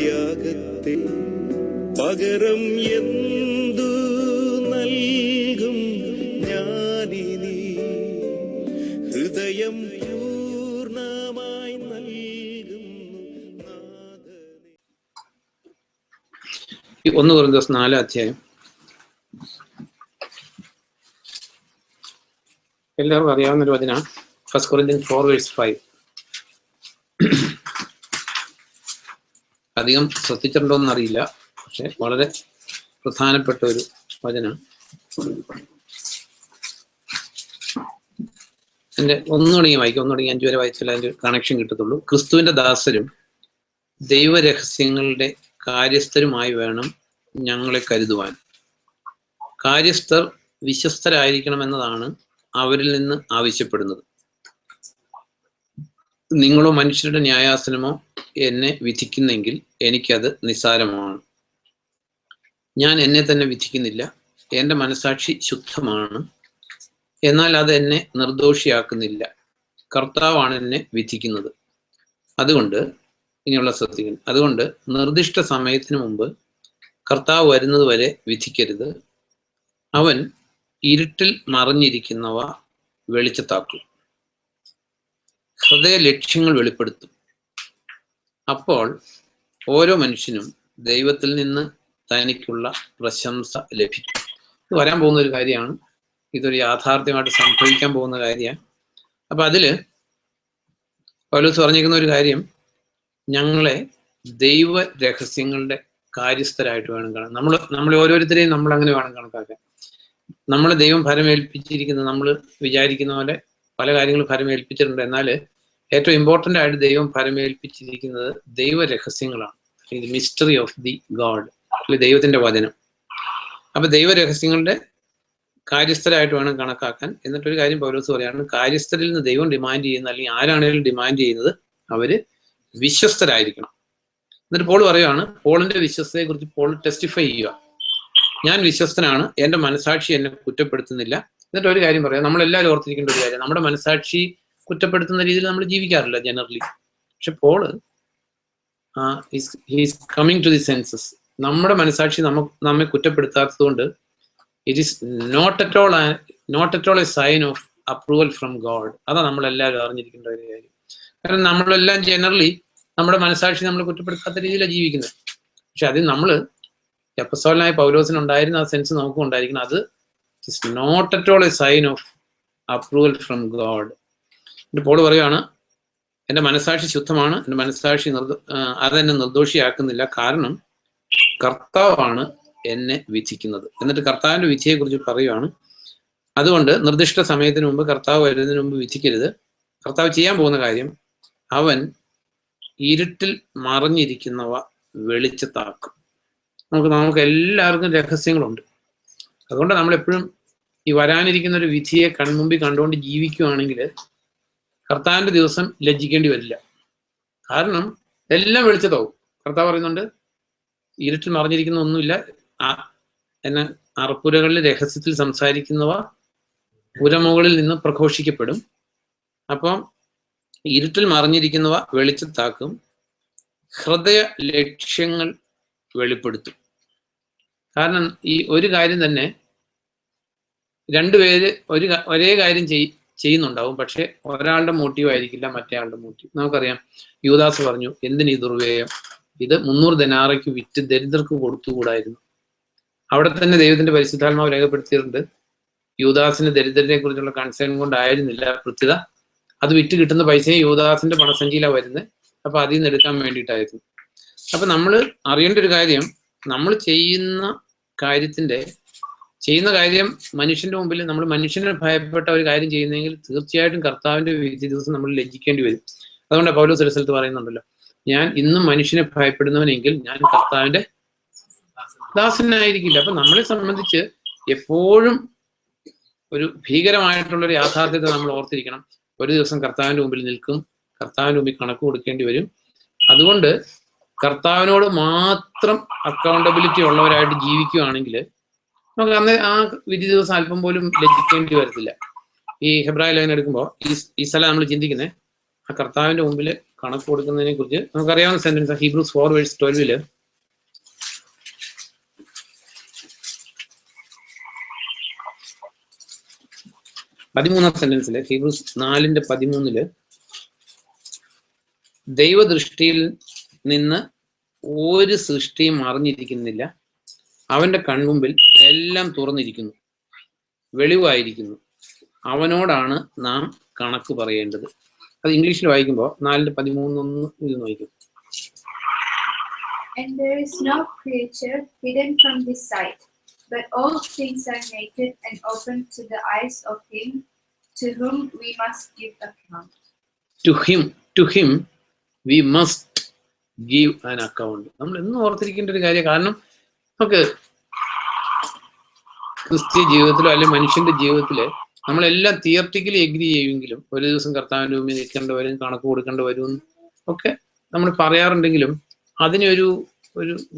യാഗത്തെ പകരം എന്തു നൽകും ഞാനിനി? ഹൃദയം പൂർണ്ണമായി നൽകുന്നു നാഥനേ. 1 കൊരിന്ത്യർ 4 അധ്യായം. എല്ലാവർക്കും അറിയാവുന്നൊരു വചനം. 1 Corinthians 4:5. അധികം ശ്രദ്ധിച്ചിട്ടുണ്ടോന്ന് അറിയില്ല, പക്ഷെ വളരെ പ്രധാനപ്പെട്ട ഒരു വചനം. എൻ്റെ ഒന്നുകൂടി വായിക്കും, ഒന്നുകൂടി 5 വരെ വായിച്ചാൽ അതിൻ്റെ കണക്ഷൻ കിട്ടത്തുള്ളൂ. ക്രിസ്തുവിന്റെ ദാസരും ദൈവരഹസ്യങ്ങളുടെ കാര്യസ്ഥരുമായി വേണം ഞങ്ങളെ കരുതുവാൻ. കാര്യസ്ഥർ വിശ്വസ്തരായിരിക്കണമെന്നതാണ് അവരിൽ നിന്ന് ആവശ്യപ്പെടുന്നത്. നിങ്ങളോ മനുഷ്യരുടെ ന്യായാസനമോ എന്നെ വിധിക്കുന്നെങ്കിൽ എനിക്കത് നിസ്സാരമാണ്. ഞാൻ എന്നെ തന്നെ വിധിക്കുന്നില്ല, എൻ്റെ മനസാക്ഷി ശുദ്ധമാണ്. എന്നാൽ അത് എന്നെ നിർദോഷിയാക്കുന്നില്ല. കർത്താവാണ് എന്നെ വിധിക്കുന്നത്. അതുകൊണ്ട് ഇനിയുള്ള ശ്രദ്ധിക്കണം. അതുകൊണ്ട് നിർദ്ദിഷ്ട സമയത്തിന് മുമ്പ് കർത്താവ് വരുന്നത് വരെ വിധിക്കരുത്. അവൻ ഇരുട്ടിൽ മറഞ്ഞിരിക്കുന്നവ വെളിച്ചത്താക്കും, ഹൃദയ ലക്ഷ്യങ്ങൾ വെളിപ്പെടുത്തും. അപ്പോൾ ഓരോ മനുഷ്യനും ദൈവത്തിൽ നിന്ന് തനിക്കുള്ള പ്രശംസ ലഭിക്കും. ഇത് വരാൻ പോകുന്ന ഒരു കാര്യമാണ്. ഇതൊരു യാഥാർത്ഥ്യമായിട്ട് സംഭവിക്കാൻ പോകുന്ന കാര്യമാണ്. അപ്പൊ അതില് പൗലോസ് പറഞ്ഞിരിക്കുന്ന ഒരു കാര്യം, ഞങ്ങളെ ദൈവ രഹസ്യങ്ങളുടെ കാര്യസ്ഥരായിട്ട് വേണം കാണാൻ. നമ്മൾ ഓരോരുത്തരെയും നമ്മൾ അങ്ങനെ വേണം കണക്കാക്കാൻ. നമ്മൾ ദൈവം ഫലമേൽപ്പിച്ചിരിക്കുന്നത്, നമ്മൾ വിചാരിക്കുന്ന പോലെ പല കാര്യങ്ങളും ഫലമേൽപ്പിച്ചിട്ടുണ്ട്. എന്നാൽ ഏറ്റവും ഇമ്പോർട്ടൻ്റ് ആയിട്ട് ദൈവം ഫലമേൽപ്പിച്ചിരിക്കുന്നത് ദൈവരഹസ്യങ്ങളാണ്. ഇത് മിസ്റ്ററി ഓഫ് ദി ഗോഡ്, അല്ലെങ്കിൽ ദൈവത്തിന്റെ വചനം. അപ്പൊ ദൈവരഹസ്യങ്ങളുടെ കാര്യസ്ഥരായിട്ട് വേണം കണക്കാക്കാൻ. എന്നിട്ടൊരു കാര്യം പൗലോസ് പറയാണ്, കാര്യസ്ഥരിൽ നിന്ന് ദൈവം ഡിമാൻഡ് ചെയ്യുന്ന, അല്ലെങ്കിൽ ആരാണെങ്കിലും ഡിമാൻഡ് ചെയ്യുന്നത്, അവര് വിശ്വസ്തരായിരിക്കണം. എന്നിട്ട് പോൾ പറയുകയാണ്, പോളിന്റെ വിശ്വസ്തയെ കുറിച്ച് പോൾ ടെസ്റ്റിഫൈ ചെയ്യുക. ഞാൻ വിശ്വസ്തനാണ്, എൻ്റെ മനസാക്ഷി എന്നെ കുറ്റപ്പെടുത്തുന്നില്ല. എന്നിട്ട് ഒരു കാര്യം പറയാം, നമ്മളെല്ലാവരും ഓർത്തിരിക്കേണ്ട ഒരു കാര്യം, നമ്മുടെ മനസാക്ഷി കുറ്റപ്പെടുത്തുന്ന രീതിയിൽ നമ്മൾ ജീവിക്കാറില്ല ജനറലി. പക്ഷെ Paul he's coming to the senses. നമ്മുടെ മനസാക്ഷി നമ്മെ കുറ്റപ്പെടുത്താത്തത് കൊണ്ട് it is not at all a sign of approval from God. അതാണ് നമ്മളെല്ലാവരും അറിഞ്ഞിരിക്കേണ്ട ഒരു കാര്യം. കാരണം നമ്മളെല്ലാം ജനറലി നമ്മുടെ മനസാക്ഷി നമ്മൾ കുറ്റപ്പെടുത്താത്ത രീതിയിലാണ് ജീവിക്കുന്നത്. പക്ഷെ അത് നമ്മൾ അപ്പോസ്തലനായ പൗലോസിനുണ്ടായിരുന്ന ആ സെൻസ് നമുക്കും ഉണ്ടായിരിക്കണം. അത് it's not at all a sign of approval from God. Paul പറയുകയാണ്, എൻ്റെ മനസാക്ഷി ശുദ്ധമാണ്, എൻ്റെ മനസാക്ഷി അതെന്നെ നിർദോഷിയാക്കുന്നില്ല, കാരണം കർത്താവാണ് എന്നെ വിധിക്കുന്നത്. എന്നിട്ട് കർത്താവിന്റെ വിധിയെക്കുറിച്ച് പറയുകയാണ്, അതുകൊണ്ട് നിർദ്ദിഷ്ട സമയത്തിന് മുമ്പ്, കർത്താവ് വരുന്നതിന് മുമ്പ് വിധിക്കരുത്. കർത്താവ് ചെയ്യാൻ പോകുന്ന കാര്യം, അവൻ ഇരുട്ടിൽ മറഞ്ഞിരിക്കുന്നവ വെളിച്ചത്താക്കും. നമുക്ക് എല്ലാവർക്കും രഹസ്യങ്ങളുണ്ട്. അതുകൊണ്ട് നമ്മളെപ്പോഴും ഈ വരാനിരിക്കുന്ന ഒരു വിധിയെ കൺമുമ്പിൽ കണ്ടുകൊണ്ട് ജീവിക്കുകയാണെങ്കിൽ കർത്താവിന്റെ ദിവസം ലജ്ജിക്കേണ്ടി വരില്ല. കാരണം എല്ലാം വെളിച്ചത്താവും. കർത്താവ് പറയുന്നുണ്ട്, ഇരുട്ടിൽ മറിഞ്ഞിരിക്കുന്ന ഒന്നുമില്ല, എന്നെ അറപ്പുരകളിൽ രഹസ്യത്തിൽ സംസാരിക്കുന്നവ പുരമുകളിൽ നിന്ന് പ്രഘോഷിക്കപ്പെടും. അപ്പം ഇരുട്ടിൽ മറിഞ്ഞിരിക്കുന്നവ വെളിച്ചത്താക്കും, ഹൃദയ ലക്ഷ്യങ്ങൾ വെളിപ്പെടുത്തും. കാരണം ഈ ഒരു കാര്യം തന്നെ രണ്ടുപേര് ഒരേ കാര്യം ചെയ്യുന്നുണ്ടാവും, പക്ഷെ ഒരാളുടെ മോട്ടീവ് ആയിരിക്കില്ല മറ്റേ ആളുടെ മോട്ടീവ്. നമുക്കറിയാം, യൂദാസ് പറഞ്ഞു, എന്തിന് ഈ ദുർവ്യയം, ഇത് 300 ദനാറയ്ക്ക് വിറ്റ് ദരിദ്രർക്ക് കൊടുത്തുകൂടായിരുന്നു. അവിടെ തന്നെ ദൈവത്തിന്റെ പരിശുദ്ധാത്മാവ് രേഖപ്പെടുത്തിയിട്ടുണ്ട്, യൂദാസിന് ദരിദ്രരെ കുറിച്ചുള്ള കൺസേൺ കൊണ്ടായിരുന്നില്ല കൃത്യത, അത് വിറ്റ് കിട്ടുന്ന പൈസയും യൂദാസിന്റെ പണസഞ്ചിയിലാണ് വരുന്നത്. അപ്പൊ അതിൽ നിന്ന് എടുക്കാൻ വേണ്ടിയിട്ടായിരുന്നു. അപ്പൊ നമ്മൾ അറിയേണ്ട ഒരു കാര്യം, നമ്മൾ ചെയ്യുന്ന കാര്യം മനുഷ്യന്റെ മുമ്പിൽ, നമ്മൾ മനുഷ്യനെ ഭയപ്പെട്ട ഒരു കാര്യം ചെയ്യുന്നെങ്കിൽ തീർച്ചയായിട്ടും കർത്താവിന്റെ വിധി ദിവസം നമ്മൾ ലജ്ജിക്കേണ്ടി വരും. അതുകൊണ്ട് പൗലോസ് ഒരു സ്ഥലത്ത് പറയുന്നുണ്ടല്ലോ, ഞാൻ ഇന്നും മനുഷ്യനെ ഭയപ്പെടുന്നവനെങ്കിൽ ഞാൻ കർത്താവിന്റെ ദാസനായിരിക്കില്ല. അപ്പൊ നമ്മളെ സംബന്ധിച്ച് എപ്പോഴും ഒരു ഭീകരമായിട്ടുള്ളൊരു യാഥാർത്ഥ്യത്തെ നമ്മൾ ഓർത്തിരിക്കണം. ഒരു ദിവസം കർത്താവിന്റെ മുമ്പിൽ നിൽക്കും, കർത്താവിന്റെ മുമ്പിൽ കണക്ക് കൊടുക്കേണ്ടി വരും. അതുകൊണ്ട് കർത്താവിനോട് മാത്രം അക്കൗണ്ടബിലിറ്റി ഉള്ളവരായിട്ട് ജീവിക്കുകയാണെങ്കിൽ നമുക്ക് അന്ന് ആ വിധി ദിവസം അല്പം പോലും ലജ്ജിക്കേണ്ടി വരത്തില്ല. ഈ ഹെബ്രായ ലേഖനം എടുക്കുമ്പോൾ ഈ സ്ഥലം നമ്മൾ ചിന്തിക്കുന്നത്, ആ കർത്താവിന്റെ മുമ്പിൽ കണക്ക് കൊടുക്കുന്നതിനെ കുറിച്ച് നമുക്കറിയാവുന്ന സെന്റൻസ് ഹീബ്രൂസ് 4:12 13 സെന്റൻസില് ഹീബ്രൂസ് 4:13 ദൈവദൃഷ്ടിയിൽ നിന്ന് ഒരു സൃഷ്ടിയും അറിഞ്ഞിരിക്കുന്നില്ല, അവന്റെ കൺമുമ്പിൽ എല്ലാം തുറന്നിരിക്കുന്നു, വെളിവായിരിക്കുന്നു, അവനോടാണ് നാം കണക്ക് പറയേണ്ടത്. അത് ഇംഗ്ലീഷിൽ വായിക്കുമ്പോൾ 4:13 ഇത് നോക്കും. And there is no creature hidden from his sight, but all things are naked and open to the eyes of him to whom we must give account. To him we must give an account. നമ്മൾ എന്നും ഓർത്തിരിക്കേണ്ട ഒരു കാര്യം. കാരണം നമുക്ക് ക്രിസ്ത്യ ജീവിതത്തിലോ അല്ലെങ്കിൽ മനുഷ്യന്റെ ജീവിതത്തില് നമ്മളെല്ലാം തിയററ്റിക്കലി എഗ്രി ചെയ്യുമെങ്കിലും ഒരു ദിവസം കർത്താവിന്റെ മുമ്പിൽ നിൽക്കേണ്ടി വരും, കണക്ക് കൊടുക്കേണ്ടി വരും ഒക്കെ നമ്മൾ പറയാറുണ്ടെങ്കിലും അതിനൊരു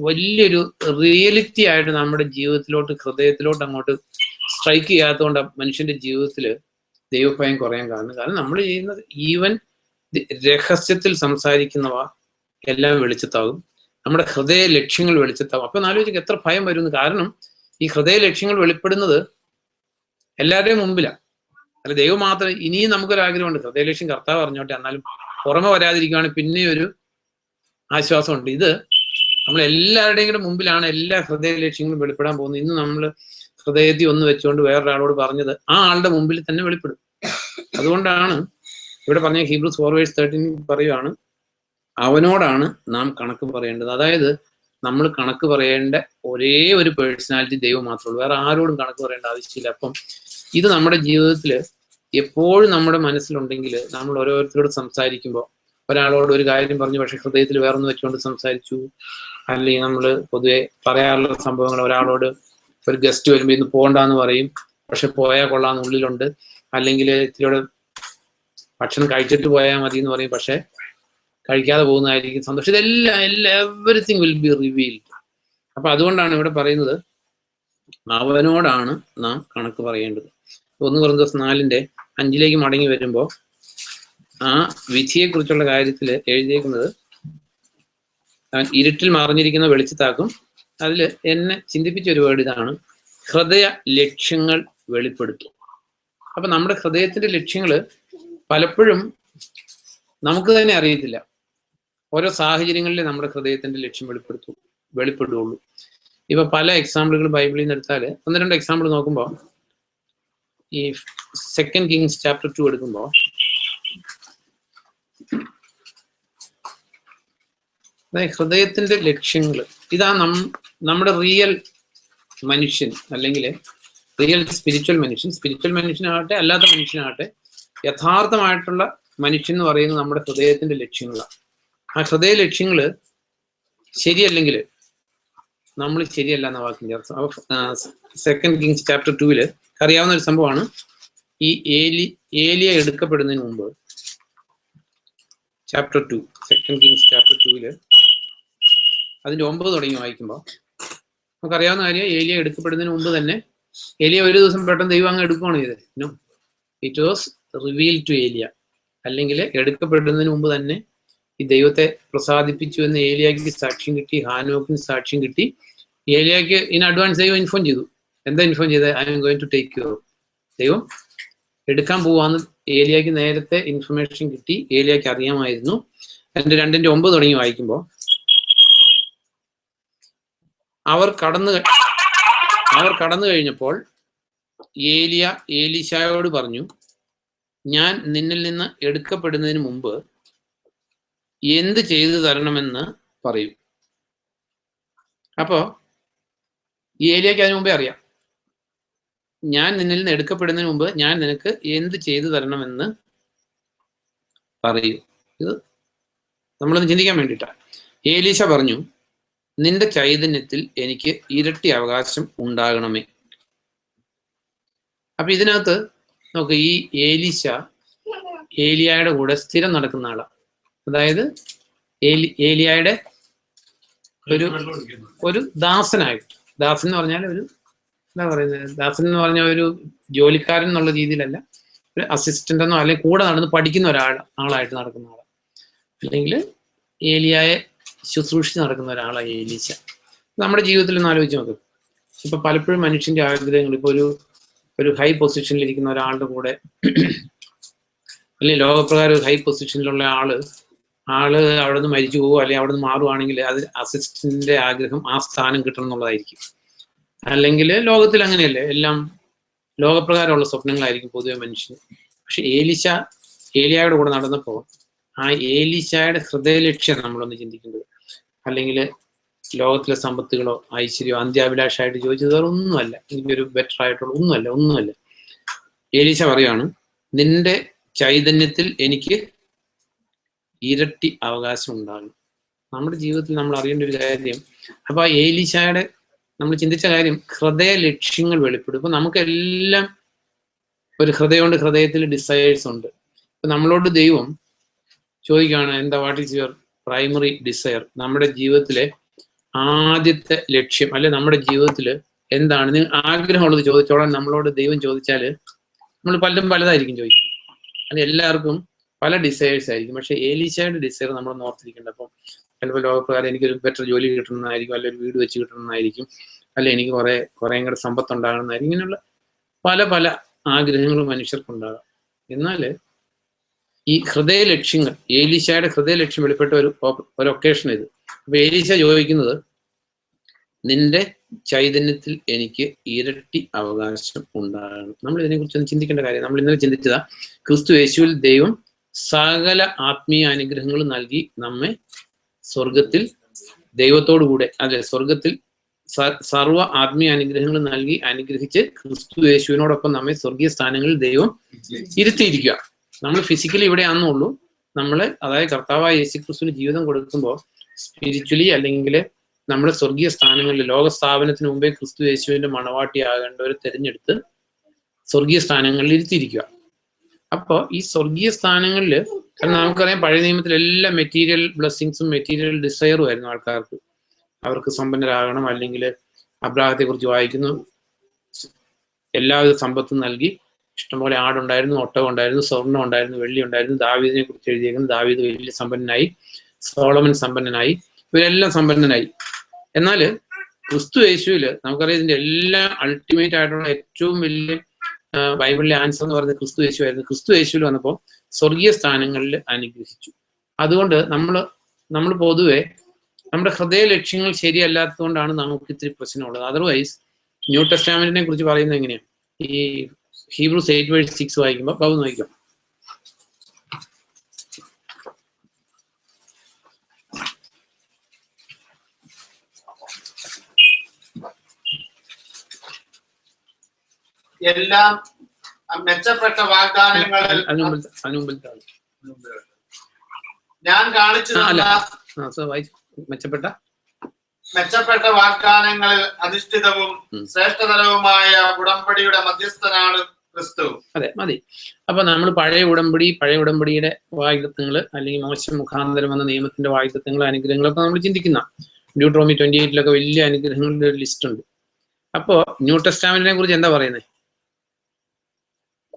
വലിയൊരു റിയലിറ്റി ആയിട്ട് നമ്മുടെ ജീവിതത്തിലോട്ട് ഹൃദയത്തിലോട്ട് അങ്ങോട്ട് സ്ട്രൈക്ക് ചെയ്യാത്തതുകൊണ്ട് മനുഷ്യന്റെ ജീവിതത്തിൽ ദൈവഭയം കുറയാൻ കാരണം നമ്മൾ ചെയ്യുന്നത് ഈവൻ രഹസ്യത്തിൽ സംസാരിക്കുന്നവ എല്ലാം വെളിച്ചത്താകും, നമ്മുടെ ഹൃദയ ലക്ഷ്യങ്ങൾ വെളിച്ചത്താകും. അപ്പൊ ആലോചിക്കുക എത്ര ഭയം വരുന്നു. കാരണം ഈ ഹൃദയ ലക്ഷ്യങ്ങൾ വെളിപ്പെടുന്നത് എല്ലാവരുടെയും മുമ്പിലാണ്. അല്ല ദൈവം മാത്രം. ഇനിയും നമുക്കൊരാഗ്രഹമുണ്ട്, ഹൃദയ ലക്ഷ്യം കർത്താവ് പറഞ്ഞോട്ടെ, എന്നാലും പുറമെ വരാതിരിക്കുകയാണെങ്കിൽ പിന്നെ ഒരു ആശ്വാസമുണ്ട്. ഇത് നമ്മൾ എല്ലാവരുടെയും കൂടെ മുമ്പിലാണ് എല്ലാ ഹൃദയ ലക്ഷ്യങ്ങളും വെളിപ്പെടാൻ പോകുന്നത്. ഇന്ന് നമ്മൾ ഹൃദയത്തിൽ ഒന്ന് വെച്ചുകൊണ്ട് വേറൊരാളോട് പറഞ്ഞത് ആ ആളുടെ മുമ്പിൽ തന്നെ വെളിപ്പെടും. അതുകൊണ്ടാണ് ഇവിടെ പറഞ്ഞ ഹീബ്രൂസ് 4:13 പറയുകയാണ്, അവനോടാണ് നാം കണക്ക് പറയേണ്ടത്. അതായത് നമ്മൾ കണക്ക് പറയേണ്ട ഒരേ ഒരു പേഴ്സണാലിറ്റി ദൈവം മാത്രമേ ഉള്ളൂ, വേറെ ആരോടും കണക്ക് പറയേണ്ട ആവശ്യമില്ല. അപ്പം ഇത് നമ്മുടെ ജീവിതത്തിൽ എപ്പോഴും നമ്മുടെ മനസ്സിലുണ്ടെങ്കിൽ നമ്മൾ ഓരോരുത്തരോട് സംസാരിക്കുമ്പോൾ ഒരാളോട് ഒരു കാര്യം പറഞ്ഞു പക്ഷെ ഹൃദയത്തിൽ വേറൊന്ന് വെച്ചുകൊണ്ട് സംസാരിച്ചു, അല്ലെങ്കിൽ നമ്മൾ പൊതുവെ പറയാറുള്ള സംഭവങ്ങൾ, ഒരാളോട് ഒരു ഗസ്റ്റ് വരുമ്പോൾ ഇന്ന് പോകണ്ടെന്ന് പറയും പക്ഷെ പോയാൽ കൊള്ളാന്ന് ഉള്ളിലുണ്ട്, അല്ലെങ്കിൽ ഇത്തിരിയോട് ഭക്ഷണം കഴിച്ചിട്ട് പോയാൽ മതി എന്ന് പറയും പക്ഷെ കഴിക്കാതെ പോകുന്നതായിരിക്കും സന്തോഷം. ഇതെല്ലാം എവറിത്തിങ് വിൽ ബി റിവീൽഡ്. അപ്പൊ അതുകൊണ്ടാണ് ഇവിടെ പറയുന്നത് അവനോടാണ് നാം കണക്ക് പറയേണ്ടത്. 1 Corinthians 4:5 മടങ്ങി വരുമ്പോൾ ആ വിധിയെ കുറിച്ചുള്ള കാര്യത്തിൽ എഴുതിയേക്കുന്നത് അവൻ ഇരുട്ടിൽ മറഞ്ഞിരിക്കുന്ന വെളിച്ചത്താക്കും. അതിൽ എന്നെ ചിന്തിപ്പിച്ച ഒരു വേർഡ് ഇതാണ്, ഹൃദയ ലക്ഷ്യങ്ങൾ വെളിപ്പെടുത്തും. അപ്പൊ നമ്മുടെ ഹൃദയത്തിന്റെ ലക്ഷ്യങ്ങൾ പലപ്പോഴും നമുക്ക് തന്നെ അറിയത്തില്ല. ഓരോ സാഹചര്യങ്ങളിലെ നമ്മുടെ ഹൃദയത്തിന്റെ ലക്ഷ്യം വെളിപ്പെടുകയുള്ളൂ. ഇപ്പൊ പല എക്സാമ്പിളുകൾ ബൈബിളിൽ നിന്ന് എടുത്താൽ 1-2 എക്സാമ്പിൾ നോക്കുമ്പോൾ ഈ 2 Kings chapter 2 എടുക്കുമ്പോൾ ഹൃദയത്തിന്റെ ലക്ഷ്യങ്ങൾ ഇതാ നമ്മുടെ റിയൽ മനുഷ്യൻ അല്ലെങ്കിൽ റിയൽ സ്പിരിച്വൽ മനുഷ്യനാകട്ടെ അല്ലാത്ത മനുഷ്യനാകട്ടെ യഥാർത്ഥമായിട്ടുള്ള മനുഷ്യൻ എന്ന് പറയുന്നത് നമ്മുടെ ഹൃദയത്തിന്റെ ലക്ഷ്യങ്ങളാണ്. ആ ഹൃദയ ലക്ഷ്യങ്ങള് ശരിയല്ലെങ്കിൽ നമ്മൾ ശരിയല്ല എന്ന വാക്കിന്റെ അർത്ഥം. 2 Kings chapter 2 അറിയാവുന്ന ഒരു സംഭവമാണ്. ഈ ഏലിയ എടുക്കപ്പെടുന്നതിന് മുമ്പ് chapter 2 2 Kings chapter 2 അതിന്റെ 9 തുടങ്ങി വായിക്കുമ്പോൾ നമുക്കറിയാവുന്ന കാര്യം, ഏലിയ എടുക്കപ്പെടുന്നതിന് മുമ്പ് തന്നെ ഏലിയ ഒരു ദിവസം പെട്ടെന്ന് ദൈവം അങ്ങ് എടുക്കുകയാണ് ചെയ്തത്. No, it was reveal to ഏലിയ. അല്ലെങ്കിൽ എടുക്കപ്പെടുന്നതിന് മുമ്പ് തന്നെ ഈ ദൈവത്തെ പ്രസാദിപ്പിച്ചു എന്ന് ഏലിയാക്ക് സാക്ഷ്യം കിട്ടി, ഹാനോക്കിന് സാക്ഷ്യം കിട്ടി. ഏലിയാക്ക് ഇൻ അഡ്വാൻസ് ദൈവം ഇൻഫോം ചെയ്തു. എന്താ ഇൻഫോം ചെയ്തത്? I'm going to take you. ദൈവം എടുക്കാൻ പോവാന്ന് ഏലിയാക്ക് നേരത്തെ ഇൻഫർമേഷൻ കിട്ടി, ഏലിയാക്ക് അറിയാമായിരുന്നു. അതിന്റെ 2:9 തുടങ്ങി വായിക്കുമ്പോൾ അവർ കടന്നു കഴിഞ്ഞപ്പോൾ ഏലിയ ഏലീശായോട് പറഞ്ഞു, ഞാൻ നിന്നിൽ നിന്ന് എടുക്കപ്പെടുന്നതിന് മുമ്പ് എന്ത് ചെയ്തു തരണമെന്ന് പറയൂ. അപ്പോ ഏലിയക്ക് അതിനു മുമ്പേ അറിയാം, ഞാൻ നിന്നിൽ നിന്ന് എടുക്കപ്പെടുന്നതിന് മുമ്പ് ഞാൻ നിനക്ക് എന്ത് ചെയ്തു തരണമെന്ന് പറയൂ. ഇത് നമ്മളൊന്ന് ചിന്തിക്കാൻ വേണ്ടിയിട്ടാണ്. ഏലീശ പറഞ്ഞു, നിന്റെ ചൈതന്യത്തിൽ എനിക്ക് ഇരട്ടി അവകാശം ഉണ്ടാകണമേ. അപ്പൊ ഇതിനകത്ത് നമുക്ക് ഈ ഏലീശ ഏലിയായുടെ കൂടെ സ്ഥിരം നടക്കുന്ന ആളാണ്. അതായത് ഏലിയായുടെ ഒരു ദാസനായിട്ട്, ദാസൻ എന്ന് പറഞ്ഞാൽ ഒരു എന്താ പറയുന്നത്, ദാസൻ എന്ന് പറഞ്ഞ ഒരു ജോലിക്കാരൻ എന്നുള്ള രീതിയിലല്ല, ഒരു അസിസ്റ്റന്റ് എന്നോ അല്ലെങ്കിൽ കൂടെ നടന്ന് പഠിക്കുന്ന ആളായിട്ട് നടക്കുന്ന ആളാണ്. അല്ലെങ്കിൽ ഏലിയായെ ശുശ്രൂഷിച്ച് നടക്കുന്ന ഒരാളാണ് ഏലീശ. നമ്മുടെ ജീവിതത്തിൽ ഒന്ന് ആലോചിച്ച് നോക്കും. ഇപ്പൊ പലപ്പോഴും മനുഷ്യന്റെ ആഗ്രഹങ്ങൾ, ഇപ്പൊ ഒരു ഹൈ പൊസിഷനിൽ ഇരിക്കുന്ന ഒരാളുടെ കൂടെ, അല്ലെങ്കിൽ ലോകപ്രകാരം ഒരു ഹൈ പൊസിഷനിലുള്ള ആള് അവിടെ നിന്ന് മരിച്ചു പോകുക അല്ലെങ്കിൽ അവിടെ നിന്ന് മാറുവാണെങ്കിൽ അത് അസിസ്റ്റന്റിന്റെ ആഗ്രഹം ആ സ്ഥാനം കിട്ടണം എന്നുള്ളതായിരിക്കും. അല്ലെങ്കിൽ ലോകത്തിൽ അങ്ങനെയല്ലേ, എല്ലാം ലോകപ്രകാരമുള്ള സ്വപ്നങ്ങളായിരിക്കും പൊതുവെ മനുഷ്യന്. പക്ഷെ ഏലിയായുടെ കൂടെ നടന്നപ്പോൾ ആ ഏലീശായുടെ ഹൃദയലക്ഷ്യം നമ്മളൊന്ന് ചിന്തിക്കുന്നത്. അല്ലെങ്കിൽ ലോകത്തിലെ സമ്പത്തുകളോ ഐശ്വര്യമോ അന്ത്യാഭിലാഷമായിട്ട് ചോദിച്ചത് ഒന്നുമല്ല, എനിക്കൊരു ബെറ്റർ ആയിട്ടുള്ള ഒന്നുമല്ല. ഏലീശ പറയാണ്, നിന്റെ ചൈതന്യത്തിൽ എനിക്ക് ഇരട്ടി അവകാശം ഉണ്ടാകും. നമ്മുടെ ജീവിതത്തിൽ നമ്മൾ അറിയേണ്ട ഒരു കാര്യം, അപ്പൊ ആ ഏലീശായുടെ നമ്മൾ ചിന്തിച്ച കാര്യം, ഹൃദയ ലക്ഷ്യങ്ങൾ വെളിപ്പെടും. ഇപ്പൊ നമുക്കെല്ലാം ഒരു ഹൃദയത്തിൽ ഡിസയേഴ്സ് ഉണ്ട്. ഇപ്പൊ നമ്മളോട് ദൈവം ചോദിക്കുകയാണ്, എന്താ, what is your primary desire? നമ്മുടെ ജീവിതത്തിലെ ആദ്യത്തെ ലക്ഷ്യം, അല്ലെ നമ്മുടെ ജീവിതത്തിൽ എന്താണ് നിങ്ങൾ ആഗ്രഹമുള്ളത് ചോദിച്ചോളാൻ നമ്മളോട് ദൈവം ചോദിച്ചാല് നമ്മൾ പലരും പലതായിരിക്കും ചോദിക്കും. അത് എല്ലാവർക്കും പല ഡിസയേഴ്സ് ആയിരിക്കും. പക്ഷെ ഏലീശയുടെ ഡിസയർ നമ്മൾ ഓർത്തിരിക്കേണ്ട. അപ്പം ചിലപ്പോൾ ലോകപ്രകാരം എനിക്കൊരു ബെറ്റർ ജോലി കിട്ടണമെന്നായിരിക്കും, അല്ലെ ഒരു വീട് വെച്ച് കിട്ടണമെന്നായിരിക്കും, അല്ലെ എനിക്ക് കുറെ കൂടെ സമ്പത്ത് ഉണ്ടാകണമെന്നായിരിക്കും. ഇങ്ങനെയുള്ള പല ആഗ്രഹങ്ങളും മനുഷ്യർക്കുണ്ടാകാം. എന്നാല് ഈ ഹൃദയ ലക്ഷ്യങ്ങൾ, ഏലീശയുടെ ഹൃദയ ലക്ഷ്യം വെളിപ്പെട്ട ഒരു ഒക്കേഷൻ ഇത്. അപ്പൊ ഏലീശ ചോദിക്കുന്നത്, നിന്റെ ചൈതന്യത്തിൽ എനിക്ക് ഇരട്ടി അവകാശം ഉണ്ടാകണം. നമ്മൾ ഇതിനെക്കുറിച്ച് ചിന്തിക്കേണ്ട കാര്യം. നമ്മൾ ഇന്നലെ ചിന്തിച്ചതാ, ക്രിസ്തു യേശുവിൽ ദൈവം സകല ആത്മീയ അനുഗ്രഹങ്ങൾ നൽകി നമ്മെ സ്വർഗത്തിൽ ദൈവത്തോടുകൂടെ, അല്ലെ സ്വർഗത്തിൽ സർവ്വ ആത്മീയ അനുഗ്രഹങ്ങൾ നൽകി അനുഗ്രഹിച്ച് ക്രിസ്തു യേശുവിനോടൊപ്പം നമ്മെ സ്വർഗീയ സ്ഥാനങ്ങളിൽ ദൈവം ഇരുത്തിയിരിക്കുക. നമ്മൾ ഫിസിക്കലി ഇവിടെ ആണെന്നുള്ളൂ. നമ്മള്, അതായത് കർത്താവായ യേശു ക്രിസ്തുവിന് ജീവിതം കൊടുക്കുമ്പോൾ സ്പിരിച്വലി അല്ലെങ്കിൽ നമ്മുടെ സ്വർഗീയ സ്ഥാനങ്ങളിൽ, ലോക സ്ഥാപനത്തിന് മുമ്പേ ക്രിസ്തു യേശുവിന്റെ മണവാട്ടിയാകേണ്ടവരെ തിരഞ്ഞെടുത്ത് സ്വർഗീയ സ്ഥാനങ്ങളിൽ ഇരുത്തിയിരിക്കുക. അപ്പോൾ ഈ സ്വർഗീയ സ്ഥാനങ്ങളിൽ, കാരണം നമുക്കറിയാം പഴയ നിയമത്തിൽ എല്ലാ മെറ്റീരിയൽ ബ്ലെസ്സിങ്സും മെറ്റീരിയൽ ഡിസയറും ആയിരുന്നു ആൾക്കാർക്ക്. അവർക്ക് സമ്പന്നരാകണം, അല്ലെങ്കിൽ അബ്രാഹത്തെ കുറിച്ച് വായിക്കുന്നു, എല്ലാവിധ സമ്പത്തും നൽകി, ഇഷ്ടംപോലെ ആടുണ്ടായിരുന്നു, ഒട്ടകം ഉണ്ടായിരുന്നു, സ്വർണ്ണം ഉണ്ടായിരുന്നു, വെള്ളി ഉണ്ടായിരുന്നു. ദാവീദിനെ കുറിച്ച് എഴുതിയേക്കുന്നത്, ദാവീദ് വലിയ സമ്പന്നനായി, സോളമൻ സമ്പന്നനായി, ഇവരെല്ലാം സമ്പന്നനായി. എന്നാൽ ക്രിസ്തു യേശുവില് നമുക്കറിയാം ഇതിന്റെ എല്ലാം അൾട്ടിമേറ്റ് ആയിട്ടുള്ള ഏറ്റവും വലിയ ബൈബിളിലെ ആൻസർ എന്ന് പറയുന്നത് ക്രിസ്തു യേശു ആയിരുന്നു. ക്രിസ്തു യേശുവിൽ വന്നപ്പോൾ സ്വർഗീയ സ്ഥാനങ്ങളിൽ അനുഗ്രഹിച്ചു. അതുകൊണ്ട് നമ്മൾ പൊതുവെ നമ്മുടെ ഹൃദയ ലക്ഷ്യങ്ങൾ ശരിയല്ലാത്തതുകൊണ്ടാണ് നമുക്ക് ഇത്തിരി പ്രശ്നമുള്ളത്. അതർവൈസ് ന്യൂ ടെസ്റ്റാമെന്റിനെ കുറിച്ച് പറയുന്നത് എങ്ങനെയാണ്? ഈ ഹീബ്രൂസ് 8:6 വായിക്കുമ്പോൾ ബാബു നോക്കാം. എല്ലാം മെച്ചപ്പെട്ട വാഗ്ദാനങ്ങളിൽ ഞാൻ കാണിച്ചു മെച്ചപ്പെട്ട വാഗ്ദാനങ്ങളിൽ അധിഷ്ഠിതവും ശ്രേഷ്ഠതരവുമായ ഉടമ്പടിയുടെ മധ്യസ്ഥനാണ് ക്രിസ്തു. അതെ, മതി. അപ്പൊ നമ്മൾ പഴയ ഉടമ്പടിയുടെ വാഗ്ദത്തങ്ങൾ, അല്ലെങ്കിൽ മോശം മുഖാന്തരം വന്ന നിയമത്തിന്റെ വാഗ്ദത്തങ്ങൾ, അനുഗ്രഹങ്ങളൊക്കെ നമ്മൾ ചിന്തിക്കുന്ന ഡ്യൂട്രോമി 28 വലിയ അനുഗ്രഹങ്ങളുടെ ഒരു ലിസ്റ്റ് ഉണ്ട്. അപ്പോ ന്യൂ ടെസ്റ്റാമെന്റിനെ കുറിച്ച് എന്താ പറയുന്നത്?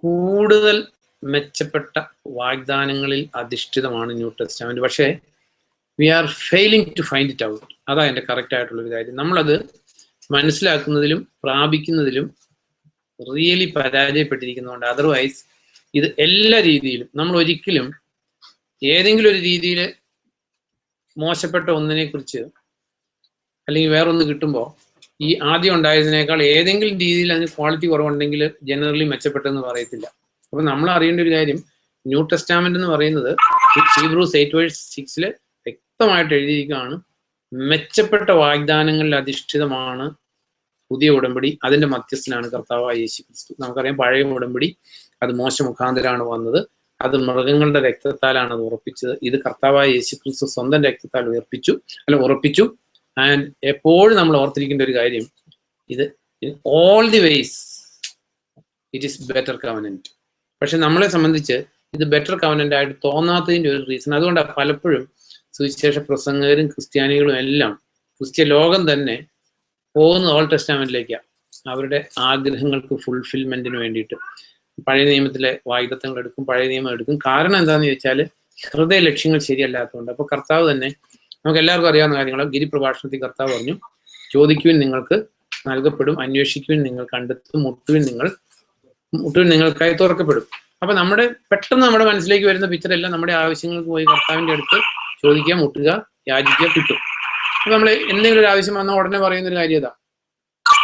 കൂടുതൽ മെച്ചപ്പെട്ട വാഗ്ദാനങ്ങളിൽ അധിഷ്ഠിതമാണ് ന്യൂ ടെസ്റ്റാമെന്റ്. പക്ഷേ we are failing to find it out. അതാ എൻ്റെ കറക്റ്റ് ആയിട്ടുള്ളൊരു കാര്യം. നമ്മളത് മനസ്സിലാക്കുന്നതിലും പ്രാപിക്കുന്നതിലും റിയലി പരാജയപ്പെട്ടിരിക്കുന്നതുകൊണ്ട്. അതർവൈസ് ഇത് എല്ലാ രീതിയിലും നമ്മൾ ഒരിക്കലും ഏതെങ്കിലും ഒരു രീതിയിൽ മോശപ്പെട്ട ഒന്നിനെ കുറിച്ച് അല്ലെങ്കിൽ വേറൊന്ന് കിട്ടുമ്പോൾ ഈ ആദ്യം ഉണ്ടായതിനേക്കാൾ ഏതെങ്കിലും രീതിയിൽ അതിന് ക്വാളിറ്റി കുറവുണ്ടെങ്കിൽ ജനറലി മെച്ചപ്പെട്ടെന്ന് പറയത്തില്ല. അപ്പൊ നമ്മൾ അറിയേണ്ട ഒരു കാര്യം, ന്യൂ ടെസ്റ്റാമെന്റ് എന്ന് പറയുന്നത് ഹീബ്രൂസ് 8:6 വ്യക്തമായിട്ട് എഴുതിയിരിക്കുകയാണ്, മെച്ചപ്പെട്ട വാഗ്ദാനങ്ങളിൽ അധിഷ്ഠിതമാണ് പുതിയ ഉടമ്പടി, അതിന്റെ മധ്യസ്ഥനാണ് കർത്താവായ യേശു ക്രിസ്തു. നമുക്കറിയാം പഴയ ഉടമ്പടി അത് മോശ മുഖാന്തരമാണ് വന്നത്, അത് മൃഗങ്ങളുടെ രക്തത്താലാണ് അത് ഉറപ്പിച്ചത്. ഇത് കർത്താവായ യേശു ക്രിസ്തു സ്വന്തം രക്തത്താൽ ഉറപ്പിച്ചു. ആൻഡ് എപ്പോഴും നമ്മൾ ഓർത്തിരിക്കേണ്ട ഒരു കാര്യം, ഇത് all the ways it is better covenant. പക്ഷെ നമ്മളെ സംബന്ധിച്ച് ഇത് ബെറ്റർ കവനന്റ് ആയിട്ട് തോന്നാത്തതിന്റെ ഒരു റീസൺ അതുകൊണ്ടാണ് പലപ്പോഴും സുവിശേഷ പ്രസംഗകരും ക്രിസ്ത്യാനികളും എല്ലാം, ക്രിസ്ത്യ ലോകം തന്നെ പോകുന്നത് ഓൾഡ് ടെസ്റ്റാമെന്റിലേക്കാണ്, അവരുടെ ആഗ്രഹങ്ങൾക്ക് ഫുൾഫിൽമെന്റിന് വേണ്ടിയിട്ട്. പഴയ നിയമത്തിലെ വാഗ്ദത്തങ്ങൾ എടുക്കും, പഴയ നിയമം എടുക്കും. കാരണം എന്താണെന്ന് ചോദിച്ചാൽ ഹൃദയ ലക്ഷ്യങ്ങൾ ശരിയല്ലാത്തതുകൊണ്ട്. അപ്പൊ കർത്താവ് തന്നെ നമുക്ക് എല്ലാവർക്കും അറിയാവുന്ന കാര്യങ്ങൾ ഗിരിപ്രഭാഷണത്തിൽ കർത്താവ് പറഞ്ഞു, ചോദിക്കുവിൻ നിങ്ങൾക്ക് നൽകപ്പെടും, അന്വേഷിക്കുവിൻ നിങ്ങൾ കണ്ടെത്തും, മുട്ടുവിൻ നിങ്ങൾക്കായി തുറക്കപ്പെടും. അപ്പൊ പെട്ടെന്ന് നമ്മുടെ മനസ്സിലേക്ക് വരുന്ന പിക്ചർ എല്ലാം നമ്മുടെ ആവശ്യങ്ങൾക്ക് പോയി കർത്താവിന്റെ അടുത്ത് ചോദിക്കുക, മുട്ടുക, യാചിക്കുക, കിട്ടും. അപ്പൊ നമ്മൾ എന്തെങ്കിലും ഒരു ആവശ്യം വന്നാൽ ഉടനെ പറയുന്നൊരു കാര്യം ഇതാ,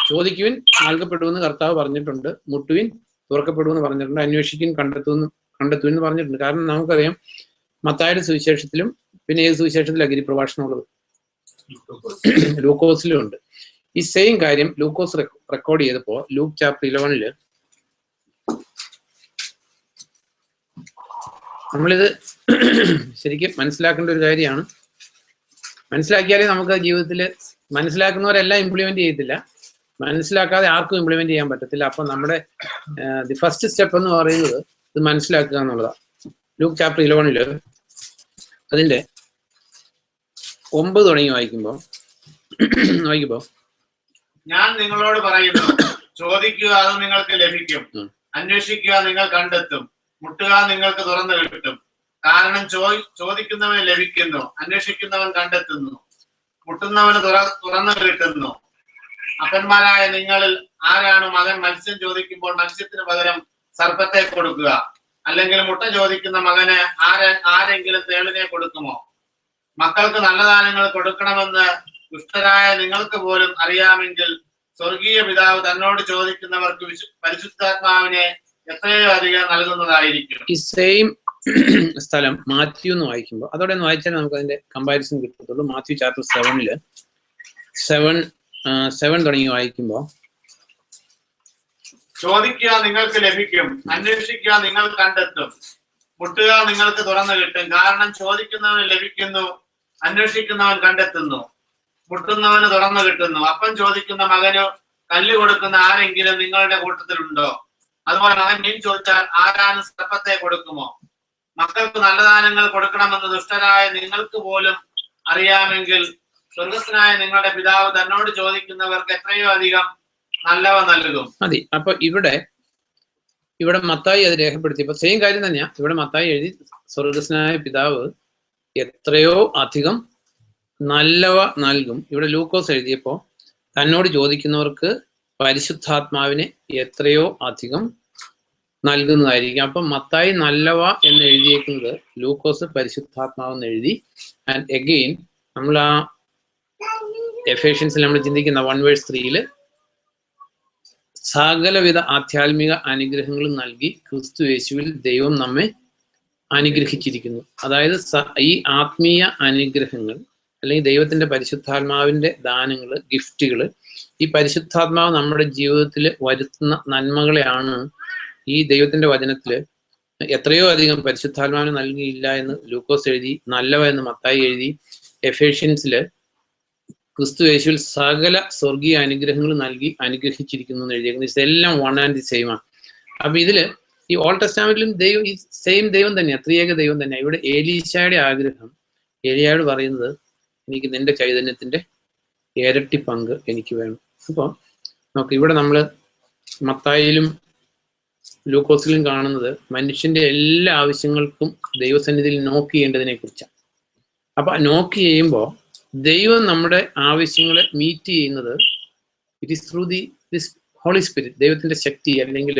ചോദിക്കുവിൻ നൽകപ്പെടുമെന്ന് കർത്താവ് പറഞ്ഞിട്ടുണ്ട്, മുട്ടുവിൻ തുറക്കപ്പെടുമെന്ന് പറഞ്ഞിട്ടുണ്ട്, അന്വേഷിക്കുവിൻ കണ്ടെത്തുമെന്ന് പറഞ്ഞിട്ടുണ്ട്. കാരണം നമുക്കറിയാം മത്തായിയുടെ സുവിശേഷത്തിലും പിന്നെ ഏത് സുവിശേഷത്തിലാണ് ഗിരിപ്രഭാഷണം ഉള്ളത്? ലൂക്കോസിലും ഉണ്ട്. ഈ സെയിം കാര്യം ലൂക്കോസ് റെക്കോർഡ് ചെയ്തപ്പോ ലൂക്ക് ചാപ്റ്റർ 11 നമ്മളിത് ശരിക്കും മനസ്സിലാക്കേണ്ട ഒരു കാര്യമാണ്. മനസ്സിലാക്കിയാലേ നമുക്ക് ജീവിതത്തിൽ, മനസ്സിലാക്കുന്നവരെല്ലാം ഇംപ്ലിമെന്റ് ചെയ്യത്തില്ല, മനസ്സിലാക്കാതെ ആർക്കും ഇംപ്ലിമെന്റ് ചെയ്യാൻ പറ്റത്തില്ല. അപ്പൊ നമ്മുടെ ദി ഫസ്റ്റ് സ്റ്റെപ്പ് എന്ന് പറയുന്നത് ഇത് മനസ്സിലാക്കുക എന്നുള്ളതാണ്. ലൂക്ക് ചാപ്റ്റർ 11 അതിന്റെ 9 തുടങ്ങി വായിക്കുമ്പോ ഞാൻ നിങ്ങളോട് പറയുന്നു, ചോദിക്കുക അത് നിങ്ങൾക്ക് ലഭിക്കും, അന്വേഷിക്കുക നിങ്ങൾ കണ്ടെത്തും, മുട്ടുക നിങ്ങൾക്ക് തുറന്നു കിട്ടും. കാരണം ചോദിക്കുന്നവന് ലഭിക്കുന്നു, അന്വേഷിക്കുന്നവൻ കണ്ടെത്തുന്നു, മുട്ടുന്നവന് തുറന്നു കിട്ടുന്നു. അപ്പന്മാരായ നിങ്ങളിൽ ആരാണ് മകൻ മത്സ്യം ചോദിക്കുമ്പോൾ മത്സ്യത്തിന് പകരം സർപ്പത്തെ കൊടുക്കുക? അല്ലെങ്കിൽ മുട്ട ചോദിക്കുന്ന മകന് ആരെങ്കിലും തേളിനെ കൊടുക്കുമോ? മക്കൾക്ക് നല്ല ദാനങ്ങൾ കൊടുക്കണമെന്ന് ദുഷ്ടരായ നിങ്ങൾക്ക് പോലും അറിയാമെങ്കിൽ സ്വർഗീയ പിതാവ് തന്നോട് ചോദിക്കുന്നവർക്ക് പരിശുദ്ധാത്മാവിനെ എത്രയോ അധികം നൽകുന്നതായിരിക്കും. ഈ സെയിം സ്ഥലം മാത്യു എന്ന് വായിക്കുമ്പോൾ, അതോടെ ഒന്ന് വായിച്ചാൽ നമുക്ക് അതിന്റെ കമ്പാരിസൺ കിട്ടത്തുള്ളൂ. മാത്യു ചാപ്റ്റർ 7 തുടങ്ങി വായിക്കുമ്പോ, ചോദിക്കുക നിങ്ങൾക്ക് ലഭിക്കും, അന്വേഷിക്കുക നിങ്ങൾ കണ്ടെത്തും, മുട്ടുക നിങ്ങൾക്ക് തുറന്നു കിട്ടും. കാരണം ചോദിക്കുന്നവന് ലഭിക്കുന്നു, അന്വേഷിക്കുന്നവൻ കണ്ടെത്തുന്നു, മുട്ടുന്നവന് തുറന്നു കിട്ടുന്നു. അപ്പം ചോദിക്കുന്ന മകന് കല്ല് കൊടുക്കുന്ന ആരെങ്കിലും നിങ്ങളുടെ കൂട്ടത്തിലുണ്ടോ? അതുപോലെ മകൻ മീൻ ചോദിച്ചാൽ ആരാണ് സർപ്പത്തെ കൊടുക്കുമോ? മക്കൾക്ക് നല്ല ദാനങ്ങൾ കൊടുക്കണമെന്ന് ദുഷ്ടരായ നിങ്ങൾക്ക് പോലും അറിയാമെങ്കിൽ സ്വർഗസ്ഥനായ നിങ്ങളുടെ പിതാവ് തന്നോട് ചോദിക്കുന്നവർക്ക് എത്രയോ അധികം നല്ലവ നൽകും. മതി. അപ്പൊ ഇവിടെ മത്തായി അത് രേഖപ്പെടുത്തിയപ്പോ സെയിം കാര്യം തന്നെയാ. ഇവിടെ മത്തായി എഴുതി സ്വർഗസ്ഥനായ പിതാവ് എത്രയോ അധികം നല്ലവ നൽകും. ഇവിടെ ലൂക്കോസ് എഴുതിയപ്പോ തന്നോട് ചോദിക്കുന്നവർക്ക് പരിശുദ്ധാത്മാവിനെ എത്രയോ അധികം നൽകുന്നതായിരിക്കും. അപ്പം മത്തായി നല്ലവ എന്ന് എഴുതിയേക്കുന്നത്, ലൂക്കോസ് പരിശുദ്ധാത്മാവെന്ന് എഴുതി. ആൻഡ് എഗെയിൻ നമ്മൾ ആ എഫേഷ്യൻസിൽ നമ്മൾ ചിന്തിക്കുന്ന 1:3 സകലവിധ ആധ്യാത്മിക അനുഗ്രഹങ്ങളും നൽകി ക്രിസ്തു യേശുവിൽ ദൈവം നമ്മെ അനുഗ്രഹിച്ചിരിക്കുന്നു. അതായത് ഈ ആത്മീയ അനുഗ്രഹങ്ങൾ അല്ലെങ്കിൽ ദൈവത്തിന്റെ പരിശുദ്ധാത്മാവിന്റെ ദാനങ്ങൾ, ഗിഫ്റ്റുകൾ, ഈ പരിശുദ്ധാത്മാവ് നമ്മുടെ ജീവിതത്തിൽ വരുത്തുന്ന നന്മകളെയാണ് ഈ ദൈവത്തിന്റെ വചനത്തില് എത്രയോ അധികം പരിശുദ്ധാത്മാവിന് നൽകിയില്ല എന്ന് ലൂക്കോസ് എഴുതി, നല്ലവ എന്ന് മത്തായി എഴുതി. എഫേഷ്യൻസില് ക്രിസ്തു യേശുവിൽ സകല സ്വർഗീയ അനുഗ്രഹങ്ങൾ നൽകി അനുഗ്രഹിച്ചിരിക്കുന്നു എന്ന് എഴുതിയിരിക്കുന്നത്. ഇതെല്ലാം വൺ ആൻഡ് ദി സെയിം ആണ്. അപ്പൊ ഇതില് ഈ ഓൾഡ് ടെസ്റ്റാമെന്റിലും ദൈവം ഈ സെയിം ദൈവം തന്നെയാണ്, ത്രിയേക ദൈവം തന്നെയാണ്. ഇവിടെ ഏലീശയുടെ ആഗ്രഹം, ഏലിയായോട് പറയുന്നത് എനിക്ക് നിന്റെ ചൈതന്യത്തിന്റെ ഇരട്ടി പങ്ക് എനിക്ക് വേണം. അപ്പോൾ നോക്ക്, ഇവിടെ നമ്മൾ മത്തായിലും ലൂക്കോസിലും കാണുന്നത് മനുഷ്യന്റെ എല്ലാ ആവശ്യങ്ങൾക്കും ദൈവസന്നിധിയിൽ നോക്ക് ചെയ്യേണ്ടതിനെ കുറിച്ചാണ്. അപ്പൊ നോക്ക് ചെയ്യുമ്പോൾ ദൈവം നമ്മുടെ ആവശ്യങ്ങളെ മീറ്റ് ചെയ്യുന്നത് it is through this Holy Spirit, ദൈവത്തിന്റെ ശക്തി അല്ലെങ്കിൽ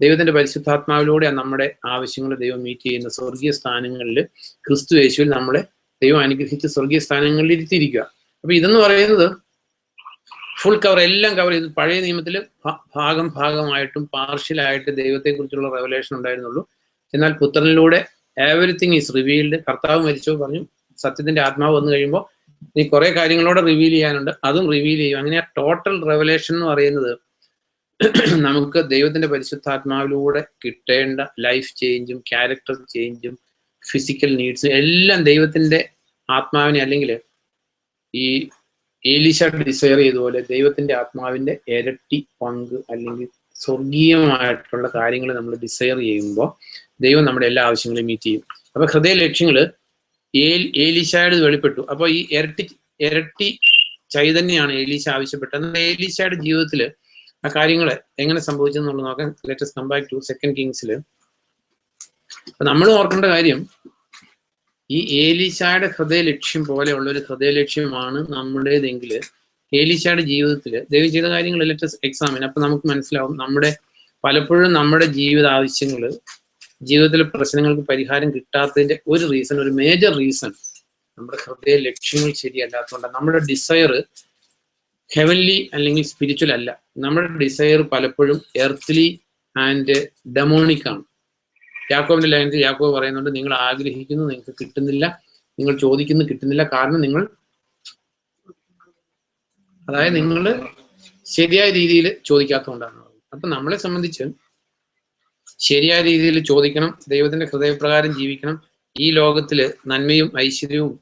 ദൈവത്തിന്റെ പരിശുദ്ധാത്മാവിലൂടെയാണ് നമ്മുടെ ആവശ്യങ്ങൾ ദൈവം മീറ്റ് ചെയ്യുന്ന. സ്വർഗീയ സ്ഥാനങ്ങളിൽ ക്രിസ്തു യേശുവിൽ നമ്മളെ ദൈവം അനുഗ്രഹിച്ച് സ്വർഗീയ സ്ഥാനങ്ങളിൽ ഇരുത്തിയിരിക്കുക. അപ്പൊ ഇതെന്ന് പറയുന്നത് ഫുൾ കവർ, എല്ലാം കവർ ചെയ്ത്. പഴയ നിയമത്തിൽ ഭാഗമായിട്ടും പാർഷ്യലായിട്ട് ദൈവത്തെക്കുറിച്ചുള്ള റെവലേഷൻ ഉണ്ടായിരുന്നുള്ളൂ. എന്നാൽ പുത്രനിലൂടെ എവരിത്തിങ് ഈസ് റിവീൽഡ്. കർത്താവ് മരിച്ചോ പറഞ്ഞു, സത്യത്തിന്റെ ആത്മാവ് വന്നു കഴിയുമ്പോൾ ഈ കുറെ കാര്യങ്ങളോടെ റിവീൽ ചെയ്യാനുണ്ട്, അതും റിവീൽ ചെയ്യും. അങ്ങനെ ടോട്ടൽ റെവലേഷൻ എന്ന് പറയുന്നത് നമുക്ക് ദൈവത്തിന്റെ പരിശുദ്ധാത്മാവിലൂടെ കിട്ടേണ്ട ലൈഫ് ചേഞ്ചും ക്യാരക്ടർ ചേഞ്ചും ഫിസിക്കൽ നീഡ്സും എല്ലാം ദൈവത്തിന്റെ ആത്മാവിനെ, അല്ലെങ്കിൽ ഈ ഏലീശ ഡിസയർ ചെയ്തതുപോലെ ദൈവത്തിന്റെ ആത്മാവിന്റെ ഇരട്ടി പങ്ക് അല്ലെങ്കിൽ സ്വർഗീയമായിട്ടുള്ള കാര്യങ്ങൾ നമ്മൾ ഡിസയർ ചെയ്യുമ്പോൾ ദൈവം നമ്മുടെ എല്ലാ ആവശ്യങ്ങളെയും മീറ്റ് ചെയ്യും. അപ്പൊ ഹൃദയ ലക്ഷ്യങ്ങള് ഏലീശയുടെ വെളിപ്പെട്ടു. അപ്പൊ ഈ ഇരട്ടി ചൈതന്യമാണ് ഏലീശ ആവശ്യപ്പെട്ടത്. എന്നാൽ ഏലീശയുടെ ജീവിതത്തില് ആ കാര്യങ്ങൾ എങ്ങനെ സംഭവിച്ചെന്നുള്ളത് നോക്കാൻ let us come back to 2 Kings. അപ്പൊ നമ്മൾ ഓർക്കേണ്ട കാര്യം, ഈ ഏലീശായുടെ ഹൃദയ ലക്ഷ്യം പോലെയുള്ള ഒരു ഹൃദയ ലക്ഷ്യമാണ് നമ്മുടേതെങ്കിൽ ഏലീശായുടെ ജീവിതത്തിൽ ദൈവം ചെയ്ത കാര്യങ്ങൾ ലെറ്റസ് എക്സാമിൻ. അപ്പൊ നമുക്ക് മനസ്സിലാവും പലപ്പോഴും നമ്മുടെ ജീവിത ആവശ്യങ്ങൾ, ജീവിതത്തിലെ പ്രശ്നങ്ങൾക്ക് പരിഹാരം കിട്ടാത്തതിന്റെ ഒരു റീസൺ, ഒരു മേജർ റീസൺ നമ്മുടെ ഹൃദയ ലക്ഷ്യങ്ങൾ ശരിയല്ലാത്തതുകൊണ്ട്. നമ്മുടെ ഡിസയർ ഹെവൻലി അല്ലെങ്കിൽ സ്പിരിച്വൽ അല്ല. നമ്മുടെ ഡിസയർ പലപ്പോഴും എർത്ത്ലി ആൻഡ് ഡെമോണിക് ആണ്. യാക്കോബിന്റെ ലൈനിൽ യാക്കോബ് പറയുന്നുണ്ട്, നിങ്ങൾ ആഗ്രഹിക്കുന്നു നിങ്ങൾക്ക് കിട്ടുന്നില്ല, നിങ്ങൾ ചോദിക്കുന്നു കിട്ടുന്നില്ല, കാരണം നിങ്ങൾ ശരിയായ രീതിയിൽ ചോദിക്കാത്തതുകൊണ്ടാണ്. അപ്പൊ നമ്മളെ സംബന്ധിച്ച് ശരിയായ രീതിയിൽ ചോദിക്കണം, ദൈവത്തിന്റെ ഹൃദയപ്രകാരം ജീവിക്കണം. ഈ ലോകത്തില് നന്മയും ഐശ്വര്യവും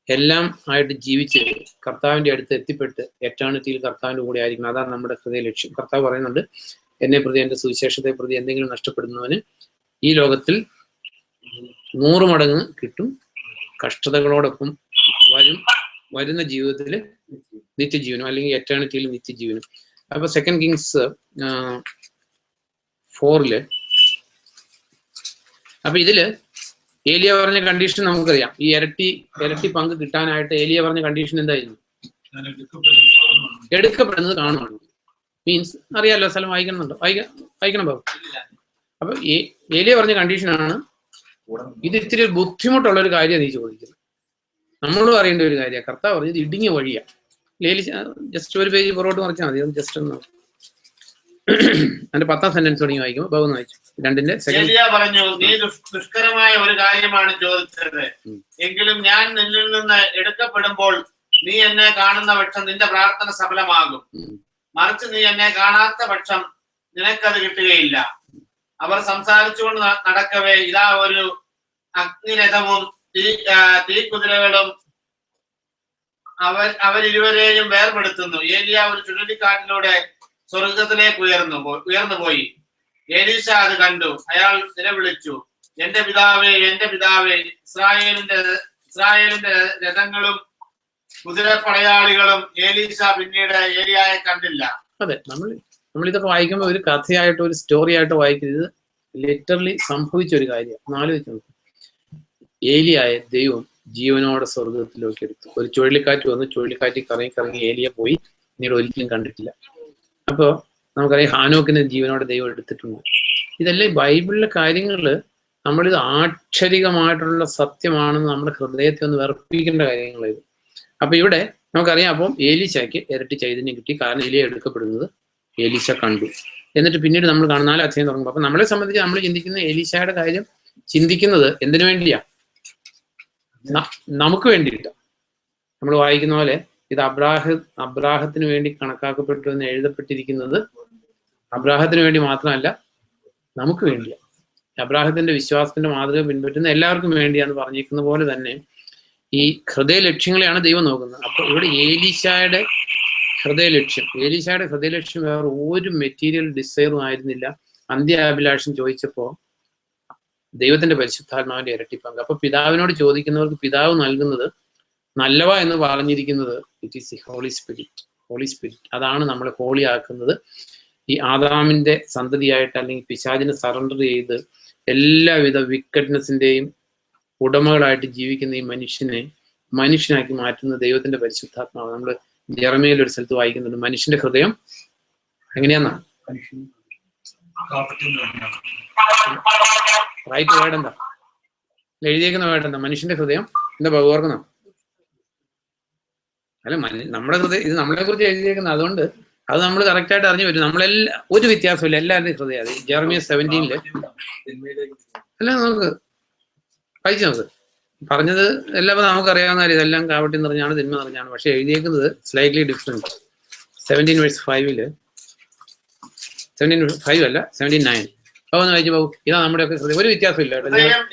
എല്ലാം ആയിട്ട് ജീവിച്ച് കർത്താവിന്റെ അടുത്ത് എത്തിപ്പെട്ട് എറ്റേണിറ്റിയിൽ കർത്താവിന്റെ കൂടെ ആയിരിക്കണം. അതാണ് നമ്മുടെ ഹൃദയ ലക്ഷ്യം. കർത്താവ് പറയുന്നുണ്ട്, എന്നെ പ്രതി, എന്റെ സുവിശേഷത്തെ പ്രതി എന്തെങ്കിലും നഷ്ടപ്പെടുന്നവന് ഈ ലോകത്തിൽ 100 മടങ്ങ് കിട്ടും, കഷ്ടതകളോടൊപ്പം വരുന്ന ജീവിതത്തിൽ നിത്യജീവനും അല്ലെങ്കിൽ എറ്റേണിറ്റിയിൽ നിത്യജീവനും. അപ്പൊ 2 Kings 4 അപ്പൊ ഇതില് ഏലിയ പറഞ്ഞ കണ്ടീഷൻ നമുക്കറിയാം. ഈ ഇരട്ടി പങ്ക് കിട്ടാനായിട്ട് ഏലിയ പറഞ്ഞ കണ്ടീഷൻ എന്തായിരുന്നു? എടുക്കപ്പെടുന്നത് കാണുവാണ്. മീൻസ് അറിയാലോ, സ്ഥലം വായിക്കണമെന്നുണ്ടോ? വായിക്കണം ബാബു. അപ്പൊ ഏലിയ പറഞ്ഞ കണ്ടീഷനാണ് ഇത്. ഇത്തിരി ബുദ്ധിമുട്ടുള്ള ഒരു കാര്യമാണ് നീ ചോദിക്കുന്നത്. നമ്മളും അറിയേണ്ട ഒരു കാര്യമാണ്. കർത്താവ് പറഞ്ഞത് ഇടുങ്ങിയ വഴിയാ. ജസ്റ്റ് ഒരു പേജ് പുറകോട്ട് മറിച്ചാൽ മതി. ജസ്റ്റ് ഒന്ന് അതിന്റെ 10ാം സെന്റൻസ് തുടങ്ങി വായിക്കുമ്പോൾ ബാബു വായിച്ചു. 2ന്റെ സെക്കൻഡ് പറഞ്ഞു, നീ ദുഷ്കരമായ ഒരു കാര്യമാണ് ചോദിച്ചത്, എങ്കിലും ഞാൻ നിന്നിൽ നിന്ന് എടുക്കപ്പെടുമ്പോൾ നീ എന്നെ കാണുന്ന പക്ഷം നിന്റെ പ്രാർത്ഥന സഫലമാകും. മറിച്ച് നീ എന്നെ കാണാത്ത പക്ഷം നിനക്കത് കിട്ടുകയില്ല. അവർ സംസാരിച്ചുകൊണ്ട് നടക്കവേ ഇതാ ഒരു അഗ്നിരഥവും തീക്കുതിരകളും അവരിരുവരെയും വേർപെടുത്തുന്നു. ഏലിയ ഒരു ചുഴലിക്കാറ്റിലൂടെ സ്വർഗത്തിലേക്ക് ഉയർന്നുപോയി. ഏലീശ അത് കണ്ടു. അയാൾ നിലവിളിച്ചു, എന്റെ പിതാവേ, എന്റെ പിതാവേ, ഇസ്രായേലിന്റെ രഥങ്ങളും കുതിരപ്പടയാളികളും. ഏലീശ പിന്നീട് ഏലിയായെ കണ്ടില്ല. അതെ, നമ്മളിതൊക്കെ വായിക്കുമ്പോൾ ഒരു കഥയായിട്ടോ ഒരു സ്റ്റോറി ആയിട്ടോ വായിക്കുന്നത് ലിറ്ററലി സംഭവിച്ച ഒരു കാര്യമാണ്. ആലോചിച്ച് നോക്കും. ഏലിയായ ദൈവം ജീവനോടെ സ്വർഗത്തിലേക്ക് എടുത്തു. ഒരു ചുഴലിക്കാറ്റ് വന്നു, ചുഴലിക്കാറ്റിൽ കറങ്ങി ഏലിയ പോയി, പിന്നീട് ഒരിക്കലും കണ്ടിട്ടില്ല. അപ്പോ നമുക്കറിയാം ഹാനോക്കിനെ ജീവനോടെ ദൈവം എടുത്തിട്ടുണ്ട്. ഇതെല്ലാം ബൈബിളിലെ കാര്യങ്ങള് നമ്മളിത് ആക്ഷരികമായിട്ടുള്ള സത്യമാണെന്ന് നമ്മുടെ ഹൃദയത്തെ ഒന്ന് വിറപ്പിക്കേണ്ട കാര്യങ്ങളായത്. അപ്പൊ ഇവിടെ നമുക്കറിയാം, അപ്പം ഏലീശയ്ക്ക് ഇരട്ടി ചൈതന്യം കിട്ടി. കാരണം ഏലിയ എടുക്കപ്പെടുന്നത് ഏലീശ കണ്ടു. എന്നിട്ട് പിന്നീട് നമ്മൾ കാണുന്ന 4 അധ്യായം തുടങ്ങുമ്പോൾ അപ്പൊ നമ്മളെ സംബന്ധിച്ച് നമ്മൾ ചിന്തിക്കുന്ന ഏലീശയുടെ കാര്യം ചിന്തിക്കുന്നത് എന്തിനു വേണ്ടിയാ? നമുക്ക് വേണ്ടിയിട്ടാ. നമ്മൾ വായിക്കുന്ന പോലെ ഇത് അബ്രാഹത്തിന് വേണ്ടി കണക്കാക്കപ്പെട്ടു എന്ന് എഴുതപ്പെട്ടിരിക്കുന്നത് അബ്രാഹത്തിന് വേണ്ടി മാത്രമല്ല, നമുക്ക് വേണ്ടിയാണ്. അബ്രാഹത്തിന്റെ വിശ്വാസത്തിന്റെ മാതൃക പിൻപറ്റുന്ന എല്ലാവർക്കും വേണ്ടിയാന്ന് പറഞ്ഞിരിക്കുന്ന പോലെ തന്നെ ഈ ഹൃദയ ലക്ഷ്യങ്ങളെയാണ് ദൈവം നോക്കുന്നത്. അപ്പൊ ഇവിടെ ഏലീശയുടെ ഹൃദയ ലക്ഷ്യം വേറെ ഒരു മെറ്റീരിയൽ ഡിസൈറും ആയിരുന്നില്ല. അന്ത്യാഭിലാഷം ചോദിച്ചപ്പോ ദൈവത്തിന്റെ പരിശുദ്ധാത്മാവിന്റെ ഇരട്ടിപ്പങ്ക്. അപ്പൊ പിതാവിനോട് ചോദിക്കുന്നവർക്ക് പിതാവ് നൽകുന്നത് നല്ലവ എന്ന് പറഞ്ഞിരിക്കുന്നത് it is the Holy Spirit. അതാണ് നമ്മളെ ഹോളി ആക്കുന്നത്. ഈ ആദാമിന്റെ സന്തതിയായിട്ട് അല്ലെങ്കിൽ പിശാചിനെ സറണ്ടർ ചെയ്ത് എല്ലാവിധ വിക്കറ്റ്നെസിന്റെയും ഉടമകളായിട്ട് ജീവിക്കുന്ന ഈ മനുഷ്യനാക്കി മാറ്റുന്ന ദൈവത്തിന്റെ പരിശുദ്ധാത്മാവ്. നമ്മൾ ജെറമിയയിൽ ഒരു സ്ഥലത്ത് വായിക്കുന്നുണ്ട്, മനുഷ്യന്റെ ഹൃദയം എങ്ങനെയാന്നാ? റൈറ്റ് വേർഡ് എന്താ? എഴുതിയേക്കുന്ന വേർഡ് എന്താ? മനുഷ്യന്റെ ഹൃദയം എന്താ ഓർക്കണം? അല്ല, നമ്മുടെ ഹൃദയം ഇത് നമ്മളെ കുറിച്ച് എഴുതിയേക്കുന്നത്. അതുകൊണ്ട് അത് നമ്മൾ കറക്റ്റ് ആയിട്ട് അറിഞ്ഞു പറ്റും. നമ്മളെല്ലാം ഒരു വ്യത്യാസമില്ല, എല്ലാവരുടെയും ഹൃദയം. അത് ജെറമിയ 17 അല്ല, നമുക്ക് വായിച്ചു നോക്ക്. പറഞ്ഞത് എല്ലാം നമുക്കറിയാവുന്ന കാര്യം. ഇതെല്ലാം കാവട്ടി നിറഞ്ഞാണ്, തിന്മ നിറഞ്ഞാണ്. പക്ഷെ എഴുതിയേക്കുന്നത് സ്ലൈറ്റ്ലി ഡിഫറെന്റ്. 17:5 17:5 അല്ല 17:9. അപ്പൊ ഒന്ന് വായിച്ചു പോകും. ഇതാ നമ്മുടെ ഒക്കെ ഹൃദയം. ഒരു വ്യത്യാസമില്ല.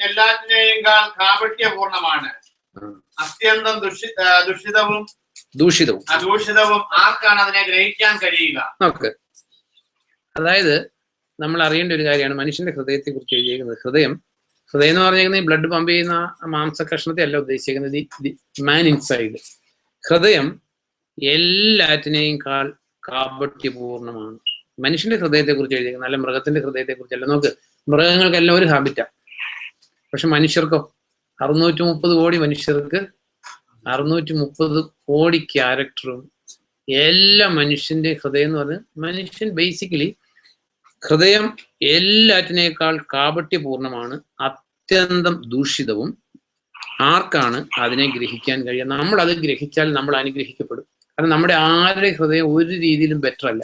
എല്ലാറ്റിനെയും കാപട്യപൂർണ്ണമാണ്, അത്യന്തം ദൂഷിതവും ആർക്കാണ് അതിനെ ഗ്രഹിക്കാൻ കഴിയുക? നോക്ക്, അതായത് നമ്മൾ അറിയേണ്ട ഒരു കാര്യമാണ് മനുഷ്യന്റെ ഹൃദയത്തെ കുറിച്ച് എഴുതിയിരിക്കുന്നത്. ഹൃദയം എന്ന് പറഞ്ഞിരിക്കുന്നത് ഈ ബ്ലഡ് പമ്പ് ചെയ്യുന്ന മാംസ കഷ്ണത്തെ അല്ല ഉദ്ദേശിക്കുന്നത്, ദി മാൻ ഇൻസൈഡ്. ഹൃദയം എല്ലാറ്റിനെയും കാപട്യപൂർണ്ണമാണ്. മനുഷ്യന്റെ ഹൃദയത്തെ കുറിച്ച് എഴുതിയിരിക്കുന്നത്, അല്ല മൃഗത്തിന്റെ ഹൃദയത്തെ കുറിച്ചല്ല. നോക്ക്, മൃഗങ്ങൾക്കെല്ലാം ഒരു ഹാബിറ്റാ, പക്ഷെ മനുഷ്യർക്കോ 630 കോടി മനുഷ്യർക്ക് 630 കോടി ക്യാരക്ടറും എല്ലാ മനുഷ്യന്റെ ഹൃദയം എന്ന് പറഞ്ഞാൽ മനുഷ്യൻ ബേസിക്കലി ഹൃദയം എല്ലാറ്റിനേക്കാൾ കാപട്യപൂർണമാണ്, അത്യന്തം ദൂഷിതവും. ആർക്കാണ് അതിനെ ഗ്രഹിക്കാൻ കഴിയുക? നമ്മൾ അത് ഗ്രഹിച്ചാൽ നമ്മൾ അനുഗ്രഹിക്കപ്പെടും. കാരണം നമ്മുടെ ആരുടെ ഹൃദയം ഒരു രീതിയിലും ബെറ്റർ അല്ല.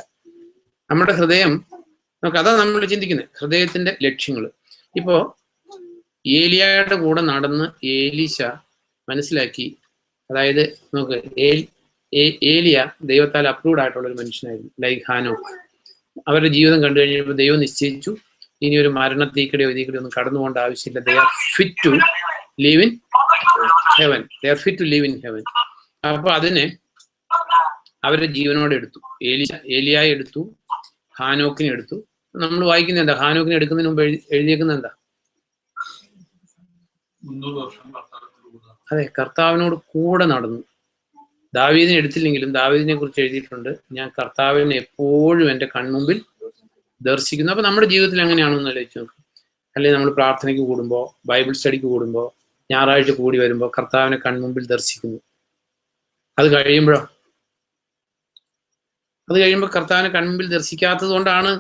നമ്മുടെ ഹൃദയം അതാണ് നമ്മൾ ചിന്തിക്കുന്നത്, ഹൃദയത്തിന്റെ ലക്ഷ്യങ്ങൾ. ഇപ്പോ ഏലിയായുടെ കൂടെ നടന്ന് ഏലീശ മനസ്സിലാക്കി, അതായത് നമുക്ക് ഏലിയ ദൈവത്താൽ അപ്രൂവ്ഡ് ആയിട്ടുള്ള ഒരു മനുഷ്യനായിരുന്നു, ലൈക്ക് ഹാനോക്ക്. അവരുടെ ജീവിതം കണ്ടു കഴിഞ്ഞപ്പോൾ ദൈവം നിശ്ചയിച്ചു, ഇനി ഒരു മരണത്തീക്കടയോ ഇതിക്കടയോ ഒന്നും കടന്നു പോകേണ്ട ആവശ്യമില്ല. They are fit to live in heaven. They are fit to live in heaven. അപ്പൊ അതിനെ അവരുടെ ജീവനോടെ എടുത്തു. ഏലിയായെ എടുത്തു, ഹാനോക്കിനെ എടുത്തു. നമ്മൾ വായിക്കുന്നത് എന്താ? ഹാനോക്കിനെ എടുക്കുന്നതിന് മുമ്പ് എഴുതിയേക്കുന്നത് എന്താ? അതെ, കർത്താവിനോട് കൂടെ നടന്നു. ദാവീദിനെ എടുത്തില്ലെങ്കിലും ദാവീദിനെ കുറിച്ച് എഴുതിയിട്ടുണ്ട്, ഞാൻ കർത്താവിനെ എപ്പോഴും എൻ്റെ കൺമുമ്പിൽ ദർശിക്കുന്നു. അപ്പൊ നമ്മുടെ ജീവിതത്തിൽ എങ്ങനെയാണെന്ന് ആലോചിച്ച് നോക്കും. അല്ലെങ്കിൽ നമ്മൾ പ്രാർത്ഥനയ്ക്ക് കൂടുമ്പോൾ, ബൈബിൾ സ്റ്റഡിക്ക് കൂടുമ്പോൾ, ഞായറാഴ്ച കൂടി വരുമ്പോൾ കർത്താവിനെ കൺമുമ്പിൽ ദർശിക്കുന്നു. അത് കഴിയുമ്പോൾ കർത്താവിനെ കൺമുമ്പിൽ ദർശിക്കാത്തത് കൊണ്ടാണ്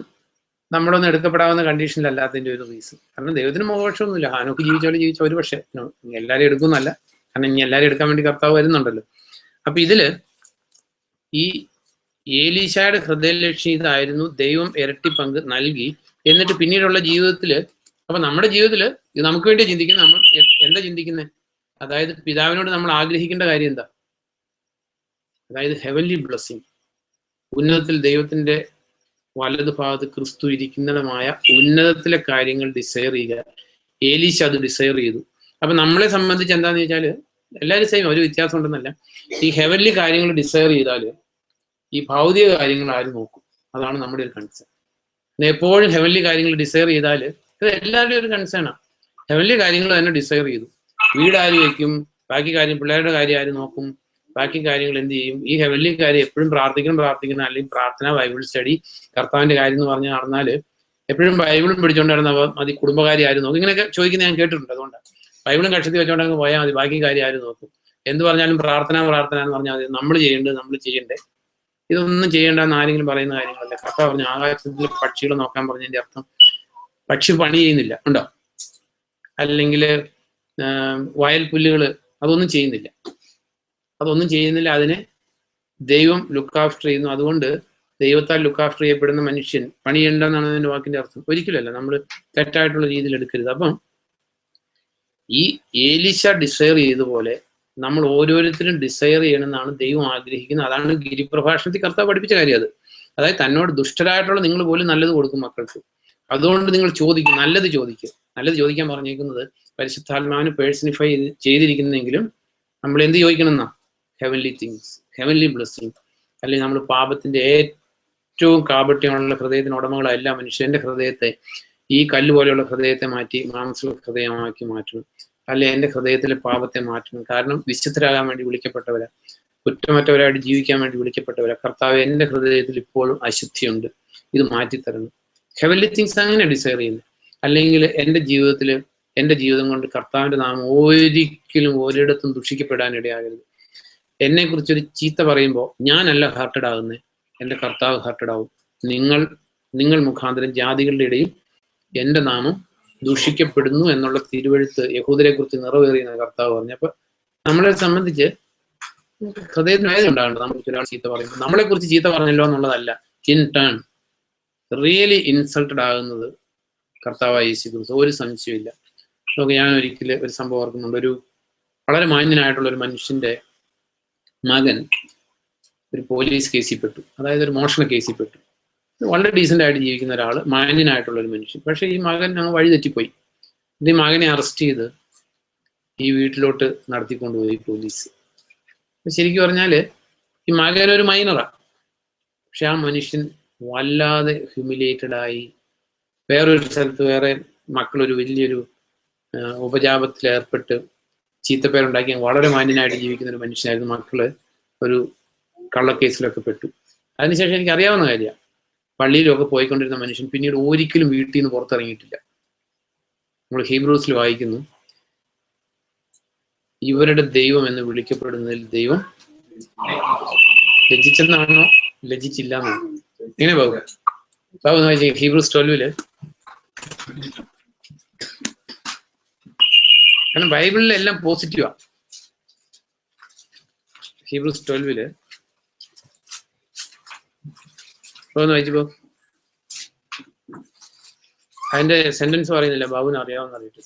നമ്മളൊന്നും എടുക്കപ്പെടാവുന്ന കണ്ടീഷനിലല്ലാത്തതിന്റെ ഒരു റീസൺ. കാരണം ദൈവത്തിന് മോഹപക്ഷമൊന്നുമില്ല. ഹാനോക്ക് ജീവിച്ച ഒരു പക്ഷേ എല്ലാവരും എടുക്കുന്നല്ല, കാരണം ഇനി എല്ലാവരും എടുക്കാൻ വേണ്ടി കർത്താവ് വരുന്നുണ്ടല്ലോ. അപ്പൊ ഇതില് ഈ ഏലീശായുടെ ഹൃദയലക്ഷ്യം ഇതായിരുന്നു, ദൈവം ഇരട്ടി പങ്ക് നൽകി. എന്നിട്ട് പിന്നീടുള്ള ജീവിതത്തില്, അപ്പൊ നമ്മുടെ ജീവിതത്തില് ഇത് നമുക്ക് വേണ്ടി ചിന്തിക്കുന്നത്, നമ്മൾ എന്താ ചിന്തിക്കുന്നത്? അതായത് പിതാവിനോട് നമ്മൾ ആഗ്രഹിക്കേണ്ട കാര്യം എന്താ? അതായത് ഹെവൻലി ബ്ലെസ്സിങ്, ഉന്നതത്തിൽ ദൈവത്തിന്റെ വലതു ഭാഗത്ത് ക്രിസ്തു ഇരിക്കുന്നതുമായ ഉന്നതത്തിലെ കാര്യങ്ങൾ ഡിസയർ ചെയ്യുക. ഏലീശ അത് ഡിസയർ ചെയ്തു. അപ്പൊ നമ്മളെ സംബന്ധിച്ച് എന്താന്ന് വെച്ചാല് എല്ലാവരും സെയിം, ഒരു വ്യത്യാസം ഉണ്ടെന്നല്ല. ഈ ഹെവൻലി കാര്യങ്ങൾ ഡിസയർ ചെയ്താൽ ഈ ഭൗതിക കാര്യങ്ങൾ ആരും നോക്കും? അതാണ് നമ്മുടെ ഒരു കൺസേൺ. എപ്പോഴും ഹെവൻലി കാര്യങ്ങൾ ഡിസയർ ചെയ്താൽ ഇത് എല്ലാവരുടെയും ഒരു കൺസേണാണ്. ഹെവൻലി കാര്യങ്ങൾ തന്നെ ഡിസയർ ചെയ്തു. വീട് ആര് വയ്ക്കും? ബാക്കി കാര്യം പിള്ളേരുടെ കാര്യം ആര് നോക്കും? ബാക്കി കാര്യങ്ങൾ എന്ത് ചെയ്യും? ഈ ഹെവൻലി കാര്യം എപ്പോഴും പ്രാർത്ഥിക്കണം, അല്ലെങ്കിൽ പ്രാർത്ഥന, ബൈബിൾ സ്റ്റഡി, കർത്താവിന്റെ കാര്യം എന്ന് പറഞ്ഞ് നടന്നാല് എപ്പോഴും ബൈബിളും പിടിച്ചോണ്ട് നടന്ന മതി, കുടുംബകാര്യം ആരും നോക്കും? ഇങ്ങനെയൊക്കെ ചോദിക്കുന്നത് ഞാൻ കേട്ടിട്ടുണ്ട്. അതുകൊണ്ടാണ് ബൈബിളും കക്ഷത്തിൽ വെച്ചോണ്ടങ്ങ് പോയാൽ മതി, ബാക്കി കാര്യം ആരും നോക്കും? എന്ത് പറഞ്ഞാലും പ്രാർത്ഥന എന്ന് പറഞ്ഞാൽ മതി, നമ്മൾ ചെയ്യണ്ടേ. ഇതൊന്നും ചെയ്യേണ്ടെന്ന് ആരെങ്കിലും പറയുന്ന കാര്യങ്ങളല്ല. കർത്താവ് പറഞ്ഞു ആകാശത്തിൽ പക്ഷികളെ നോക്കാൻ പറഞ്ഞതിന്റെ അർത്ഥം പക്ഷി പണി ചെയ്യുന്നില്ല ഉണ്ടോ? അല്ലെങ്കിൽ വയൽ പുല്ലുകൾ അതൊന്നും ചെയ്യുന്നില്ല. അതിനെ ദൈവം ലുക്ക് ആഫ്റ്റർ ചെയ്യുന്നു. അതുകൊണ്ട് ദൈവത്താൽ ലുക്ക് ആഫ്റ്റർ ചെയ്യപ്പെടുന്ന മനുഷ്യൻ പണിയുണ്ടെന്നാണ് അതിന്റെ വാക്കിന്റെ അർത്ഥം. ഒരിക്കലല്ല, നമ്മൾ തെറ്റായിട്ടുള്ള രീതിയിൽ എടുക്കരുത്. അപ്പം ഈ ഏലീശ ഡിസയർ ചെയ്തതുപോലെ നമ്മൾ ഓരോരുത്തരും ഡിസയർ ചെയ്യണമെന്നാണ് ദൈവം ആഗ്രഹിക്കുന്നത്. അതാണ് ഗിരിപ്രഭാഷണത്തിൽ കർത്താവ് പഠിപ്പിച്ച കാര്യം. അതായത് തന്നോട് ദുഷ്ടരായിട്ടുള്ള നിങ്ങൾ പോലും നല്ലത് കൊടുക്കും മക്കൾക്ക്. അതുകൊണ്ട് നിങ്ങൾ ചോദിക്കും, നല്ലത് ചോദിക്കാൻ പറഞ്ഞേക്കുന്നത് പരിശുദ്ധാത്മാവിന് പേഴ്സണിഫൈ ചെയ്തിരിക്കുന്നെങ്കിലും നമ്മൾ എന്ത് ചോദിക്കണം എന്നാ? Heavenly things, heavenly blessing. അല്ലെങ്കിൽ നമ്മൾ പാപത്തിന്റെ ഏറ്റവും കാപട്യമുള്ള ഹൃദയത്തിന് ഉടമകളല്ല മനുഷ്യന്റെ ഹൃദയത്തെ, ഈ കല്ല് പോലെയുള്ള ഹൃദയത്തെ മാറ്റി മാംസ ഹൃദയമാക്കി മാറ്റണം. അല്ലെ എൻ്റെ ഹൃദയത്തിലെ പാപത്തെ മാറ്റണം. കാരണം വിശുദ്ധരാകാൻ വേണ്ടി വിളിക്കപ്പെട്ടവരാ, കുറ്റമറ്റവരായിട്ട് ജീവിക്കാൻ വേണ്ടി വിളിക്കപ്പെട്ടവരാ. കർത്താവ് എൻ്റെ ഹൃദയത്തിൽ ഇപ്പോഴും അശുദ്ധിയുണ്ട്, ഇത് മാറ്റിത്തരണം. ഹെവൻലി തിങ്സ് അങ്ങനെ ഡിസയർ ചെയ്യുന്നത്. അല്ലെങ്കിൽ എൻ്റെ ജീവിതം കൊണ്ട് കർത്താവിന്റെ നാമം ഒരിക്കലും ഒരിടത്തും ദുഷിക്കപ്പെടാൻ ഇടയാകരുത്. എന്നെ കുറിച്ചൊരു ചീത്ത പറയുമ്പോൾ ഞാനല്ല ഹർട്ടഡ് ആകുന്നത്, എൻ്റെ കർത്താവ് ഹർട്ടഡ് ആവും. നിങ്ങൾ മുഖാന്തരം ജാതികളുടെ ഇടയിൽ എൻ്റെ നാമം ദൂഷിക്കപ്പെടുന്നു എന്നുള്ള തിരുവെഴുത്ത് യഹൂദരെ കുറിച്ച് നിറവേറിയെന്ന് കർത്താവ് പറഞ്ഞു. അപ്പൊ നമ്മളെ സംബന്ധിച്ച് ഹൃദയത്തിന് വേദന ഉണ്ടാകേണ്ടത്. നമ്മൾ ഒരാൾ ചീത്ത പറയുമ്പോൾ നമ്മളെ കുറിച്ച് ചീത്ത പറഞ്ഞല്ലോ എന്നുള്ളതല്ല, ഇൻ ടേൺ റിയലി ഇൻസൾട്ടഡ് ആകുന്നത് കർത്താവായ യേശു ക്രിസ്തു, ഒരു സംശയമില്ല. നമുക്ക് ഞാൻ ഒരിക്കലും ഒരു സംഭവം ഓർക്കുന്നുണ്ട്. ഒരു വളരെ മാന്യനായിട്ടുള്ള ഒരു മനുഷ്യന്റെ മകൻ ഒരു പോലീസ് കേസിൽ പെട്ടു, അതായത് ഒരു മോഷണ കേസിൽ പെട്ടു. വളരെ ഡീസൻ്റ് ആയിട്ട് ജീവിക്കുന്ന ഒരാൾ, മാന്യനായിട്ടുള്ള ഒരു മനുഷ്യൻ. പക്ഷെ ഈ മകൻ അങ്ങ് വഴി തെറ്റിപ്പോയി. ഈ മകനെ അറസ്റ്റ് ചെയ്ത് ഈ വീട്ടിലോട്ട് നടത്തിക്കൊണ്ടുപോയി പോലീസ്. ശരിക്കും പറഞ്ഞാൽ ഈ മകൻ ഒരു മൈനറാണ്. പക്ഷെ ആ മനുഷ്യൻ വല്ലാതെ ഹ്യൂമിലിയേറ്റഡ് ആയി. വേറൊരു സ്ഥലത്ത് വേറെ മക്കളൊരു വലിയൊരു ഉപജാപത്തിൽ ഏർപ്പെട്ട് ചീത്തപ്പേരുണ്ടാക്കി വളരെ മാന്യനായിട്ട് ജീവിക്കുന്ന ഒരു മനുഷ്യനായിരുന്നു. മക്കള് ഒരു കള്ളക്കേസിലൊക്കെ പെട്ടു. അതിനുശേഷം എനിക്ക് അറിയാവുന്ന കാര്യമാണ്, പള്ളിയിലൊക്കെ പോയിക്കൊണ്ടിരുന്ന മനുഷ്യൻ പിന്നീട് ഒരിക്കലും വീട്ടിൽ നിന്ന് പുറത്തിറങ്ങിയിട്ടില്ല. നമ്മൾ ഹീബ്രൂസിൽ വായിക്കുന്നു, ഇവരുടെ ദൈവം എന്ന് വിളിക്കപ്പെടുന്നതിൽ ദൈവം ലജ്ജിച്ചെന്നാണോ ലജ്ജിച്ചില്ല എന്നാണോ? എങ്ങനെ ബാബു എന്ന് വായിച്ചേ ഹീബ്രൂസ് 12 കാരണം ബൈബിളിലെല്ലാം പോസിറ്റീവാ. ഹീബ്രൂസ് 12 ഒന്ന് വായിച്ചപ്പോ അതിന്റെ സെന്റൻസ് പറയുന്നില്ല, ബാബുവിന് അറിയാവുന്ന അറിയിട്ട്.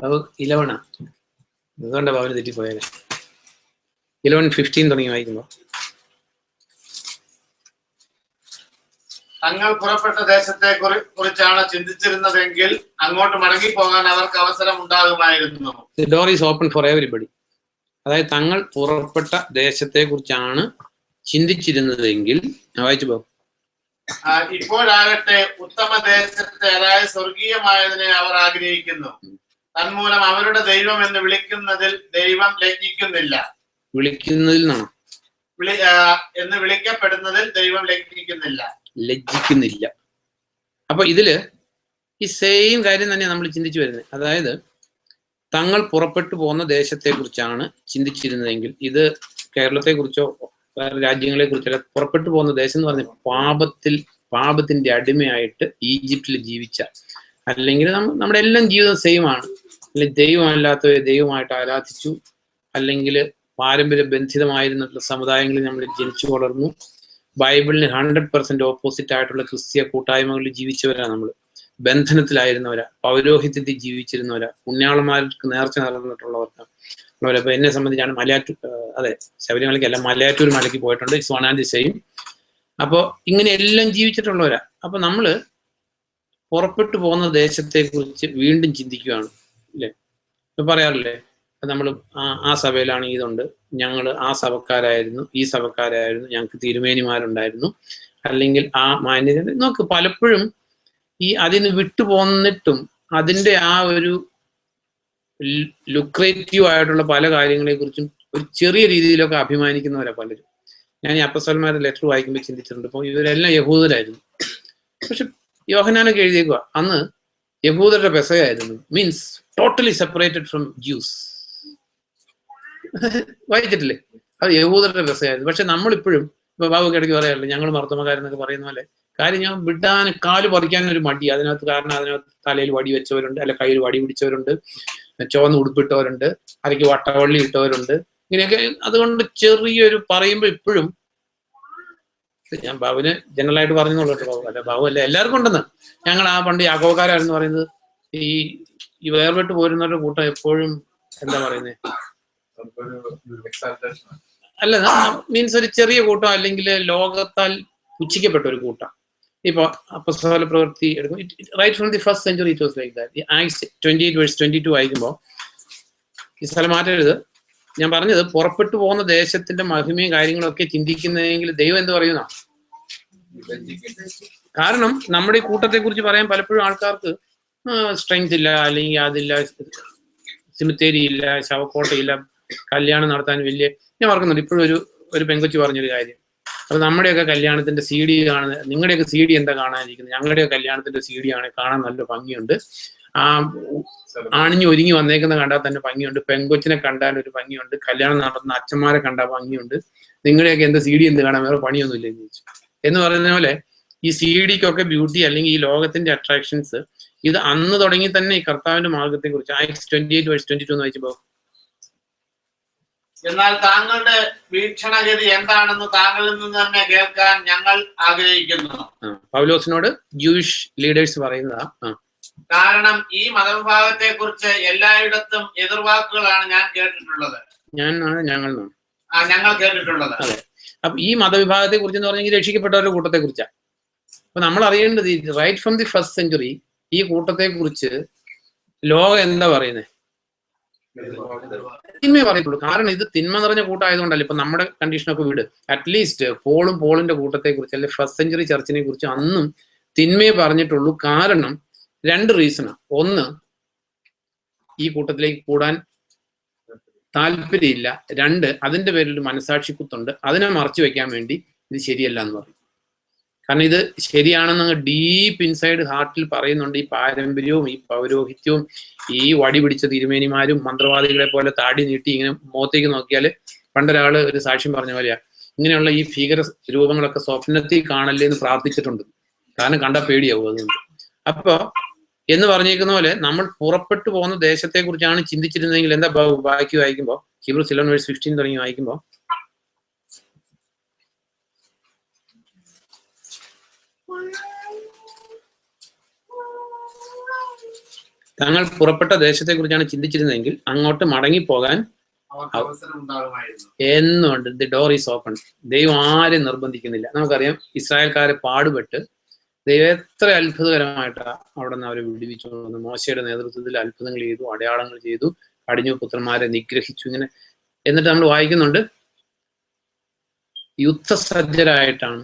ബാബു 11 അതുകൊണ്ടാ ബാബുവിന് തെറ്റിപ്പോയാലേ. 11:15 തുടങ്ങി വായിക്കുമ്പോ തങ്ങൾ പുറപ്പെട്ട ദേശത്തെ കുറിച്ചാണ് ചിന്തിച്ചിരുന്നതെങ്കിൽ അങ്ങോട്ട് മടങ്ങി പോകാൻ അവർക്ക് അവസരം ഉണ്ടാകുമായിരുന്നു. The door is open for everybody. അതായത് തങ്ങൾ പുറപ്പെട്ട ദേശത്തെ കുറിച്ചാണ് ചിന്തിച്ചിരുന്നതെങ്കിൽ വായിച്ചു പോകും. ഇപ്പോഴാകട്ടെ ഉത്തമ ദേശത്തെ, അതായത് സ്വർഗീയമായതിനെ അവർ ആഗ്രഹിക്കുന്നു. തന്മൂലം അവരുടെ ദൈവം എന്ന് വിളിക്കുന്നതിൽ ദൈവം ലജ്ഞിക്കുന്നില്ല. വിളിക്കുന്നതിൽ നിന്നാണ് എന്ന് വിളിക്കപ്പെടുന്നതിൽ ദൈവം ലജ്ജിക്കുന്നില്ല. അപ്പൊ ഇതില് ഈ സെയിം കാര്യം തന്നെ നമ്മൾ ചിന്തിച്ചു വരുന്നത്. അതായത് തങ്ങൾ പുറപ്പെട്ടു പോകുന്ന ദേശത്തെ കുറിച്ചാണ് ചിന്തിച്ചിരുന്നതെങ്കിൽ, ഇത് കേരളത്തെ കുറിച്ചോ വേറെ രാജ്യങ്ങളെ കുറിച്ചോ, പുറപ്പെട്ടു പോകുന്ന ദേശം എന്ന് പറഞ്ഞ പാപത്തിന്റെ അടിമയായിട്ട് ഈജിപ്തിൽ ജീവിച്ച, അല്ലെങ്കിൽ നമ്മുടെ എല്ലാം ജീവിതം സെയിം ആണ്. അല്ലെങ്കിൽ ദൈവമല്ലാത്തവരെ ദൈവമായിട്ട് ആരാധിച്ചു, അല്ലെങ്കിൽ പാരമ്പര്യ ബന്ധിതമായിരുന്നിട്ടുള്ള സമുദായങ്ങളിൽ നമ്മൾ ജനിച്ചു വളർന്നു. ബൈബിളിന് 100% ഓപ്പോസിറ്റ് ആയിട്ടുള്ള ക്രിസ്തീയ കൂട്ടായ്മകളിൽ ജീവിച്ചവരാണ് നമ്മൾ. ബന്ധനത്തിലായിരുന്നവരാ, പൗരോഹിത്യത്തിൽ ജീവിച്ചിരുന്നവരാ, പുണ്യാളന്മാർക്ക് നേർച്ച നടന്നിട്ടുള്ളവർക്ക്. അപ്പൊ എന്നെ സംബന്ധിച്ചാണ് ശബരിമലയ്ക്കല്ല, മലയാറ്റൂർ മലയ്ക്ക് പോയിട്ടുണ്ട്. It's one and the same. അപ്പോൾ ഇങ്ങനെ എല്ലാം ജീവിച്ചിട്ടുള്ളവരാ. അപ്പൊ നമ്മള് പുറപ്പെട്ടു പോകുന്ന ദേശത്തെ കുറിച്ച് വീണ്ടും ചിന്തിക്കുകയാണ്, അല്ലേ? ഇപ്പൊ പറയാറില്ലേ, നമ്മൾ ആ സഭയിലാണ് ഇതുണ്ട്, ഞങ്ങൾ ആ സഭക്കാരായിരുന്നു, ഈ സഭക്കാരായിരുന്നു, ഞങ്ങൾക്ക് തിരുമേനിമാരുണ്ടായിരുന്നു, അല്ലെങ്കിൽ ആ മാന്യത നോക്ക്. പലപ്പോഴും ഈ അതിന് വിട്ടു പോന്നിട്ടും അതിൻ്റെ ആ ഒരു ലുക്രേറ്റീവ് ആയിട്ടുള്ള പല കാര്യങ്ങളെ കുറിച്ചും ഒരു ചെറിയ രീതിയിലൊക്കെ അഭിമാനിക്കുന്നവരാ പലരും. ഞാൻ ഈ അപ്പസ്തലന്മാരുടെ ലെറ്റർ വായിക്കുമ്പോൾ ചിന്തിച്ചിട്ടുണ്ട്. അപ്പോൾ ഇവരെല്ലാം യഹൂദരായിരുന്നു. പക്ഷെ യോഹന്നാനൊക്കെ എഴുതിയേക്കുക അന്ന് യഹൂദരുടെ പെസഹായിരുന്നു, means totally separated from Jews. വായിച്ചിട്ടില്ലേ? അത് യഹൂദരുടെ പെസഹായിരുന്നു. പക്ഷെ നമ്മളിപ്പോഴും ഇപ്പൊ ബാബുക്ക് ഇടയ്ക്ക് പറയാറില്ല, ഞങ്ങൾ മർത്തമക്കാരെന്നൊക്കെ പറയുന്ന പോലെ. കാര്യം ഞാൻ വിടാൻ കാല് പറിക്കാനൊരു മടി അതിനകത്ത്. കാരണം അതിനകത്ത് തലയിൽ വടി വെച്ചവരുണ്ട്, അല്ല കയ്യിൽ വടി പിടിച്ചവരുണ്ട്, ചുവന്ന് ഉടുപ്പിട്ടവരുണ്ട്, അരയ്ക്ക് വട്ടവള്ളി ഇട്ടവരുണ്ട്, ഇങ്ങനെയൊക്കെ. അതുകൊണ്ട് ചെറിയൊരു പറയുമ്പോ ഇപ്പോഴും ഞാൻ ബാബുവിന് ജനറൽ ആയിട്ട് പറഞ്ഞോളൂ കേട്ടോ. ബാബു അല്ല, ബാബു അല്ല, എല്ലാവർക്കും ഉണ്ടെന്ന്. ഞങ്ങൾ ആ പണ്ട് യാക്കോബക്കാരായിരുന്നു പറയുന്നത്. ഈ വേർപെട്ട് പോരുന്നവരുടെ കൂട്ടം എപ്പോഴും എന്താ പറയുന്നത്, അല്ല മീൻസ് ഒരു ചെറിയ കൂട്ടം, അല്ലെങ്കിൽ ലോകത്താൽ പുച്ഛിക്കപ്പെട്ട ഒരു കൂട്ടം. ഇപ്പൊ അപ്പോസ്തല പ്രവൃത്തി എടുക്കും, right from the first century it was like that. Acts 28:22 വായിക്കുമ്പോൾ ഈ സ്ഥലം മാറ്റരുത്. ഞാൻ പറഞ്ഞത് പുറപ്പെട്ടു പോകുന്ന ദേശത്തിന്റെ മഹിമയും കാര്യങ്ങളൊക്കെ ചിന്തിക്കുന്നതെങ്കിൽ ദൈവം എന്ത് പറയുന്ന. കാരണം നമ്മുടെ ഈ കൂട്ടത്തെ കുറിച്ച് പറയാൻ പലപ്പോഴും ആൾക്കാർക്ക് സ്ട്രെങ്ത് ഇല്ല, അല്ലെങ്കിൽ അതില്ല, സിമിത്തേരി ഇല്ല, ശവക്കോട്ടയില്ല, കല്യാണം നടത്താൻ വലിയ. ഞാൻ ഓർക്കുന്നുണ്ട് ഇപ്പോഴും ഒരു പെങ്കൊച്ചു പറഞ്ഞൊരു കാര്യം. അപ്പൊ നമ്മുടെയൊക്കെ കല്യാണത്തിന്റെ CD കാണുന്ന, നിങ്ങളുടെയൊക്കെ CD എന്താ കാണാനിരിക്കുന്നത്, ഞങ്ങളുടെയൊക്കെ കല്യാണത്തിന്റെ CD ആണ്, കാണാൻ നല്ല ഭംഗിയുണ്ട്. ആ ആണിഞ്ഞ് ഒരുങ്ങി വന്നേക്കുന്ന കണ്ടാൽ തന്നെ ഭംഗിയുണ്ട്, പെങ്കൊച്ചിനെ കണ്ടാൽ ഒരു ഭംഗിയുണ്ട്, കല്യാണം നടത്തുന്ന അച്ഛന്മാരെ കണ്ടാൽ ഭംഗിയുണ്ട്, നിങ്ങളുടെയൊക്കെ എന്താ CD എന്ത് കാണാൻ, വേറെ പണിയൊന്നുമില്ല എന്ന് ചോദിച്ചു. എന്ന് പറയുന്ന പോലെ ഈ CD-ക്കൊക്കെ ബ്യൂട്ടി, അല്ലെങ്കിൽ ഈ ലോകത്തിന്റെ അട്രാക്ഷൻസ്, ഇത് അന്ന് തുടങ്ങി തന്നെ ഈ കർത്താവിന്റെ മാർഗത്തെ കുറിച്ച്. ആക്ട്സ് 28:22 വായിച്ചപ്പോ, എന്നാൽ താങ്കളുടെ വീക്ഷണഗതി എന്താണെന്ന് താങ്കളിൽ നിന്ന് തന്നെ കേൾക്കാൻ ഞങ്ങൾ ആഗ്രഹിക്കുന്നു. പൗലോസിനോട് ജൂയിഷ് ലീഡേഴ്സ് പറയുന്നതാ. കാരണം ഈ മതവിഭാഗത്തെ കുറിച്ച് എല്ലായിടത്തും എതിർവാക്കുകളാണ് ഞാൻ കേട്ടിട്ടുള്ളത്. ഞങ്ങൾ കേട്ടിട്ടുള്ളത്. അതെ. അപ്പൊ ഈ മതവിഭാഗത്തെ കുറിച്ച് എന്ന് പറഞ്ഞെങ്കിൽ രക്ഷിക്കപ്പെട്ടവരുടെ കൂട്ടത്തെ കുറിച്ചാണ്. അപ്പൊ നമ്മൾ അറിയേണ്ടത് right from the first century ഈ കൂട്ടത്തെ കുറിച്ച് ലോകം എന്താ പറയുന്നത്? തിന്മയെ പറയത്തുള്ളൂ. കാരണം ഇത് തിന്മ നിറഞ്ഞ കൂട്ടമായതുകൊണ്ടല്ല. ഇപ്പൊ നമ്മുടെ കണ്ടീഷനൊക്കെ വിട്, അറ്റ്ലീസ്റ്റ് പോളിന്റെ കൂട്ടത്തെ കുറിച്ച്, അല്ലെങ്കിൽ ഫസ്റ്റ് സെഞ്ചുറി ചർച്ചിനെ കുറിച്ച് അന്നും തിന്മയെ പറഞ്ഞിട്ടുള്ളൂ. കാരണം 2 റീസണാണ്. ഒന്ന്, ഈ കൂട്ടത്തിലേക്ക് കൂടാൻ താല്പര്യമില്ല. 2, അതിന്റെ പേരിൽ ഒരു മനസാക്ഷി കുത്തുണ്ട്. അതിനെ മറച്ചു വെക്കാൻ വേണ്ടി ഇത് ശരിയല്ല എന്ന് പറയും. കാരണം ഇത് ശരിയാണെന്ന് ഡീപ്പ് ഇൻസൈഡ് ഹാർട്ടിൽ പറയുന്നുണ്ട്. ഈ പാരമ്പര്യവും ഈ പൗരോഹിത്യവും ഈ വടി പിടിച്ച തിരുമേനിമാരും മന്ത്രവാദികളെ പോലെ താടി നീട്ടി ഇങ്ങനെ മുഖത്തേക്ക് നോക്കിയാൽ, പണ്ടൊരാള് ഒരു സാക്ഷ്യം പറഞ്ഞ പോലെയാ, ഇങ്ങനെയുള്ള ഈ ഭീകര രൂപങ്ങളൊക്കെ സ്വപ്നത്തിൽ കാണല്ലേ എന്ന് പ്രാർത്ഥിച്ചിട്ടുണ്ട്. കാരണം കണ്ട പേടിയാവും അതുകൊണ്ട്. അപ്പൊ എന്ന് പറഞ്ഞേക്കുന്ന പോലെ നമ്മൾ പുറപ്പെട്ടു പോകുന്ന ദേശത്തെ കുറിച്ചാണ് ചിന്തിച്ചിരുന്നെങ്കിൽ എന്താ ബാക്കി വായിക്കുമ്പോ, ഹീബ്രൂസ് 11:15 തുടങ്ങി വായിക്കുമ്പോ, തങ്ങൾ പുറപ്പെട്ട ദേശത്തെ കുറിച്ചാണ് ചിന്തിച്ചിരുന്നെങ്കിൽ അങ്ങോട്ട് മടങ്ങിപ്പോകാൻ എന്നുണ്ട്. The door is open. ദൈവം ആരും നിർബന്ധിക്കുന്നില്ല. നമുക്കറിയാം ഇസ്രായേൽക്കാരെ പാടുപെട്ട് ദൈവം എത്ര അത്ഭുതകരമായിട്ടാണ് അവിടെ നിന്ന് അവരെ വിടുവിച്ചു. മോശയുടെ നേതൃത്വത്തിൽ അത്ഭുതങ്ങൾ ചെയ്തു, അടയാളങ്ങൾ ചെയ്തു, കടിഞ്ഞു പുത്രന്മാരെ നിഗ്രഹിച്ചു. ഇങ്ങനെ എന്നിട്ട് നമ്മൾ വായിക്കുന്നുണ്ട്, യുദ്ധസജ്ജരായിട്ടാണ്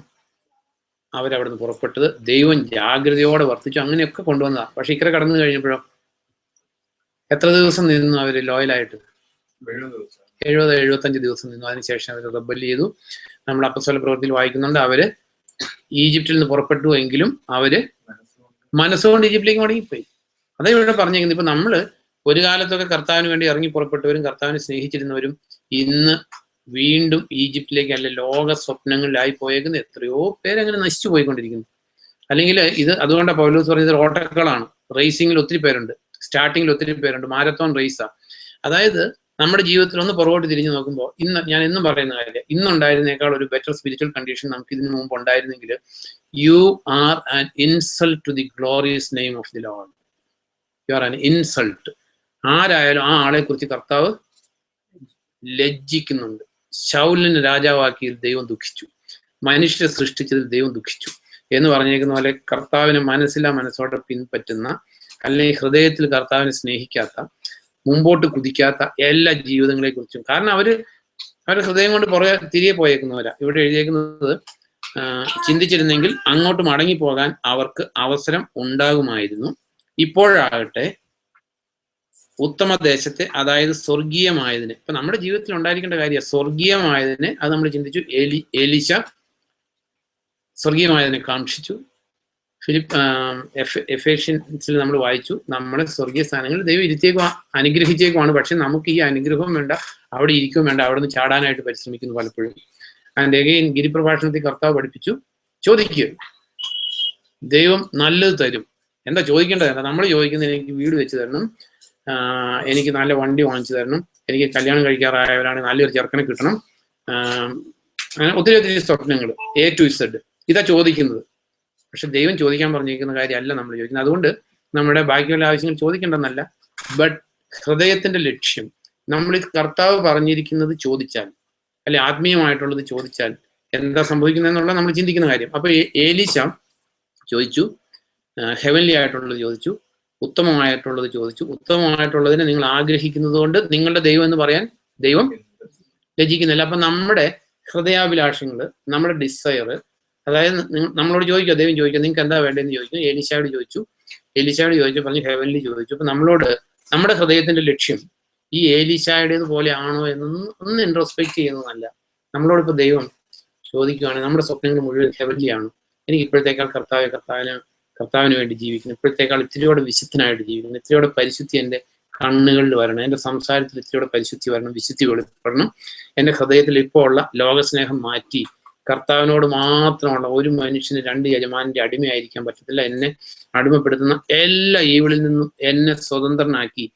അവരവിടെ നിന്ന് പുറപ്പെട്ടത്. ദൈവം ജാഗ്രതയോടെ വർത്തിച്ചു. അങ്ങനെയൊക്കെ കൊണ്ടുവന്നതാണ്. പക്ഷെ ഇക്കരെ കടന്നു കഴിഞ്ഞപ്പോഴോ എത്ര ദിവസം നിന്നു അവര് ലോയലായിട്ട്? 70-75 ദിവസം നിന്നു. അതിനുശേഷം അവർ റബ്ബൽ ചെയ്തു. നമ്മൾ അപ്പോസ്തല പ്രവൃത്തിയിൽ വായിക്കുന്നുണ്ട്, അവര് ഈജിപ്തിൽ നിന്ന് പുറപ്പെട്ടു എങ്കിലും അവര് മനസ്സുകൊണ്ട് ഈജിപ്തിലേക്ക് മടങ്ങിപ്പോയി. അതേ ഇവിടെ പറഞ്ഞേക്കുന്നത്. ഇപ്പൊ നമ്മള് ഒരു കാലത്തൊക്കെ കർത്താവിന് വേണ്ടി ഇറങ്ങി പുറപ്പെട്ടവരും കർത്താവിനെ സ്നേഹിച്ചിരുന്നവരും ഇന്ന് വീണ്ടും ഈജിപ്തിലേക്ക് അല്ലെ ലോക സ്വപ്നങ്ങളിലായി പോയേക്കുന്ന എത്രയോ പേരങ്ങനെ നശിച്ചു പോയിക്കൊണ്ടിരിക്കുന്നു. അല്ലെങ്കിൽ ഇത് അതുകൊണ്ടാണ് പൗലോസ് പറഞ്ഞത് ഓട്ടക്കളാണ്. റേസിംഗിൽ ഒത്തിരി പേരുണ്ട്, സ്റ്റാർട്ടിങ്ങിൽ ഒത്തിരി പേരുണ്ട്, മാരത്തോൺ റേസാ. അതായത് നമ്മുടെ ജീവിതത്തിൽ ഒന്ന് പുറകോട്ട് തിരിഞ്ഞു നോക്കുമ്പോൾ ഞാൻ എന്നും പറയുന്ന കാര്യം, ഇന്നുണ്ടായിരുന്നേക്കാൾ ഒരു ബെറ്റർ സ്പിരിച്വൽ കണ്ടീഷൻ നമുക്ക് ഇതിനു മുമ്പ് ഉണ്ടായിരുന്നെങ്കിൽ, you are an insult to the glorious name of the Lord. You are an insult. ആരായാലും ആ ആളെ കുറിച്ച് കർത്താവ് ലജ്ജിക്കുന്നുണ്ട്. ശൗലിനെ രാജാവാക്കിയതിൽ ദൈവം ദുഃഖിച്ചു, മനുഷ്യരെ സൃഷ്ടിച്ചതിൽ ദൈവം ദുഃഖിച്ചു എന്ന് പറഞ്ഞേക്കുന്ന പോലെ കർത്താവിനെ മനസ്സിലാ മനസ്സോടെ പിൻപറ്റുന്ന, അല്ലെങ്കിൽ ഹൃദയത്തിൽ കർത്താവിനെ സ്നേഹിക്കാത്ത, മുമ്പോട്ട് കുതിക്കാത്ത എല്ലാ ജീവിതങ്ങളെ കുറിച്ചും. കാരണം അവരുടെ ഹൃദയം കൊണ്ട് തിരികെ പോയേക്കുന്നവരാ. ഇവിടെ എഴുതിയേക്കുന്നത്, ചിന്തിച്ചിരുന്നെങ്കിൽ അങ്ങോട്ട് മടങ്ങിപ്പോകാൻ അവർക്ക് അവസരം ഉണ്ടാകുമായിരുന്നു. ഇപ്പോഴാകട്ടെ ഉത്തമ ദേശത്തെ, അതായത് സ്വർഗീയമായതിന്, ഇപ്പൊ നമ്മുടെ ജീവിതത്തിൽ ഉണ്ടായിരിക്കേണ്ട കാര്യമാണ് സ്വർഗീയമായതിന്. അത് നമ്മൾ ചിന്തിച്ചു. എലീശ സ്വർഗീയമായതിനെ കാക്ഷിച്ചു. എഫേഷ്യൻസിൽ നമ്മൾ വായിച്ചു, നമ്മളെ സ്വർഗീയ സ്ഥാനങ്ങളിൽ ദൈവം ഇരുത്തിയേക്കും, അനുഗ്രഹിച്ചേക്കുമാണ്. പക്ഷെ നമുക്ക് ഈ അനുഗ്രഹവും വേണ്ട, അവിടെ ഇരിക്കുകയും വേണ്ട, അവിടെ നിന്ന് ചാടാനായിട്ട് പരിശ്രമിക്കുന്നു പലപ്പോഴും. ആൻഡ് അഗെയിൻ ഗിരിപ്രഭാഷണത്തിൽ കർത്താവ് പഠിപ്പിച്ചു, ചോദിക്കുക, ദൈവം നല്ലത് തരും. എന്താ ചോദിക്കേണ്ടത്? എന്താ നമ്മൾ ചോദിക്കുന്നത്? എനിക്ക് വീട് വെച്ച് തരണം, എനിക്ക് നല്ല വണ്ടി വാങ്ങിച്ചു തരണം, എനിക്ക് കല്യാണം കഴിക്കാറായവരാണെങ്കിൽ നല്ലൊരു ചെറുക്കനെ കിട്ടണം, അങ്ങനെ ഒത്തിരി സ്വപ്നങ്ങൾ, A to Z ഇതാ ചോദിക്കുന്നത്. പക്ഷെ ദൈവം ചോദിക്കാൻ പറഞ്ഞിരിക്കുന്ന കാര്യമല്ല നമ്മൾ ചോദിക്കുന്നത്. അതുകൊണ്ട് നമ്മുടെ ബാക്കിയുള്ള ആവശ്യങ്ങൾ ചോദിക്കേണ്ടെന്നല്ല, ബട്ട് ഹൃദയത്തിന്റെ ലക്ഷ്യം നമ്മൾ ഈ കർത്താവ് പറഞ്ഞിരിക്കുന്നത് ചോദിച്ചാൽ, അല്ലെ ആത്മീയമായിട്ടുള്ളത് ചോദിച്ചാൽ എന്താ സംഭവിക്കുന്നത് എന്നുള്ളത് നമ്മൾ ചിന്തിക്കുന്ന കാര്യം. അപ്പൊ ഏലീശ ചോദിച്ചു, ഹെവൻലി ആയിട്ടുള്ളത് ചോദിച്ചു, ഉത്തമമായിട്ടുള്ളത് ചോദിച്ചു. ഉത്തമമായിട്ടുള്ളതിനെ നിങ്ങൾ ആഗ്രഹിക്കുന്നത് കൊണ്ട് നിങ്ങളുടെ ദൈവം എന്ന് പറയാൻ ദൈവം ലജ്ജിക്കുന്നില്ല. അപ്പൊ നമ്മുടെ ഹൃദയാഭിലാഷങ്ങൾ, നമ്മുടെ ഡിസയർ, അതായത് നമ്മളോട് ചോദിക്കുക, ദൈവം ചോദിക്കുക, നിങ്ങൾക്ക് എന്താ വേണ്ടതെന്ന് ചോദിക്കും. എലീശയോട് ചോദിച്ചു പറഞ്ഞു ഹെവൻലി ചോദിച്ചു. അപ്പൊ നമ്മളോട് നമ്മുടെ ഹൃദയത്തിന്റെ ലക്ഷ്യം ഈ ഏലീശയുടേത് പോലെ ആണോ എന്നൊന്നും ഇൻട്രോസ്പെക്ട് ചെയ്യുന്നതല്ല. നമ്മളോടിപ്പോ ദൈവം ചോദിക്കുകയാണെങ്കിൽ നമ്മുടെ സ്വപ്നങ്ങൾ മുഴുവൻ ഹെവൻലി ആണ്. എനിക്ക് ഇപ്പോഴത്തേക്കാൾ കർത്താവിന് വേണ്ടി ജീവിക്കുന്നു, ഇപ്പോഴത്തേക്കാൾ ഇത്തിരിയോടെ വിശുദ്ധനായിട്ട് ജീവിക്കുന്നു, ഇത്തിരിയോടെ പരിശുദ്ധി എൻ്റെ കണ്ണുകളിൽ വരണം, എൻ്റെ സംസാരത്തിൽ ഇത്തിരിയോടെ പരിശുദ്ധി വരണം, വിശുദ്ധി വെളിപ്പെടണം. എൻ്റെ ഹൃദയത്തിൽ ഇപ്പോൾ ഉള്ള ലോകസ്നേഹം മാറ്റി കർത്താവിനോട് മാത്രമുള്ള, ഒരു മനുഷ്യന് 2 യജമാനന്റെ അടിമയായിരിക്കാൻ പറ്റത്തില്ല. എന്നെ അടിമപ്പെടുത്തുന്ന എല്ലാ ഈവിളിൽ നിന്നും എന്നെ സ്വതന്ത്രനാക്കി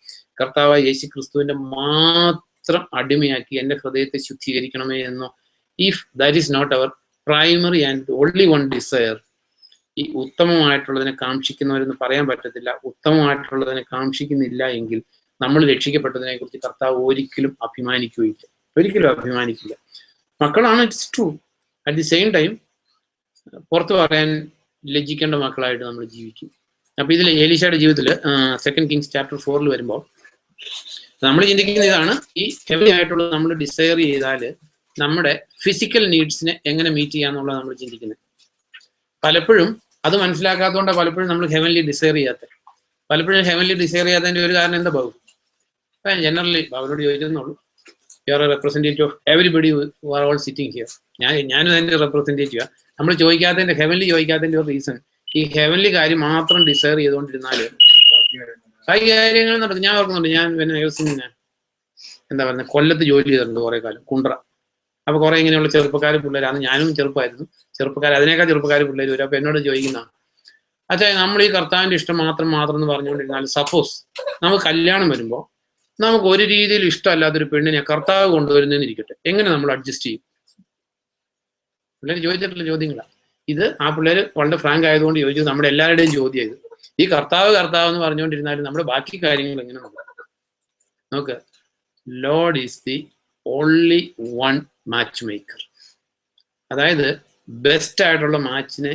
കർത്താവായ യേശു ക്രിസ്തുവിന്റെ മാത്രം അടിമയാക്കി എൻ്റെ ഹൃദയത്തെ ശുദ്ധീകരിക്കണമേ എന്നോ. If that is not our primary and only one desire, ഈ ഉത്തമമായിട്ടുള്ളതിനെ കാക്ഷിക്കുന്നവരെന്ന് പറയാൻ പറ്റത്തില്ല. ഉത്തമമായിട്ടുള്ളതിനെ കാക്ഷിക്കുന്നില്ല എങ്കിൽ നമ്മൾ രക്ഷിക്കപ്പെട്ടതിനെ കുറിച്ച് കർത്താവ് ഒരിക്കലും അഭിമാനിക്കില്ല. മക്കളാണ്, it's true. At the same time പുറത്തു പറയാൻ ലജ്ജിക്കേണ്ട മക്കളായിട്ട് നമ്മൾ ജീവിക്കും. അപ്പൊ ഇതിൽ ഏലീശയുടെ ജീവിതത്തിൽ 2 Kings chapter 4 വരുമ്പോൾ നമ്മൾ ചിന്തിക്കുന്ന ഇതാണ്, ഈ ഹെവി ആയിട്ടുള്ളത് നമ്മൾ ഡിസയർ ചെയ്താൽ നമ്മുടെ ഫിസിക്കൽ നീഡ്സിനെ എങ്ങനെ മീറ്റ് ചെയ്യാന്നുള്ളത് നമ്മൾ ചിന്തിക്കുന്നത്. പലപ്പോഴും അത് മനസ്സിലാക്കാത്തതുകൊണ്ടാണ് പലപ്പോഴും നമ്മൾ ഹെവൻലി ഡിസയർ ചെയ്യാത്തത്. പലപ്പോഴും ഹെവൻലി ഡിസയർ ചെയ്യാത്തതിന്റെ ഒരു കാരണം എന്താ ബാബു? ജനറലി ബാബുനോട് ചോദിച്ചെന്നുള്ളൂ, you are a representative of everybody who are all sitting here. ഞാനും അതിൻ്റെ റെപ്രസെൻറ്റേറ്റീവാ. നമ്മൾ ചോദിക്കാത്തതിൻ്റെ ഹെവൻലി ചോദിക്കാത്തതിൻ്റെ ഒരു റീസൺ ഈ ഹെവൻലി കാര്യം മാത്രം ഡിസയർ ചെയ്തുകൊണ്ടിരുന്നാൽ ബാക്കി കാര്യങ്ങൾ നടക്കും. ഞാൻ ഓർക്കുന്നുണ്ട്, ഞാൻ പിന്നെ എന്താ പറയുക, കൊല്ലത്ത് ജോലി ചെയ്തിട്ടുണ്ട് കുറേ കാലം, കുണ്ട്ര. അപ്പോൾ കുറേ ഇങ്ങനെയുള്ള ചെറുപ്പക്കാർ പിള്ളേരാണ്, ഞാനും ചെറുപ്പമായിരുന്നു, ചെറുപ്പക്കാർ അതിനേക്കാൾ ചെറുപ്പക്കാർ പിള്ളേർ വരും. അപ്പോൾ എന്നോട് ചോദിക്കുന്ന അച്ഛാ, നമ്മൾ ഈ കർത്താവിൻ്റെ ഇഷ്ടം മാത്രം എന്ന് പറഞ്ഞുകൊണ്ടിരുന്നാൽ, സപ്പോസ് നമുക്ക് കല്യാണം വരുമ്പോൾ നമുക്ക് ഒരു രീതിയിൽ ഇഷ്ടമല്ലാത്തൊരു പെണ്ണിനെ കർത്താവ് കൊണ്ടുവരുന്നതെന്ന് ഇരിക്കട്ടെ, എങ്ങനെ നമ്മൾ അഡ്ജസ്റ്റ് ചെയ്യും? പിള്ളേർ ചോദിച്ചിട്ടുള്ള ചോദ്യങ്ങളാണ് ഇത്. ആ പിള്ളേർ വളരെ ഫ്രാങ്ക് ആയതുകൊണ്ട് ചോദിച്ചത് നമ്മുടെ എല്ലാവരുടെയും ചോദ്യം ഇത്. ഈ കർത്താവ് എന്ന് പറഞ്ഞുകൊണ്ടിരുന്നാലും നമ്മുടെ ബാക്കി കാര്യങ്ങൾ എങ്ങനെ നോക്ക്. Lord is the only one match maker. അതായത് ബെസ്റ്റ് ആയിട്ടുള്ള മാച്ചിനെ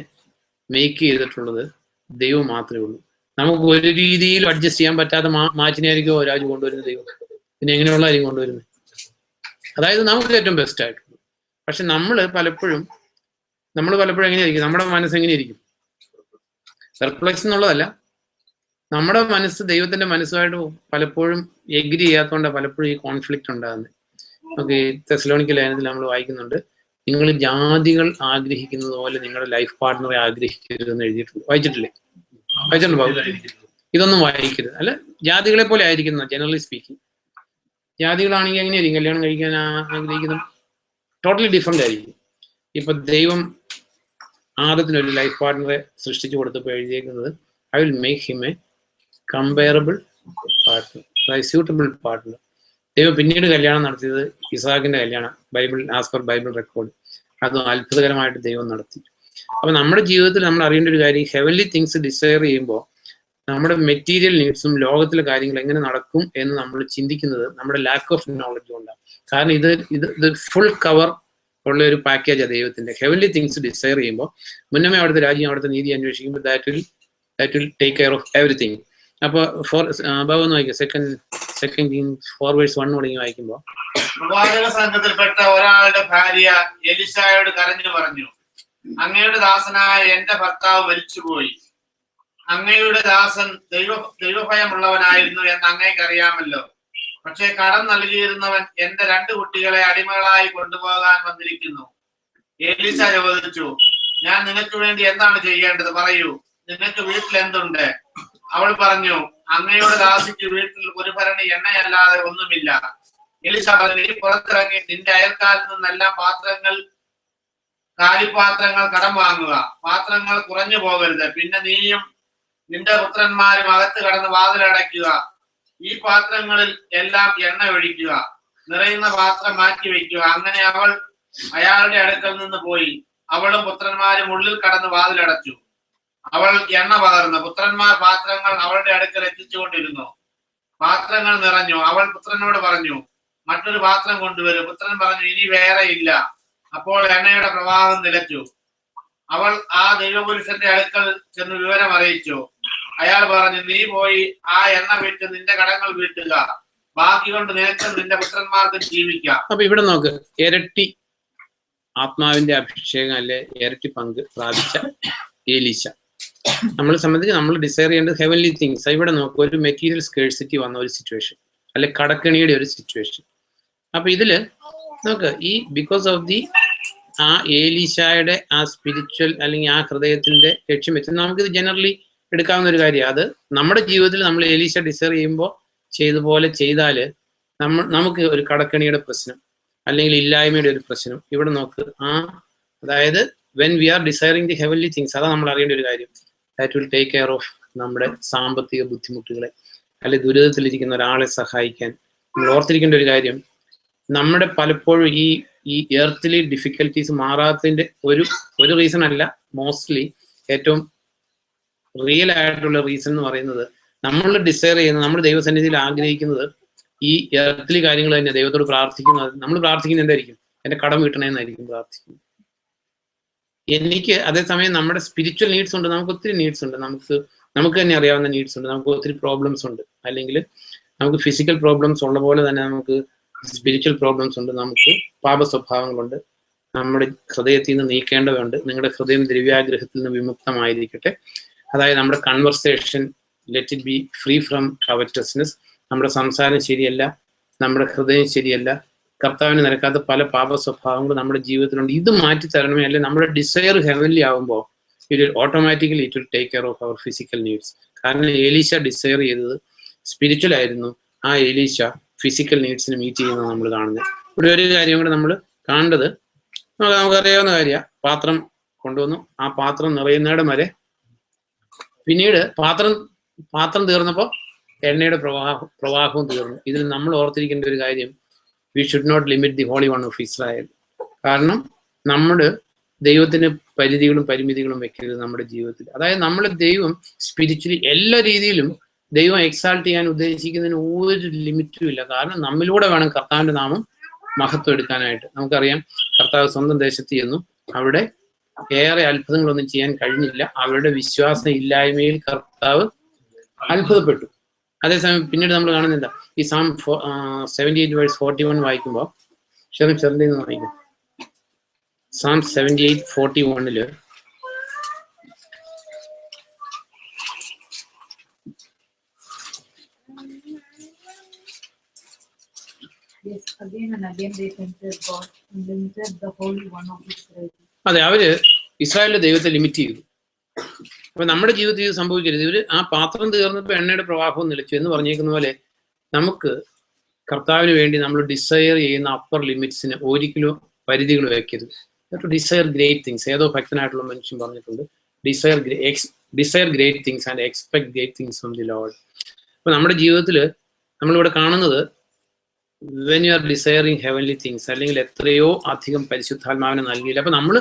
മേക്ക് ചെയ്തിട്ടുള്ളത് ദൈവം മാത്രമേ ഉള്ളൂ. നമുക്ക് ഒരു രീതിയിലും അഡ്ജസ്റ്റ് ചെയ്യാൻ പറ്റാത്ത മാച്ചിനെ ആയിരിക്കും ഒരാജ് കൊണ്ടുവരുന്നത് ദൈവം. പിന്നെ എങ്ങനെയുള്ളതായിരിക്കും കൊണ്ടുവരുന്നത്? അതായത് നമുക്ക് ഏറ്റവും ബെസ്റ്റ് ആയിട്ടുള്ളൂ. പക്ഷെ നമ്മൾ പലപ്പോഴും എങ്ങനെയായിരിക്കും, നമ്മുടെ മനസ്സ് എങ്ങനെയായിരിക്കും? പെർപ്ലക്സ് എന്നുള്ളതല്ല, നമ്മുടെ മനസ്സ് ദൈവത്തിന്റെ മനസ്സുമായിട്ട് പലപ്പോഴും എഗ്രി ചെയ്യാത്തതുകൊണ്ടാണ് പലപ്പോഴും ഈ കോൺഫ്ലിക്റ്റ് ഉണ്ടാകുന്നത്. നമുക്ക് ഈ തെസ്സലോനിക്ക ലേഖനത്തിൽ നമ്മൾ വായിക്കുന്നുണ്ട്, നിങ്ങൾ ജാതികൾ ആഗ്രഹിക്കുന്നത് പോലെ നിങ്ങളുടെ ലൈഫ് പാർട്ട്ണറെ ആഗ്രഹിക്കരുതെന്ന് എഴുതിയിട്ടുണ്ട്. വായിച്ചിട്ടില്ലേ? ഇതൊന്നും വായിക്കരുത്. അല്ല, ജാതികളെ പോലെ ആയിരിക്കുന്ന, ജനറലി സ്പീക്കിംഗ്. ജാതികളാണെങ്കിൽ എങ്ങനെയായിരിക്കും കല്യാണം കഴിക്കാൻ ആഗ്രഹിക്കുന്നത്? ടോട്ടലി ഡിഫറെന്റ് ആയിരിക്കും. ഇപ്പൊ ദൈവം ആദത്തിനൊരു ലൈഫ് പാർട്ട്ണറെ സൃഷ്ടിച്ചു കൊടുത്തപ്പോൾ എഴുതിയേക്കുന്നത്, I will make him a comparable partner, അതായത് സ്യൂട്ടബിൾ പാർട്ട്ണർ. ദൈവം പിന്നീട് കല്യാണം നടത്തിയത് ഇസാഖിന്റെ കല്യാണം, Bible as per Bible record. അതും അത്ഭുതകരമായിട്ട് ദൈവം നടത്തി. അപ്പൊ നമ്മുടെ ജീവിതത്തിൽ നമ്മൾ അറിയേണ്ട ഒരു കാര്യം, ഹെവൻലി തിങ്സ് ഡിസയർ ചെയ്യുമ്പോൾ നമ്മുടെ മെറ്റീരിയൽ നീഡ്സും ലോകത്തിലെ കാര്യങ്ങൾ എങ്ങനെ നടക്കും എന്ന് നമ്മൾ ചിന്തിക്കുന്നത് നമ്മുടെ ലാക്ക് ഓഫ് നോളജ് കൊണ്ടാണ്. കാരണം ഇത് ഫുൾ കവർ ഉള്ള ഒരു പാക്കേജാണ് ദൈവത്തിന്റെ. ഹെവൻലി തിങ്സ് ഡിസയർ ചെയ്യുമ്പോൾ മുന്നമേ അവിടുത്തെ രാജ്യം, അവിടുത്തെ നീതി അന്വേഷിക്കുമ്പോൾ that will take care of everything. അപ്പൊ ബാബു വായിക്കും, സെക്കൻഡ് കിങ്സ് 4:1 തുടങ്ങി വായിക്കുമ്പോൾ, പ്രവാചക സംഘത്തിൽപ്പെട്ട ഒരാളുടെ ഭാര്യ എലിശായോട് കരഞ്ഞു പറഞ്ഞു, അങ്ങയുടെ ദാസനായ എന്റെ ഭർത്താവ് മരിച്ചുപോയി. അങ്ങയുടെ ദാസൻ ദൈവഭയമുള്ളവനായിരുന്നു എന്ന് അങ്ങേക്ക് അറിയാമല്ലോ. പക്ഷെ കടം നൽകിയിരുന്നവൻ എന്റെ 2 കുട്ടികളെ അടിമകളായി കൊണ്ടുപോകാൻ വന്നിരിക്കുന്നു. എലീശ ചോദിച്ചു, ഞാൻ നിനക്ക് വേണ്ടി എന്താണ് ചെയ്യേണ്ടത്? പറയൂ, നിനക്ക് വീട്ടിൽ എന്തുണ്ട്? അവൾ പറഞ്ഞു, അങ്ങയുടെ ദാസിക്ക് വീട്ടിൽ ഒരു ഭരണി എണ്ണയല്ലാതെ ഒന്നുമില്ല. എലീശ പറഞ്ഞു, നീ പുറത്തിറങ്ങി നിന്റെ അയൽക്കാരിൽ നിന്നെല്ലാം കാലിപ്പാത്രങ്ങൾ കടം വാങ്ങുക. പാത്രങ്ങൾ കുറഞ്ഞു പോകരുത്. പിന്നെ നീയും നിന്റെ പുത്രന്മാരും അകത്ത് കടന്ന് വാതിലടയ്ക്കുക. ഈ പാത്രങ്ങളിൽ എല്ലാം എണ്ണ ഒഴിക്കുക. നിറയുന്ന പാത്രം മാറ്റി വയ്ക്കുക. അങ്ങനെ അവൾ അയാളുടെ അടുക്കൽ നിന്ന് പോയി. അവളും പുത്രന്മാരും ഉള്ളിൽ കടന്ന് വാതിലടച്ചു. അവൾ എണ്ണ പകർന്നു. പുത്രന്മാർ പാത്രങ്ങൾ അവളുടെ അടുക്കൽ എത്തിച്ചുകൊണ്ടിരുന്നു. പാത്രങ്ങൾ നിറഞ്ഞു. അവൾ പുത്രനോട് പറഞ്ഞു, മറ്റൊരു പാത്രം കൊണ്ടുവരും. പുത്രൻ പറഞ്ഞു, ഇനി വേറെ ഇല്ല. അപ്പോൾ എണ്ണയുടെ പ്രവാഹം നിലച്ചു. അവൾ ആ ദൈവപുരുഷന്റെ അടുക്കൽ ചെന്ന് വിവരം അറിയിച്ചു. അയാൾ പറഞ്ഞു, നീ പോയി ആ എണ്ണ വിറ്റ് നിന്റെ കടങ്ങൾ വീട്ടുക. ബാക്കി കൊണ്ട് നിനക്കും നിന്റെ പുത്രന്മാർക്കും ജീവിക്കാം. അപ്പൊ ഇവിടെ നോക്ക്, ഇരട്ടി ആത്മാവിന്റെ അഭിഷേകം അല്ലെ ഇരട്ടി പങ്ക് പ്രാപിച്ച എലീശ. നമ്മളെ സംബന്ധിച്ച് നമ്മൾ ഡിസയർ ചെയ്യേണ്ടത് ഹെവൻലി തിങ്സ്. ഇവിടെ നോക്കുക, ഒരു മെറ്റീരിയൽ സ്കേഴ്സിറ്റി വന്ന ഒരു സിറ്റുവേഷൻ, അല്ലെ കടക്കണിയുടെ ഒരു സിറ്റുവേഷൻ. അപ്പൊ ഇതില് നോക്ക്, ഈ ബിക്കോസ് ഓഫ് ദി ആ ഏലീശായുടെ ആ സ്പിരിച്വൽ അല്ലെങ്കിൽ ആ ഹൃദയത്തിന്റെ ലക്ഷ്യം വെച്ച് നമുക്കിത് ജനറലി എടുക്കാവുന്ന ഒരു കാര്യമാണ്. അത് നമ്മുടെ ജീവിതത്തിൽ നമ്മൾ ഏലീശ ഡിസയർ ചെയ്യുമ്പോൾ ചെയ്തുപോലെ ചെയ്താൽ നമുക്ക് ഒരു കടക്കണിയുടെ പ്രശ്നം അല്ലെങ്കിൽ ഇല്ലായ്മയുടെ ഒരു പ്രശ്നം ഇവിടെ നോക്ക്. അതായത് when we are desiring the heavenly things, അതാണ് നമ്മൾ അറിയേണ്ട ഒരു കാര്യം. That will take care of നമ്മുടെ സാമ്പത്തിക ബുദ്ധിമുട്ടുകളെ അല്ലെങ്കിൽ ദുരിതത്തിലിരിക്കുന്ന ഒരാളെ സഹായിക്കാൻ. നമ്മൾ ഓർത്തിരിക്കേണ്ട ഒരു കാര്യം, നമ്മുടെ പലപ്പോഴും ഈ എർത്തിലി ഡിഫിക്കൽറ്റീസ് മാറാത്തതിന്റെ ഒരു റീസൺ അല്ല, മോസ്റ്റ്ലി ഏറ്റവും റിയൽ ആയിട്ടുള്ള റീസൺ എന്ന് പറയുന്നത്, നമ്മൾ ഡിസയർ ചെയ്യുന്നത്, നമ്മൾ ദൈവസന്നിധിയിൽ ആഗ്രഹിക്കുന്നത് ഈ എർത്തിലി കാര്യങ്ങൾ തന്നെ. ദൈവത്തോട് പ്രാർത്ഥിക്കുന്നത്, നമ്മൾ പ്രാർത്ഥിക്കുന്നത് എന്തായിരിക്കും? എന്റെ കടം വീട്ടണമെന്നായിരിക്കും പ്രാർത്ഥിക്കുന്നത്. എനിക്ക് അതേസമയം നമ്മുടെ സ്പിരിച്വൽ നീഡ്സ് ഉണ്ട്, നമുക്ക് ഒത്തിരി നീഡ്സ് ഉണ്ട്, നമുക്ക് തന്നെ അറിയാവുന്ന നീഡ്സ് ഉണ്ട്, നമുക്ക് ഒത്തിരി പ്രോബ്ലംസ് ഉണ്ട്. അല്ലെങ്കിൽ നമുക്ക് ഫിസിക്കൽ പ്രോബ്ലംസ് ഉള്ള പോലെ തന്നെ നമുക്ക് സ്പിരിച്വൽ പ്രോബ്ലംസ് ഉണ്ട്, നമുക്ക് പാപ സ്വഭാവങ്ങളുണ്ട്, നമ്മുടെ ഹൃദയത്തിൽ നിന്ന് നീക്കേണ്ടതുണ്ട്. നിങ്ങളുടെ ഹൃദയം ദ്രവ്യാഗ്രഹത്തിൽ നിന്ന് വിമുക്തമായിരിക്കട്ടെ. അതായത് നമ്മുടെ conversation let it be free from covetousness. നമ്മുടെ സംസാരം ശരിയല്ല, നമ്മുടെ ഹൃദയം ശരിയല്ല, കർത്താവിന് നിരക്കാത്ത പല പാപ സ്വഭാവങ്ങളും നമ്മുടെ ജീവിതത്തിലുണ്ട്. ഇത് മാറ്റി തരണമേ, അല്ലെ നമ്മുടെ ഡിസയർ ഹെവൻലി ആകുമ്പോൾ automatically it will take care of our physical needs. കാരണം എലീശ ഡിസയർ ചെയ്തത് സ്പിരിച്വൽ ആയിരുന്നു, ആ എലീശ ഫിസിക്കൽ നീഡ്സിന് മീറ്റ് ചെയ്യുന്നത് നമ്മൾ കാണുന്നത്. ഇവിടെ ഒരു കാര്യം കൂടെ നമ്മൾ കാണേണ്ടത്, നമുക്കറിയാവുന്ന കാര്യമാണ്, പാത്രം കൊണ്ടുവന്നു, ആ പാത്രം നിറയുന്നിടം വരെ, പിന്നീട് പാത്രം തീർന്നപ്പോൾ എണ്ണയുടെ പ്രവാഹവും തീർന്നു. ഇതിൽ നമ്മൾ ഓർത്തിരിക്കേണ്ട ഒരു കാര്യം, we should not limit the holy one of Israel. കാരണം നമ്മുടെ ദൈവത്തിന് പരിധികളും പരിമിതികളും വെക്കരുത് നമ്മുടെ ജീവിതത്തിൽ. അതായത് നമ്മുടെ ദൈവം സ്പിരിച്വലി എല്ലാ രീതിയിലും ദൈവം എക്സാൾട്ട് ചെയ്യാൻ ഉദ്ദേശിക്കുന്നതിന് ഒരു ലിമിറ്റും ഇല്ല. കാരണം നമ്മിലൂടെ വേണം കർത്താവിന്റെ നാമം മഹത്വം എടുക്കാനായിട്ട്. നമുക്കറിയാം, കർത്താവ് സ്വന്തം ദേശത്ത് ചെന്നു, അവിടെ ഏറെ അത്ഭുതങ്ങളൊന്നും ചെയ്യാൻ കഴിഞ്ഞില്ല. അവരുടെ വിശ്വാസം ഇല്ലായ്മയിൽ കർത്താവ് അത്ഭുതപ്പെട്ടു. അതേസമയം പിന്നീട് നമ്മൾ കാണുന്നില്ല, ഈ സാം 78:41 വായിക്കുമ്പോൾ, ചെറുതിൽ നിന്ന് വായിക്കും, Sam 78:41 Yes, again and again they tempted God and limited the Holy One of Israel. അതെ, അവര് ഇസ്രായേലിന്റെ ദൈവത്തെ ലിമിറ്റ് ചെയ്തു. അപ്പൊ നമ്മുടെ ജീവിതത്തിൽ ഇത് സംഭവിക്കരുത്. ഇവര് ആ പാത്രം തീർന്നപ്പോൾ എണ്ണയുടെ പ്രവാഹവും നിലച്ചു എന്ന് പറഞ്ഞേക്കുന്ന പോലെ, നമുക്ക് കർത്താവിന് വേണ്ടി നമ്മൾ ഡിസയർ ചെയ്യുന്ന അപ്പർ ലിമിറ്റ്സിന് ഒരിക്കലും പരിധികൾ വെക്കരുത്. To desire great things. ഏതോ ഭക്തനായിട്ടുള്ള മനുഷ്യൻ പറഞ്ഞിട്ടുണ്ട്, desire great things and expect great things from the Lord. അപ്പൊ നമ്മുടെ ജീവിതത്തിൽ നമ്മളിവിടെ കാണുന്നത്, when you are desiring heavenly things, അല്ലെങ്കിൽ എത്രയോ അധികം പരിശുദ്ധാത്മാവിനെ നൽകിയില്ല. അപ്പൊ നമ്മൾ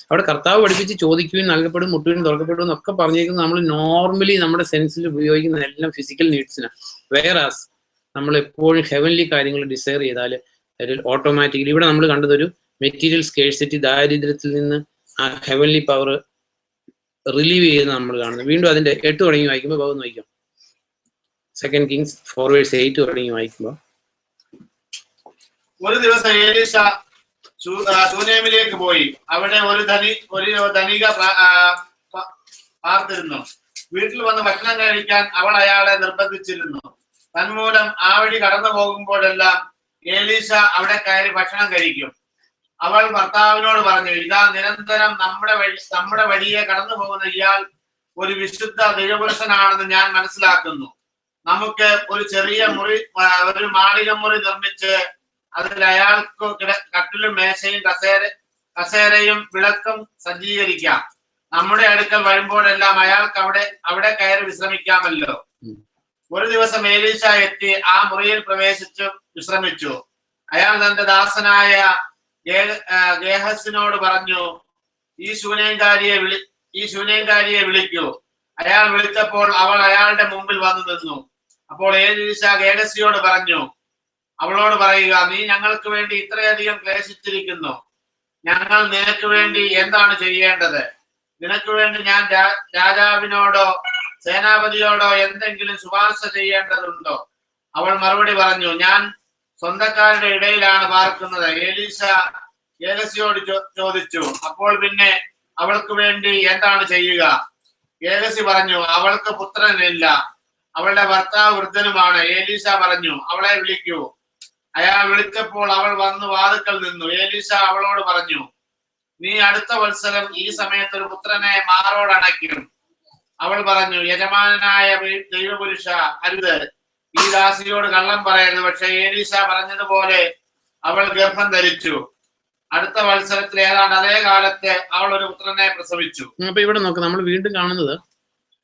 അവിടെ കർത്താവ് പഠിപ്പിച്ച് ചോദിക്കുകയും നൽകപ്പെടും, മുട്ടുകയും തുറക്കപ്പെടും എന്നൊക്കെ പറഞ്ഞേക്കുന്നത് നമ്മൾ നോർമലി നമ്മുടെ സെൻസിൽ ഉപയോഗിക്കുന്ന എല്ലാം ഫിസിക്കൽ നീഡ്സിനാണ്. വേറാസ് നമ്മൾ എപ്പോഴും ഹെവൻലി കാര്യങ്ങൾ ഡിസയർ ചെയ്താൽ ഓട്ടോമാറ്റിക്കലി, ഇവിടെ നമ്മൾ കണ്ടതൊരു മെറ്റീരിയൽ സ്കേഴ്സിറ്റി, ദാരിദ്ര്യത്തിൽ നിന്ന് ആ ഹെവൻലി പവർ റിലീവ് ചെയ്യുന്ന നമ്മൾ കാണുന്നത്. വീണ്ടും അതിന്റെ 8 തുടങ്ങി വായിക്കുമ്പോൾ ഭാഗം വായിക്കാം. 2 Kings 4:8 തുടങ്ങി വായിക്കുമ്പോൾ, ഒരു ദിവസം ഏലീശ ശൂനേമിലേക്ക് പോയി. അവിടെ ഒരു ധനിക പാർത്തിരുന്നു. വീട്ടിൽ വന്ന് ഭക്ഷണം കഴിക്കാൻ അവൾ അയാളെ നിർബന്ധിച്ചിരുന്നു. തന്മൂലം ആ വഴി കടന്നു പോകുമ്പോഴെല്ലാം ഏലീശ അവിടെ കയറി ഭക്ഷണം കഴിക്കും. അവൾ ഭർത്താവിനോട് പറഞ്ഞു, ഇതാ നിരന്തരം നമ്മുടെ വഴിയെ കടന്നു പോകുന്ന ഇയാൾ ഒരു വിശുദ്ധ ദൈവപുരുഷനാണെന്ന് ഞാൻ മനസ്സിലാക്കുന്നു. നമുക്ക് ഒരു ചെറിയ ഒരു മാളിക മുറി നിർമ്മിച്ച് അതിൽ അയാൾക്ക് കട്ടിലും മേശയും കസേരയും വിളക്കും സജ്ജീകരിക്കാം. നമ്മുടെ അടുക്കൽ വരുമ്പോഴെല്ലാം അയാൾക്ക് അവിടെ കയറി വിശ്രമിക്കാമല്ലോ. ഒരു ദിവസം ഏലീശ എത്തി ആ മുറിയിൽ പ്രവേശിച്ചു വിശ്രമിച്ചു. അയാൾ തന്റെ ദാസനായ ഗേഹസിനോട് പറഞ്ഞു, ഈ ശൂന്യങ്കാരിയെ വിളിക്കൂ. അയാൾ വിളിച്ചപ്പോൾ അവൾ അയാളുടെ മുമ്പിൽ വന്നു നിന്നു. അപ്പോൾ ഏലീശ ഗേഹസിയോട് പറഞ്ഞു, അവളോട് പറയുക, നീ ഞങ്ങൾക്ക് വേണ്ടി ഇത്രയധികം ക്ലേശിച്ചിരിക്കുന്നു. ഞങ്ങൾ നിനക്ക് വേണ്ടി എന്താണ് ചെയ്യേണ്ടത്? നിനക്ക് വേണ്ടി ഞാൻ രാജാവിനോടോ സേനാപതിയോടോ എന്തെങ്കിലും ശുപാർശ ചെയ്യേണ്ടതുണ്ടോ? അവൾ മറുപടി പറഞ്ഞു, ഞാൻ സ്വന്തക്കാരുടെ ഇടയിലാണ് പാർക്കുന്നത്. ഏലീശ ഗേഹസിയോട് ചോദിച്ചു, അപ്പോൾ പിന്നെ അവൾക്ക് വേണ്ടി എന്താണ് ചെയ്യുക? ഗേഹസി പറഞ്ഞു, അവൾക്ക് പുത്രനില്ല, അവളുടെ ഭർത്താവ് വൃദ്ധനുമാണ്. ഏലീശ പറഞ്ഞു, അവളെ വിളിക്കൂ. അയാൾ വിളിച്ചപ്പോൾ അവൾ വന്ന് വാതിൽക്കൽ നിന്നു. ഏലീശ അവളോട് പറഞ്ഞു, നീ അടുത്ത വത്സരം ഈ സമയത്ത് ഒരു പുത്രനെ മാറോടണയ്ക്കും. അവൾ പറഞ്ഞു, യജമാനായ ദൈവപുരുഷ, അരുത്, ഈ ദാസിയോട് കള്ളം പറയരുത്. പക്ഷെ ഏലീശ പറഞ്ഞതുപോലെ അവൾ ഗർഭം ധരിച്ചു. അടുത്ത വത്സരത്തിൽ ഏതാണ്ട് അതേ കാലത്ത് അവൾ ഒരു പുത്രനെ പ്രസവിച്ചു. അപ്പൊ ഇവിടെ നോക്കാം, നമ്മൾ വീണ്ടും കാണുന്നത്,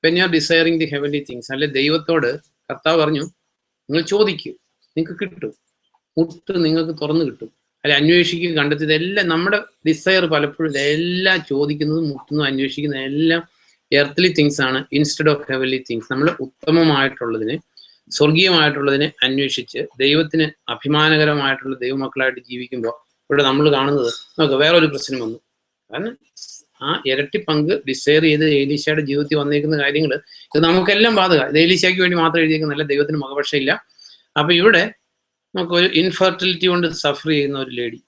when you are desiring the heavenly things, അല്ലെ ദൈവത്തോട് കർത്താവ് പറഞ്ഞു, നിങ്ങൾ ചോദിക്കൂ, നിങ്ങൾക്ക് കിട്ടും, മുട്ട് നിങ്ങൾക്ക് തുറന്നു കിട്ടും, അല്ലെ അന്വേഷിക്കുക, കണ്ടെത്തി. ഇതെല്ലാം നമ്മുടെ ഡിസയർ പലപ്പോഴും ഇതെല്ലാം ചോദിക്കുന്നതും മുട്ടുന്നതും അന്വേഷിക്കുന്നതും എല്ലാം എർത്തലി തിങ്സ് ആണ് ഇൻസ്റ്റെഡ് ഓഫ് ഹെവൻലി തിങ്സ്. നമ്മൾ ഉത്തമമായിട്ടുള്ളതിനെ, സ്വർഗീയമായിട്ടുള്ളതിനെ അന്വേഷിച്ച് ദൈവത്തിന് അഭിമാനകരമായിട്ടുള്ള ദൈവമക്കളായിട്ട് ജീവിക്കുമ്പോൾ ഇവിടെ നമ്മൾ കാണുന്നത്, നമുക്ക് വേറൊരു പ്രശ്നം വന്നു. കാരണം ആ ഇരട്ടി പങ്ക് ഡിസയർ ചെയ്ത് ഏലീശയുടെ ജീവിതത്തിൽ വന്നിരിക്കുന്ന കാര്യങ്ങൾ ഇത് നമുക്കെല്ലാം ബാധക. ഇത് ഏലീശയ്ക്ക് വേണ്ടി മാത്രം എഴുതിയിരിക്കുന്നല്ല, ദൈവത്തിന് മുഖപക്ഷമില്ല. അപ്പൊ ഇവിടെ നമുക്കൊരു ഇൻഫെർട്ടിലിറ്റി കൊണ്ട് സഫർ ചെയ്യുന്ന ഒരു ലേഡി,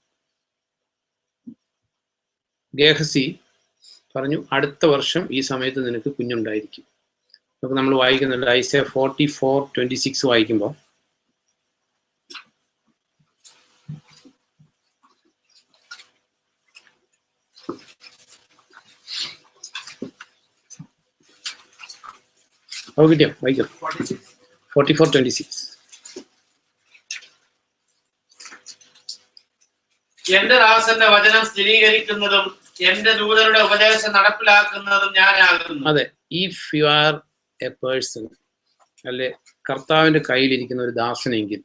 ഗേഹസി പറഞ്ഞു, അടുത്ത വർഷം ഈ സമയത്ത് നിനക്ക് കുഞ്ഞുണ്ടായിരിക്കും. നമുക്ക് നമ്മൾ വായിക്കുന്നുണ്ട് ഐസയ 44:26 വായിക്കുമ്പോൾ, അത് കിട്ടിയോ? വായിക്കോ. 44:26. എന്റെ ദാസന്റെ വചനം സ്ഥിരീകരിക്കുന്നതും എന്റെ ദൂതരുടെ ഉപദേശം നടപ്പിലാക്കുന്നതും ഞാനാകുന്നു. അതെ, if you are A person, അല്ലെ കർത്താവിന്റെ കയ്യിലിരിക്കുന്ന ഒരു ദാസനെങ്കിൽ,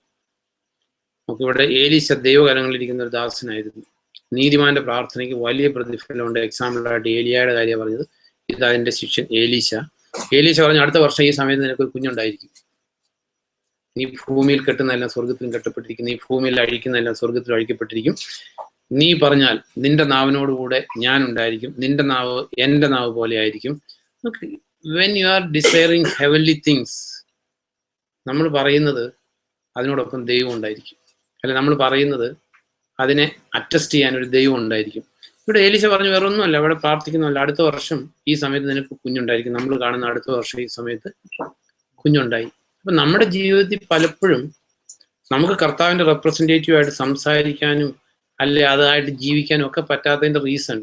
നമുക്കിവിടെ ഏലീശ ദൈവകരങ്ങളിലിരിക്കുന്ന ഒരു ദാസനായിരുന്നു. നീതിമാന്റെ പ്രാർത്ഥനയ്ക്ക് വലിയ പ്രതിഫലമുണ്ട്. എക്സാമ്പിളായിട്ട് ഏലിയയുടെ കാര്യം പറഞ്ഞത്. ഇത് അതിന്റെ ശിഷ്യൻ ഏലീശ പറഞ്ഞു, അടുത്ത വർഷം ഈ സമയത്ത് നിനക്കൊരു കുഞ്ഞുണ്ടായിരിക്കും. നീ ഭൂമിയിൽ കെട്ടുന്നതെല്ലാം സ്വർഗത്തിലും കെട്ടപ്പെട്ടിരിക്കും, നീ ഭൂമിയിൽ അഴിക്കുന്നതെല്ലാം സ്വർഗത്തിലും അഴിക്കപ്പെട്ടിരിക്കും. നീ പറഞ്ഞാൽ നിന്റെ നാവിനോടുകൂടെ ഞാൻ ഉണ്ടായിരിക്കും, നിന്റെ നാവ് എൻ്റെ നാവ് പോലെ ആയിരിക്കും. When you are desiring heavenly things, നമ്മൾ പറയുന്നത് അതിനോടൊപ്പം ദൈവം ഉണ്ടായിരിക്കും. അല്ലെ, നമ്മൾ പറയുന്നത് അതിനെ അറ്റസ്റ്റ് ചെയ്യാൻ ഒരു ദൈവം ഉണ്ടായിരിക്കും. ഇവിടെ ഏലീശ പറഞ്ഞു വേറെ ഒന്നുമല്ല, ഇവിടെ പ്രാർത്ഥിക്കുന്നുമല്ല, അടുത്ത വർഷം ഈ സമയത്ത് നിനക്ക് കുഞ്ഞുണ്ടായിരിക്കും. നമ്മൾ കാണുന്ന അടുത്ത വർഷം ഈ സമയത്ത് കുഞ്ഞുണ്ടായി. അപ്പൊ നമ്മുടെ ജീവിതത്തിൽ പലപ്പോഴും നമുക്ക് കർത്താവിന്റെ റെപ്രസെന്റേറ്റീവായിട്ട് സംസാരിക്കാനും അല്ലെ അതായിട്ട് ജീവിക്കാനും ഒക്കെ പറ്റാത്തതിന്റെ റീസൺ,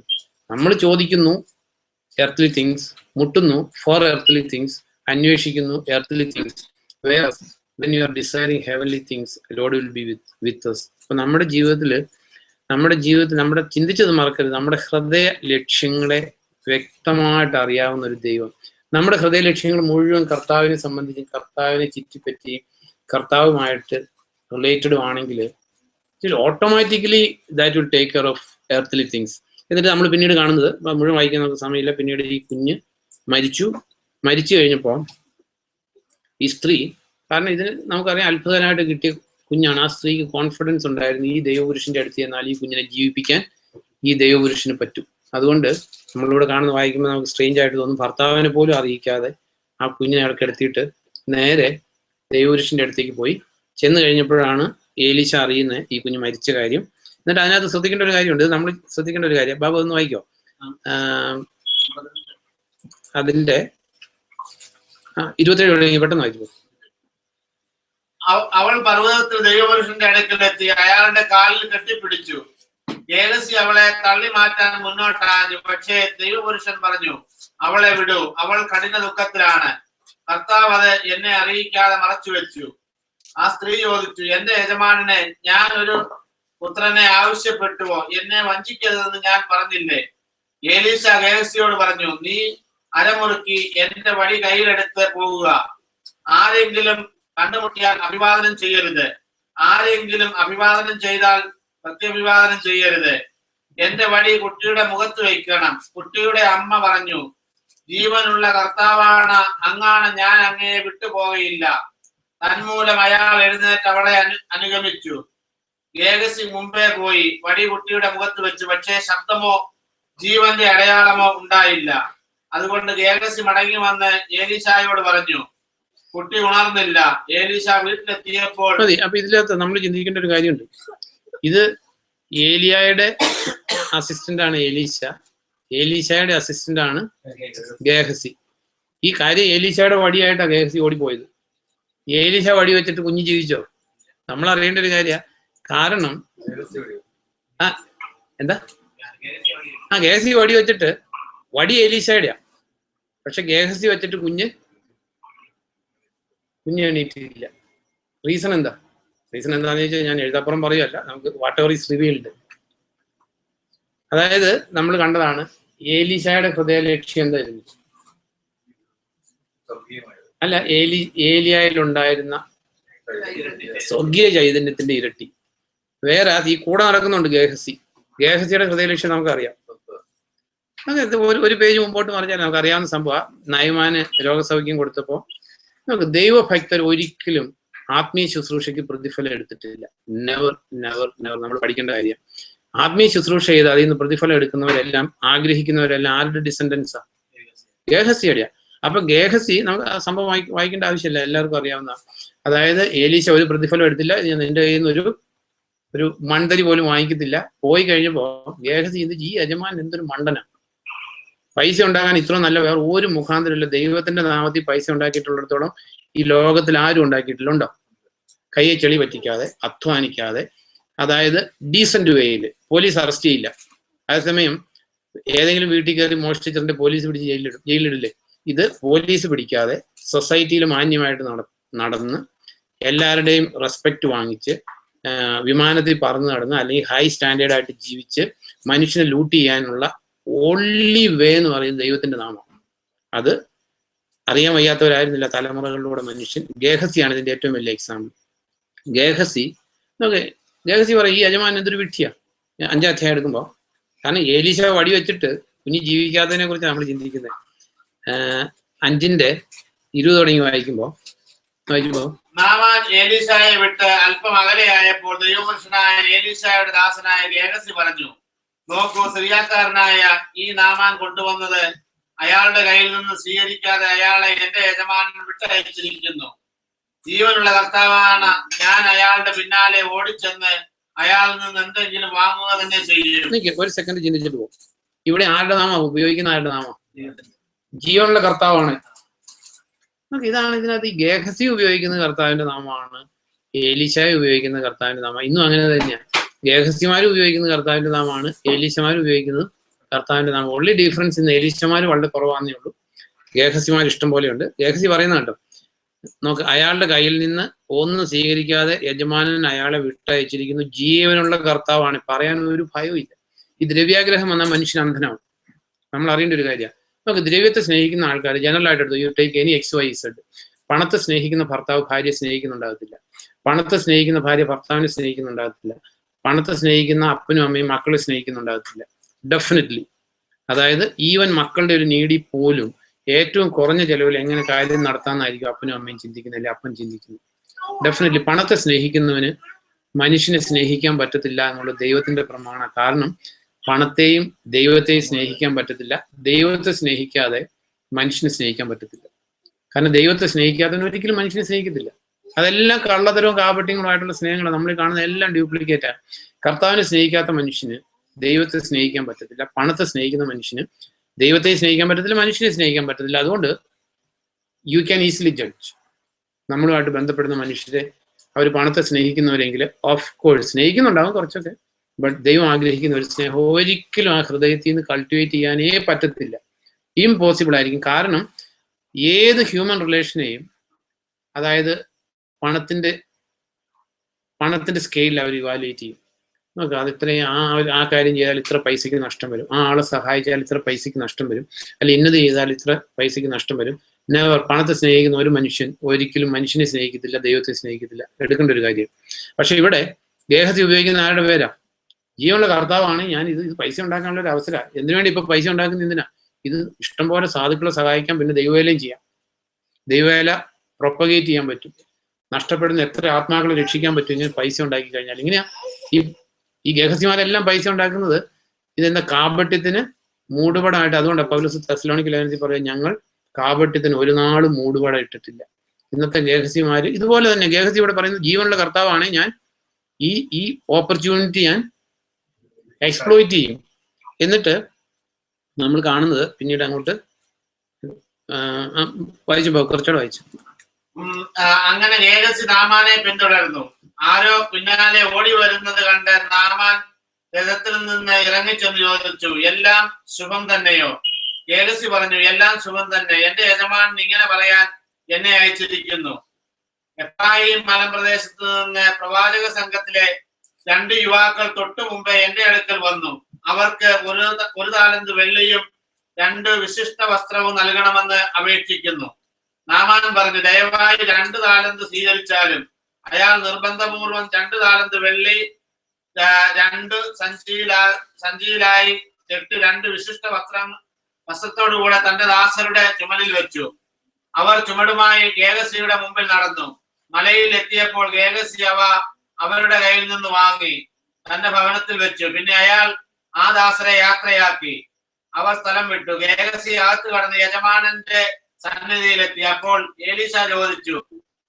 നമ്മൾ ചോദിക്കുന്നു എർത്തലി തിങ്സ്, മുട്ടുന്നു ഫോർ എർത്തലി തിങ്സ്, അന്വേഷിക്കുന്നു earthly things. when you are desiring heavenly things, Lord will be with us. അപ്പൊ നമ്മുടെ ജീവിതത്തിൽ നമ്മുടെ ചിന്തിച്ചത് മറക്കരുത്. നമ്മുടെ ഹൃദയ ലക്ഷ്യങ്ങളെ വ്യക്തമായിട്ട് അറിയാവുന്ന ഒരു ദൈവം, നമ്മുടെ ഹൃദയ ലക്ഷ്യങ്ങൾ മുഴുവൻ കർത്താവിനെ സംബന്ധിച്ച്, കർത്താവിനെ ചുറ്റിപ്പറ്റി കർത്താവുമായിട്ട് റിലേറ്റഡ് ആണെങ്കിൽ automatically that will take care of earthly things. എന്നിട്ട് നമ്മൾ പിന്നീട് കാണുന്നത്, മുഴുവൻ വായിക്കാൻ നമുക്ക് സമയമില്ല, പിന്നീട് ഈ കുഞ്ഞ് മരിച്ചു കഴിഞ്ഞപ്പോൾ ഈ സ്ത്രീ, കാരണം ഇതിന് നമുക്കറിയാം അത്ഭുതമായിട്ട് കിട്ടിയ കുഞ്ഞാണ്, ആ സ്ത്രീക്ക് കോൺഫിഡൻസ് ഉണ്ടായിരുന്നു ഈ ദൈവപുരുഷന്റെ അടുത്ത് ചെന്നാൽ ഈ കുഞ്ഞിനെ ജീവിപ്പിക്കാൻ ഈ ദൈവപുരുഷന് പറ്റും. അതുകൊണ്ട് നമ്മളിവിടെ വായിക്കുമ്പോൾ നമുക്ക് സ്ട്രേഞ്ച് ആയിട്ട് തോന്നും, ഭർത്താവിനെ പോലും അറിയിക്കാതെ ആ കുഞ്ഞിനെ അവിടെ കിടത്തിയിട്ട് നേരെ ദൈവപുരുഷന്റെ അടുത്തേക്ക് പോയി. ചെന്ന് കഴിഞ്ഞപ്പോഴാണ് ഏലീശ അറിയുന്നത് ഈ കുഞ്ഞ് മരിച്ച കാര്യം. എന്നിട്ട് അതിനകത്ത് ശ്രദ്ധിക്കേണ്ട ഒരു കാര്യമുണ്ട്, നമ്മൾ ശ്രദ്ധിക്കേണ്ട ഒരു കാര്യം. ബാബു ഒന്ന് വായിക്കോ, അതിന്റെ 27 പെട്ടെന്ന് വായിക്കോ. അവൾ പർവ്വതത്തിൽ ദൈവപുരുഷന്റെ അടുക്കലെത്തി അയാളുടെ കാലിൽ കെട്ടിപ്പിടിച്ചു. ഗേഹസി അവളെ തള്ളി മാറ്റാൻ മുന്നോട്ടാഞ്ഞു. പക്ഷേ ദൈവപുരുഷൻ പറഞ്ഞു, അവളെ വിടൂ, അവൾ കഠിന ദുഃഖത്തിലാണ്. കർത്താവ് അത് എന്നെ അറിയിക്കാതെ മറച്ചു വെച്ചു. ആ സ്ത്രീ ചോദിച്ചു, എന്റെ യജമാനനെ, ഞാൻ ഒരു പുത്രനെ ആവശ്യപ്പെട്ടുവോ? എന്നെ വഞ്ചിക്കരുതെന്ന് ഞാൻ പറഞ്ഞില്ലേ? ഏലീശ ഗേഹസിയോട് പറഞ്ഞു, നീ അരമുറുക്കി എന്റെ വടി കയ്യിലെടുത്ത് പോകുക. ആരെങ്കിലും കണ്ടുമുട്ടിയാൽ അഭിവാദനം ചെയ്യരുത്, ആരെങ്കിലും അഭിവാദനം ചെയ്താൽ പ്രത്യഭിവാദനം ചെയ്യരുത്. എന്റെ വടി കുട്ടിയുടെ മുഖത്ത് വയ്ക്കണം. കുട്ടിയുടെ അമ്മ പറഞ്ഞു, ജീവനുള്ള കർത്താവാണ് അങ്ങാണ്, ഞാൻ അങ്ങയെ വിട്ടുപോകയില്ല. തന്മൂലം അയാൾ എഴുന്നേറ്റ് അവളെ അനുഗമിച്ചു. ഗേഹസി മുമ്പേ പോയി വടി കുട്ടിയുടെ മുഖത്ത് വെച്ചു. പക്ഷേ ശബ്ദമോ ജീവന്റെ അടയാളമോ ഉണ്ടായില്ല. അതുകൊണ്ട് ഗേഹസി മടങ്ങി വന്ന് ഏലീശായോട് പറഞ്ഞു, കുട്ടി ഉണർന്നില്ല. ഏലീശ വീട്ടിലെത്തിയപ്പോൾ മതി. അപ്പൊ ഇതിനകത്ത് നമ്മൾ ചിന്തിക്കേണ്ട ഒരു കാര്യമുണ്ട്. ഇത് ഏലിയായുടെ അസിസ്റ്റന്റ് ആണ് ഏലീശ, ഏലീശയുടെ അസിസ്റ്റന്റ് ആണ് ഗേഹസി. ഈ കാര്യം ഏലീശയുടെ വടിയായിട്ടാണ് ഗേഹസി ഓടിപ്പോയത്. ഏലീശ വടി വെച്ചിട്ട് കുഞ്ഞ് ജീവിച്ചോ? നമ്മൾ അറിയേണ്ട ഒരു കാര്യ. കാരണം എന്താ ഗേഹസി വടി വെച്ചിട്ട്, വടി ഏലീശയുടെയാ, പക്ഷെ ഗേഹസി വെച്ചിട്ട് കുഞ്ഞ് എണീറ്റില്ല. റീസൺ എന്താന്ന് ചോദിച്ചാൽ ഞാൻ എഴുതാപ്പുറം പറയുമല്ല, നമുക്ക് വാട്ട് എവർ ഈസ് റിവീൽഡ്. അതായത് നമ്മൾ കണ്ടതാണ് ഏലീശയുടെ ഹൃദയ ലക്ഷ്യം എന്തായിരുന്നു? അല്ല, ഏലിയായിലുണ്ടായിരുന്ന സ്വർഗീയ ചൈതന്യത്തിന്റെ ഇരട്ടി. വേറെ ഈ കൂടെ നടക്കുന്നുണ്ട് ഗേഹസിയുടെ ഹൃദയ ലക്ഷ്യം നമുക്കറിയാം. അങ്ങനത്തെ ഒരു പേജ് മുമ്പോട്ട് മറിച്ചാൽ നമുക്കറിയാവുന്ന സംഭവം. നയമാന് രോഗസൗഖ്യം കൊടുത്തപ്പോൾ നമുക്ക് ദൈവഭക്തർ ഒരിക്കലും ആത്മീയ ശുശ്രൂഷയ്ക്ക് പ്രതിഫലം എടുത്തിട്ടില്ല. Never never never. നമ്മൾ പഠിക്കേണ്ട കാര്യം, ആത്മീയ ശുശ്രൂഷ ചെയ്ത് അതിൽ നിന്ന് പ്രതിഫലം എടുക്കുന്നവരെല്ലാം, ആഗ്രഹിക്കുന്നവരെല്ലാം ആരുടെ ഡിസെൻഡൻസാ? ഗേഹസിയുടെയാ. അപ്പൊ ഗേഹസി നമുക്ക് ആ സംഭവം വായിക്കേണ്ട ആവശ്യമില്ല, എല്ലാവർക്കും അറിയാവുന്ന. അതായത് ഏലീശ ഒരു പ്രതിഫലം എടുത്തില്ല, നിന്റെ കയ്യിൽ നിന്ന് ഒരു മൺതരി പോലും വാങ്ങിക്കത്തില്ല. പോയി കഴിഞ്ഞപ്പോ ഗേഹസി ഈ യജമാൻ എന്തൊരു മണ്ടനാണ്, പൈസ ഉണ്ടാകാൻ ഇത്ര നല്ല വേറെ ഒരു മുഖാന്തരമില്ല. ദൈവത്തിന്റെ നാമത്തിൽ പൈസ ഉണ്ടാക്കിയിട്ടുള്ളിടത്തോളം ഈ ലോകത്തിൽ ആരും ഉണ്ടാക്കിയിട്ടില്ല. ഉണ്ടോ? കയ്യെ ചെളി പറ്റിക്കാതെ, അധ്വാനിക്കാതെ, അതായത് ഡീസന്റ് വേയിൽ. പോലീസ് അറസ്റ്റ് ചെയ്യില്ല. അതേസമയം ഏതെങ്കിലും വീട്ടിൽ കയറി മോഷ്ടിച്ചിട്ടുണ്ട് പോലീസ് പിടിച്ച് ജയിലിലിടില്ലേ? ഇത് പോലീസ് പിടിക്കാതെ സൊസൈറ്റിയിൽ മാന്യമായിട്ട് നടന്ന് എല്ലാവരുടെയും റെസ്പെക്ട് വാങ്ങിച്ച് വിമാനത്തിൽ പറന്ന് നടന്ന് അല്ലെങ്കിൽ ഹൈ സ്റ്റാൻഡേർഡ് ആയിട്ട് ജീവിച്ച് മനുഷ്യനെ ലൂട്ട് ചെയ്യാനുള്ള ഓൺലി വേ എന്ന് പറയുന്നത് ദൈവത്തിന്റെ നാമമാണ്. അത് അറിയാൻ വയ്യാത്തവരായിരുന്നില്ല തലമുറകളിലൂടെ മനുഷ്യൻ. ഗേഹസിയാണ് ഇതിന്റെ ഏറ്റവും വലിയ എക്സാമ്പിൾ. ഗേഹസി പറയും, ഈ യജമാൻ എന്തൊരു വിഡ്ഢിയാ. 5-ാം അധ്യായം എടുക്കുമ്പോൾ, കാരണം ഏലീശ വടി വെച്ചിട്ട് കുഞ്ഞി ജീവിക്കാത്തതിനെ കുറിച്ച് നമ്മൾ ചിന്തിക്കുന്നത്. 5:20 തുടങ്ങി വായിക്കുമ്പോ നാമാൻ ഏലീശായെ വിട്ട് അല്പം അകലെയായപ്പോൾ ദൈവപുരുഷനായ ഏലീശായുടെ ദാസനായ ഗേഹസി പറഞ്ഞു, നോക്കൂ, സിറിയാക്കാരനായ ഈ നാമാൻ കൊണ്ടുവന്നത് അയാളുടെ കയ്യിൽ നിന്ന് സ്വീകരിക്കാതെ അയാളെ എന്റെ യജമാനൻ വിട്ടയച്ചിരിക്കുന്നു. ജീവനുള്ള കർത്താവാണ് ഞാൻ അയാളുടെ പിന്നാലെ ഓടിച്ചെന്ന് അയാളിൽ നിന്ന് എന്തെങ്കിലും വാങ്ങുക തന്നെ ചെയ്യും. ഒരു സെക്കൻഡ് ചിന്തിച്ചിട്ട് പോകും. ഇവിടെ ആരുടെ നാമ ഉപയോഗിക്കുന്ന? ആരുടെ നാമ? ജീവനുള്ള കർത്താവാണ്. ഇതാണ് ഇതിനകത്ത്. ഈ ഗേഹസി ഉപയോഗിക്കുന്ന കർത്താവിന്റെ നാമമാണ്, ഏലീശായ ഉപയോഗിക്കുന്ന കർത്താവിന്റെ നാമമാണ്. ഇന്നും അങ്ങനെ തന്നെയാണ്. ഗേഹസിമാർ ഉപയോഗിക്കുന്ന കർത്താവിന്റെ നാമമാണ്, ഏലീശമാർ ഉപയോഗിക്കുന്നത് കർത്താവിന്റെ നാമം. ഓൺലി ഡിഫറൻസ് ഇന്ന് ഏലീശമാർ വളരെ കുറവാന്നേ ഉള്ളൂ, ഗേഹസിമാർ ഇഷ്ടം പോലെയുണ്ട്. ഗേഹസി പറയുന്ന കേട്ടോ, നോക്ക്, അയാളുടെ കയ്യിൽ നിന്ന് ഒന്നും സ്വീകരിക്കാതെ യജമാനൻ അയാളെ വിട്ടയച്ചിരിക്കുന്നു. ജീവനുള്ള കർത്താവാണ്. പറയാൻ ഒരു ഭയവും ഇല്ല. ഈ ദ്രവ്യാഗ്രഹം വന്നാൽ മനുഷ്യൻ അന്ധനാവും. നമ്മൾ അറിയേണ്ട ഒരു കാര്യമാണ്. നമുക്ക് ദ്രവ്യത്തെ സ്നേഹിക്കുന്ന ആൾക്കാർ ജനറൽ ആയിട്ട് എടുത്തു, യു ടേക്ക് എനി XYZ. പണത്തെ സ്നേഹിക്കുന്ന ഭർത്താവ് ഭാര്യയെ സ്നേഹിക്കുന്നുണ്ടാകത്തില്ല. പണത്തെ സ്നേഹിക്കുന്ന ഭാര്യ ഭർത്താവിനെ സ്നേഹിക്കുന്നുണ്ടാകത്തില്ല. പണത്തെ സ്നേഹിക്കുന്ന അപ്പനും അമ്മയും മക്കളെ സ്നേഹിക്കുന്നുണ്ടാകത്തില്ല. ഡെഫിനറ്റ്ലി. അതായത് ഈവൻ മക്കളുടെ ഒരു നീടി പോലും ഏറ്റവും കുറഞ്ഞ ചെലവിൽ എങ്ങനെ കാര്യം നടത്താമെന്നായിരിക്കും അപ്പനും അമ്മയും ചിന്തിക്കുന്നില്ല, അപ്പൻ ചിന്തിക്കുന്നു. ഡെഫിനറ്റ്ലി പണത്തെ സ്നേഹിക്കുന്നവന് മനുഷ്യനെ സ്നേഹിക്കാൻ പറ്റത്തില്ല എന്നുള്ളത് ദൈവത്തിന്റെ പ്രമാണം. കാരണം പണത്തെയും ദൈവത്തെയും സ്നേഹിക്കാൻ പറ്റത്തില്ല. ദൈവത്തെ സ്നേഹിക്കാതെ മനുഷ്യനെ സ്നേഹിക്കാൻ പറ്റത്തില്ല. കാരണം ദൈവത്തെ സ്നേഹിക്കാത്തവന് ഒരിക്കലും മനുഷ്യനെ സ്നേഹിക്കത്തില്ല. അതെല്ലാം കള്ളത്തരവും കാപട്യങ്ങളുമായിട്ടുള്ള സ്നേഹങ്ങളാണ്. നമ്മൾ കാണുന്ന എല്ലാം ഡ്യൂപ്ലിക്കേറ്റാണ്. കർത്താവിനെ സ്നേഹിക്കാത്ത മനുഷ്യന് ദൈവത്തെ സ്നേഹിക്കാൻ പറ്റത്തില്ല. പണത്തെ സ്നേഹിക്കുന്ന മനുഷ്യന് ദൈവത്തെ സ്നേഹിക്കാൻ പറ്റത്തില്ല, മനുഷ്യനെ സ്നേഹിക്കാൻ പറ്റത്തില്ല. അതുകൊണ്ട് യു ക്യാൻ ഈസിലി ജഡ്ജ്. നമ്മളുമായിട്ട് ബന്ധപ്പെടുന്ന മനുഷ്യരെ അവർ പണത്തെ സ്നേഹിക്കുന്നവരെങ്കിൽ ഓഫ് കോഴ്സ് സ്നേഹിക്കുന്നുണ്ടാവും കുറച്ചൊക്കെ, ബട്ട് ദൈവം ആഗ്രഹിക്കുന്ന ഒരു സ്നേഹം ഒരിക്കലും ആ ഹൃദയത്തിൽ നിന്ന് കൾട്ടിവേറ്റ് ചെയ്യാനേ പറ്റത്തില്ല. ഇംപോസിബിൾ ആയിരിക്കും. കാരണം ഏത് ഹ്യൂമൻ റിലേഷനെയും, അതായത് പണത്തിന്റെ സ്കെയിലിൽ അവർ ഇവാലുവേറ്റ് ചെയ്യും. നോക്കുക, അത് ഇത്രയും ആ കാര്യം ചെയ്താൽ ഇത്ര പൈസയ്ക്ക് നഷ്ടം വരും, ആ ആളെ സഹായിച്ചാൽ ഇത്ര പൈസയ്ക്ക് നഷ്ടം വരും, അല്ല ഇന്നത് ചെയ്താൽ ഇത്ര പൈസയ്ക്ക് നഷ്ടം വരും. നെവർ. പണത്തെ സ്നേഹിക്കുന്ന ഒരു മനുഷ്യൻ ഒരിക്കലും മനുഷ്യനെ സ്നേഹിക്കത്തില്ല, ദൈവത്തെ സ്നേഹിക്കത്തില്ല. എടുക്കേണ്ട ഒരു കാര്യം. പക്ഷെ ഇവിടെ ഗേഹസി ഉപയോഗിക്കുന്ന ആരുടെ പേരാ? ജീവനുള്ള കർത്താവാണ്. ഞാൻ ഇത് പൈസ ഉണ്ടാക്കാനുള്ള ഒരു അവസരമാണ്. എന്തിനുവേണ്ടി ഇപ്പൊ പൈസ ഉണ്ടാക്കുന്ന എന്തിനാ? ഇത് ഇഷ്ടംപോലെ സാധുക്കളെ സഹായിക്കാം, പിന്നെ ദൈവവേലയും ചെയ്യാം. ദൈവവേല പ്രൊപ്പഗേറ്റ് ചെയ്യാൻ പറ്റും. നഷ്ടപ്പെടുന്ന എത്ര ആത്മാക്കളെ രക്ഷിക്കാൻ പറ്റും ഇങ്ങനെ പൈസ ഉണ്ടാക്കി കഴിഞ്ഞാൽ. ഇങ്ങനെയാ ഈ ഗേഹസിമാരെല്ലാം പൈസ ഉണ്ടാക്കുന്നത്. ഇതെന്താ? കാപട്യത്തിന് മൂടുപടമായിട്ട്. അതുകൊണ്ടാണ് പൗലോസ് തെസ്സലോനിക്ക ലേഖനത്തിൽ പറയാം, ഞങ്ങൾ കാപട്യത്തിന് ഒരു നാളും മൂടുപടം ഇട്ടിട്ടില്ല. ഇന്നത്തെ ഗേഹസിമാര് ഇതുപോലെ തന്നെ. ഗേഹസി ഇവിടെ പറയുന്നത് ജീവനുള്ള കർത്താവാണ്, ഞാൻ ഈ ഓപ്പർച്യൂണിറ്റി ഞാൻ എക്സ്പ്ലോയിറ്റ് ചെയ്യും. എന്നിട്ട് നമ്മൾ കാണുന്നത് പിന്നീട് അങ്ങോട്ട് വായിച്ചു പോ, കുറച്ചുകൂടെ വായിച്ചു. അങ്ങനെ ഗേഹസി നാമാനെ പിന്തുടർന്നു. ആരോ പിന്നാലെ ഓടി വരുന്നത് കണ്ട് നാമാൻ രഥത്തിൽ നിന്ന് ഇറങ്ങിച്ചെന്ന് ചോദിച്ചു, എല്ലാം ശുഭം തന്നെയോ? ഗേഹസി പറഞ്ഞു, എല്ലാം ശുഭം തന്നെ. എന്റെ യജമാനൻ ഇങ്ങനെ പറയാൻ എന്നെ അയച്ചിരിക്കുന്നു. എഫ്രായീം മലമ്പ്രദേശത്ത് നിന്ന് പ്രവാചക സംഘത്തിലെ 2 യുവാക്കൾ തൊട്ടു മുമ്പേ എന്റെ അടുക്കൽ വന്നു. അവർക്ക് ഒരു താലന്ത് വെള്ളിയും 2 വിശിഷ്ട വസ്ത്രവും നൽകണമെന്ന് അപേക്ഷിക്കുന്നു. നാമാൻ പറഞ്ഞു, ദയവായി 2 താലന്ത് സ്വീകരിച്ചാലും. അയാൾ നിർബന്ധപൂർവം 2 താലന്ത് വെള്ളി 2 സഞ്ചിയിലായി കെട്ടി 2 വിശിഷ്ട വസ്ത്രത്തോടുകൂടെ തന്റെ ദാസരുടെ ചുമലിൽ വെച്ചു. അവർ ചുമടുമായി ഗേഹസിയുടെ മുമ്പിൽ നടന്നു. മലയിൽ എത്തിയപ്പോൾ ഗേഹസി അവരുടെ കയ്യിൽ നിന്ന് വാങ്ങി തന്റെ ഭവനത്തിൽ വെച്ചു. പിന്നെ അയാൾ ആ ദാസരെ യാത്രയാക്കി. അവർ സ്ഥലം വിട്ടു. ഗേഹസി അകത്ത് കടന്ന് യജമാനന്റെ സന്നിധിയിലെത്തി. അപ്പോൾ ഏലീശ ചോദിച്ചു,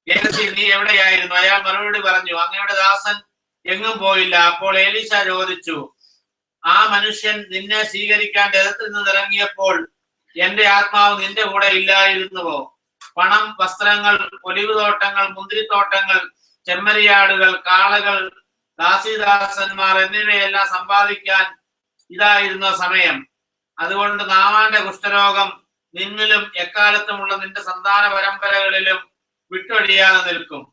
ഗേഹസി, നീ എവിടെയായിരുന്നു? അയാൾ മറുപടി പറഞ്ഞു, അങ്ങയുടെ ദാസൻ എങ്ങും പോയില്ല. അപ്പോൾ ഏലീശ ചോദിച്ചു, ആ മനുഷ്യൻ നിന്നെ സ്വീകരിക്കാൻ രഥത്തിൽ നിന്ന് ഇറങ്ങിയപ്പോൾ എന്റെ ആത്മാവ് നിന്റെ കൂടെ ഇല്ലായിരുന്നുവോ? പണം, വസ്ത്രങ്ങൾ, ഒലിവ് തോട്ടങ്ങൾ, മുന്തിരിത്തോട്ടങ്ങൾ, ചെമ്മരിയാടുകൾ, കാളകൾ, ദാസീദാസന്മാർ എന്നിവയെല്ലാം സമ്പാദിക്കാൻ ഇതായിരുന്ന സമയം. അതുകൊണ്ട് നാമാന്റെ കുഷ്ഠരോഗം നിന്നിലും എക്കാലത്തുമുള്ള നിന്റെ സന്താന പരമ്പരകളിലും വിട്ടൊഴിയാതെ നിൽക്കും.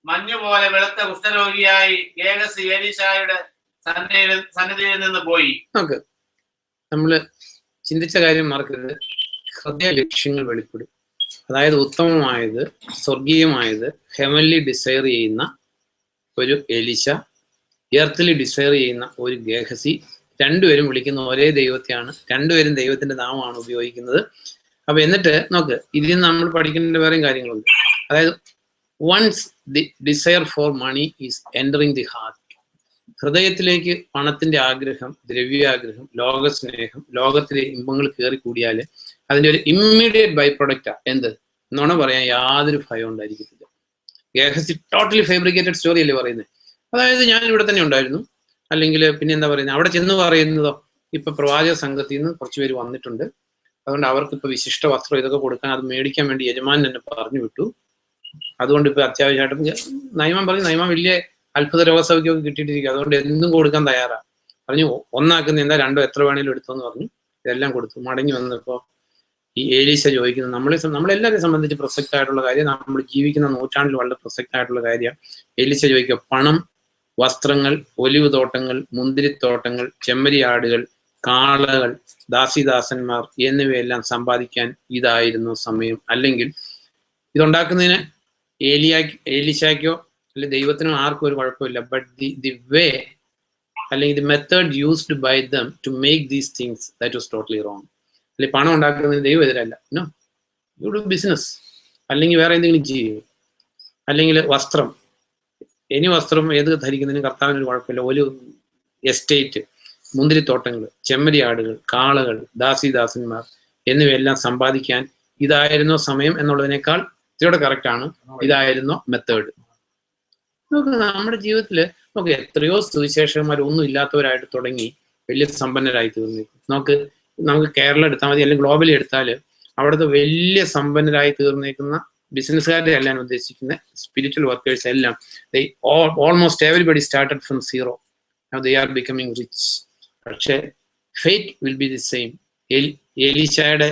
മഞ്ഞുപോലെ വെളുത്ത കുഷ്ഠരോഗിയായി ഗേഹസി എലീശായുടെ സന്നിധിയിൽ നിന്ന് പോയി. നമുക്ക് നമ്മള് ചിന്തിച്ച കാര്യം മറക്കരുത്. ഹൃദയ ലക്ഷ്യങ്ങൾ വെളിപ്പെടും. അതായത് ഉത്തമമായത്, സ്വർഗീയമായത്, ഹെവൻലി ഡിസയർ ചെയ്യുന്ന ഒരു എലീശ, എർത്തിലി ഡിസയർ ചെയ്യുന്ന ഒരു ഗേഹസി, രണ്ടുപേരും വിളിക്കുന്ന ഒരേ ദൈവത്തെയാണ്, രണ്ടുപേരും ദൈവത്തിന്റെ നാമമാണ് ഉപയോഗിക്കുന്നത്. അപ്പൊ എന്നിട്ട് നോക്ക്, ഇതിൽ നിന്ന് നമ്മൾ പഠിക്കേണ്ട വേറെയും കാര്യങ്ങളുണ്ട്. അതായത് once the desire for money is entering the heart, ഹൃദയത്തിലേക്ക് പണത്തിന്റെ ആഗ്രഹം, ദ്രവ്യാഗ്രഹം, ലോകസ്നേഹം, ലോകത്തിലെ ഇമ്പങ്ങൾ കയറി കൂടിയാൽ അതിന്റെ ഒരു ഇമ്മീഡിയറ്റ് ബൈ പ്രൊഡക്റ്റാ എന്ത്? നുണ പറയാൻ യാതൊരു ഭയം ഉണ്ടായിരിക്കത്തില്ല. ഗേഹസി ടോട്ടലി ഫാബ്രിക്കേറ്റഡ് സ്റ്റോറി അല്ലേ പറയുന്നത്. അതായത് ഞാൻ ഇവിടെ തന്നെ ഉണ്ടായിരുന്നു, അല്ലെങ്കിൽ പിന്നെ എന്താ പറയുന്നത്, അവിടെ ചെന്ന് പറയുന്നതോ ഇപ്പൊ പ്രവാചക സംഘത്തിൽ നിന്ന് കുറച്ച് പേര് വന്നിട്ടുണ്ട്, അതുകൊണ്ട് അവർക്ക് ഇപ്പൊ വിശിഷ്ട വസ്ത്രം ഇതൊക്കെ കൊടുക്കാൻ, അത് മേടിക്കാൻ വേണ്ടി യജമാൻ എന്നെ പറഞ്ഞു വിട്ടു, അതുകൊണ്ട് ഇപ്പൊ അത്യാവശ്യമായിട്ടും നൈമാൻ പറഞ്ഞു, നൈമാൻ വലിയ അത്ഭുത രോഗസൗഖ്യമൊക്കെ കിട്ടിയിട്ടിരിക്കും, അതുകൊണ്ട് എന്തും കൊടുക്കാൻ തയ്യാറാ. പറഞ്ഞു ഒന്നാക്കുന്ന എന്താ, രണ്ടോ എത്ര വേണേലും എടുത്തോന്ന് പറഞ്ഞു. ഇതെല്ലാം കൊടുത്തു. മടങ്ങി വന്നപ്പോ ഈ ഏലീശ ചോദിക്കുന്നത് നമ്മളെല്ലാവരെയും സംബന്ധിച്ച് പ്രസക്തമായിട്ടുള്ള കാര്യം, നമ്മൾ ജീവിക്കുന്ന നൂറ്റാണ്ടിൽ വളരെ പ്രസക്തമായിട്ടുള്ള കാര്യം. ഏലീശ ചോദിക്കുക, പണം, വസ്ത്രങ്ങൾ, ഒലിവ് തോട്ടങ്ങൾ, മുന്തിരിത്തോട്ടങ്ങൾ, ചെമ്മരിയാടുകൾ, കാളകൾ, ദാസിദാസന്മാർ എന്നിവയെല്ലാം സമ്പാദിക്കാൻ ഇതായിരുന്നു സമയം. അല്ലെങ്കിൽ ഇതുണ്ടാക്കുന്നതിന് ഏലീശയ്ക്കോ അല്ലെങ്കിൽ ദൈവത്തിനോ ആർക്കും ഒരു കുഴപ്പമില്ല. ബട്ട് ദി വേ അല്ലെങ്കിൽ the method used by them to make these things that was totally wrong. അല്ലെങ്കിൽ പണം ഉണ്ടാക്കുന്നതിന് ദൈവം എതിരല്ല. നോ, യു ഡു ബിസിനസ്, അല്ലെങ്കിൽ വേറെ എന്തെങ്കിലും ചെയ്യും. അല്ലെങ്കിൽ വസ്ത്രം, ഇനി വസ്ത്രം ഏത് ധരിക്കുന്നതിന് കർത്താവിനൊരു കുഴപ്പമില്ല. ഒരു എസ്റ്റേറ്റ്, മുന്തിരിത്തോട്ടങ്ങൾ, ചെമ്മരിയാടുകൾ, കാളകൾ, ദാസിദാസന്മാർ എന്നിവയെല്ലാം സമ്പാദിക്കാൻ ഇതായിരുന്നോ സമയം എന്നുള്ളതിനേക്കാൾ ഇത്തിരിയുടെ കറക്റ്റാണ് ഇതായിരുന്നോ മെത്തേഡ്. നമുക്ക് നമ്മുടെ ജീവിതത്തിൽ നമുക്ക് എത്രയോ സുവിശേഷകന്മാർ ഒന്നും ഇല്ലാത്തവരായിട്ട് തുടങ്ങി വലിയ സമ്പന്നരായി തീർന്നിരിക്കും. നമുക്ക് കേരളം എടുത്താൽ മതി, അല്ലെങ്കിൽ ഗ്ലോബലി എടുത്താൽ അവിടുത്തെ വലിയ സമ്പന്നരായി തീർന്നേക്കുന്ന ബിസിനസ്സുകാരുടെ എല്ലാം ഉദ്ദേശിക്കുന്ന സ്പിരിച്വൽ വർക്കേഴ്സ് എല്ലാം almost everybody started from zero. They are becoming rich. പക്ഷെ fate will be the same. ഏലീശയുടെ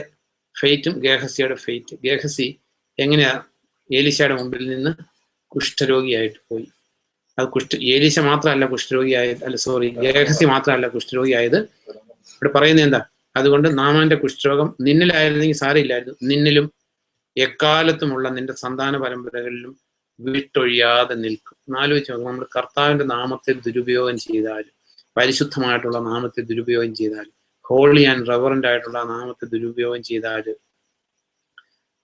ഫെയ്റ്റും ഗേഹസിയുടെ ഫെയ്റ്റ്. ഗേഹസി എങ്ങനെയാ ഏലീശയുടെ മുമ്പിൽ നിന്ന് കുഷ്ഠരോഗിയായിട്ട് പോയി. അത് ഏലീശ മാത്രമല്ല കുഷ്ഠരോഗിയായത്, ഗേഹസി മാത്രമല്ല കുഷ്ഠരോഗിയായത്. ഇവിടെ പറയുന്നത് എന്താ? അതുകൊണ്ട് നാമാന്റെ കുഷ്ഠരോഗം നിന്നിലായിരുന്നെങ്കിൽ സാരമില്ലായിരുന്നു, നിന്നിലും എക്കാലത്തുമുള്ള നിന്റെ സന്താന പരമ്പരകളിലും വിട്ടൊഴിയാതെ നിൽക്കും. ആലോചിച്ച് നോക്കും, നമ്മൾ കർത്താവിന്റെ നാമത്തെ ദുരുപയോഗം ചെയ്താൽ, പരിശുദ്ധമായിട്ടുള്ള നാമത്തെ ദുരുപയോഗം ചെയ്താൽ, ഹോളി ആൻഡ് റെവറന്റ് ആയിട്ടുള്ള നാമത്തെ ദുരുപയോഗം ചെയ്താൽ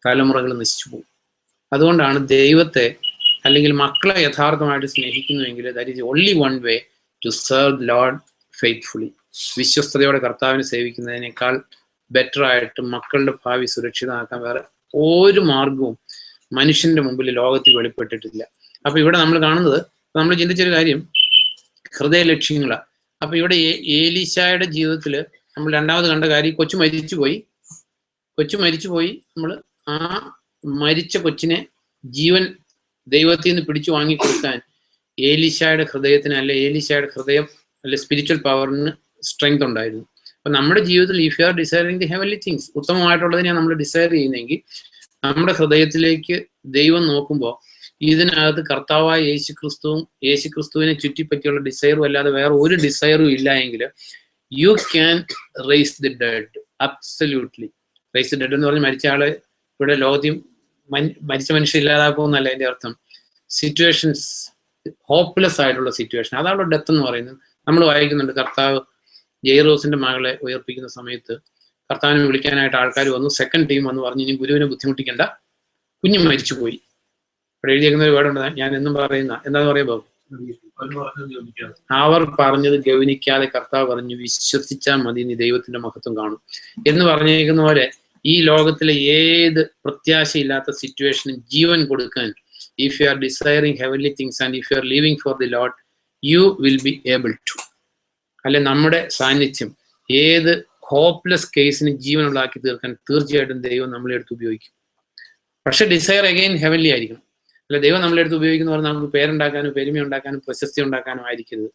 തലമുറകൾ നശിച്ചു പോകും. അതുകൊണ്ടാണ് ദൈവത്തെ അല്ലെങ്കിൽ മക്കളെ യഥാർത്ഥമായിട്ട് സ്നേഹിക്കുന്നുവെങ്കിൽ that is only one way to serve lord faithfully. വിശ്വസ്തയോടെ കർത്താവിനെ സേവിക്കുന്നതിനേക്കാൾ ബെറ്റർ ആയിട്ട് മക്കളുടെ ഭാവി സുരക്ഷിതമാക്കാൻ വേറെ ഒരു മാർഗവും മനുഷ്യന്റെ മുമ്പിൽ ലോകത്തിൽ വെളിപ്പെട്ടിട്ടില്ല. അപ്പൊ ഇവിടെ നമ്മൾ കാണുന്നത്, നമ്മൾ ചിന്തിച്ചൊരു കാര്യം ഹൃദയ ലക്ഷ്യങ്ങളാണ്. അപ്പൊ ഇവിടെ ഏലീശായുടെ ജീവിതത്തിൽ നമ്മൾ രണ്ടാമത് കണ്ട കാര്യം, കൊച്ചു മരിച്ചുപോയി. നമ്മൾ ആ മരിച്ച കൊച്ചിനെ ജീവൻ ദൈവത്തിൽ നിന്ന് പിടിച്ചു വാങ്ങിക്കൊടുക്കാൻ ഏലീശായുടെ ഹൃദയത്തിന് ഏലീശായുടെ ഹൃദയം സ്പിരിച്വൽ പവറിന് സ്ട്രെങ്ത് ഉണ്ടായിരുന്നു. അപ്പൊ നമ്മുടെ ജീവിതത്തിൽ if you are desiring the heavenly things, ഉത്തമമായിട്ടുള്ളതിനെയാണ് നമ്മൾ ഡിസയർ ചെയ്യുന്നതെങ്കിൽ നമ്മുടെ ഹൃദയത്തിലേക്ക് ദൈവം നോക്കുമ്പോൾ ഇതിനകത്ത് കർത്താവായ യേശുക്രിസ്തുവിനെ ചുറ്റിപ്പറ്റിയുള്ള ഡിസയറും അല്ലാതെ വേറെ ഒരു ഡിസയറും ഇല്ല എങ്കിൽ you can raise the dead. Absolutely raise the dead എന്ന് പറഞ്ഞ് മരിച്ച ആളെ ഇവിടെ ലോകത്തിൽ മരിച്ച മനുഷ്യൻ ഇല്ലാതാക്കുമെന്നല്ല അതിന്റെ അർത്ഥം. സിറ്റുവേഷൻസ്, ഹോപ്പ്ലെസ് ആയിട്ടുള്ള സിറ്റുവേഷൻ, അതാണ് ഡെത്ത് എന്ന് പറയുന്നത്. നമ്മൾ വായിക്കുന്നുണ്ട്, കർത്താവ് ജെയ്റോസിന്റെ മകളെ ഉയർപ്പിക്കുന്ന സമയത്ത് കർത്താവിനെ വിളിക്കാനായിട്ട് ആൾക്കാർ വന്നു. സെക്കൻഡ് ടീം വന്ന് പറഞ്ഞു, ഇനി ഗുരുവിനെ ബുദ്ധിമുട്ടിക്കണ്ട, കുഞ്ഞ് മരിച്ചുപോയി. ഇവിടെ എഴുതിയേക്കുന്ന ഒരു വേർഡുണ്ട്, ഞാൻ എന്നും പറയുന്ന എന്താന്ന് പറയുമ്പോ, അവർ പറഞ്ഞത് ഗൗനിക്കാതെ കർത്താവ് പറഞ്ഞു, വിശ്വസിച്ചാൽ മതി, നീ ദൈവത്തിന്റെ മഹത്വം കാണും എന്ന് പറഞ്ഞേക്കുന്ന പോലെ ഈ ലോകത്തിലെ ഏത് പ്രത്യാശയില്ലാത്ത സിറ്റുവേഷനും ജീവൻ കൊടുക്കാൻ, if you are desiring heavenly things and if you are living for the Lord, you will be able to. അല്ലെ നമ്മുടെ സാന്നിധ്യം ഏത് ഹോപ്പ്ലെസ് കേസിന് ജീവനുള്ളാക്കി തീർക്കാൻ തീർച്ചയായിട്ടും ദൈവം നമ്മളെ എടുത്ത് ഉപയോഗിക്കും. പക്ഷെ ഡിസയർ അഗെയിൻ ഹെവൻലി ആയിരിക്കണം. അല്ല ദൈവം നമ്മളെ എടുത്ത് ഉപയോഗിക്കുന്ന പറഞ്ഞാൽ നമുക്ക് പേരുണ്ടാക്കാനും പെരുമ ഉണ്ടാക്കാനും പ്രശസ്തി ഉണ്ടാക്കാനും ആയിരിക്കരുത്.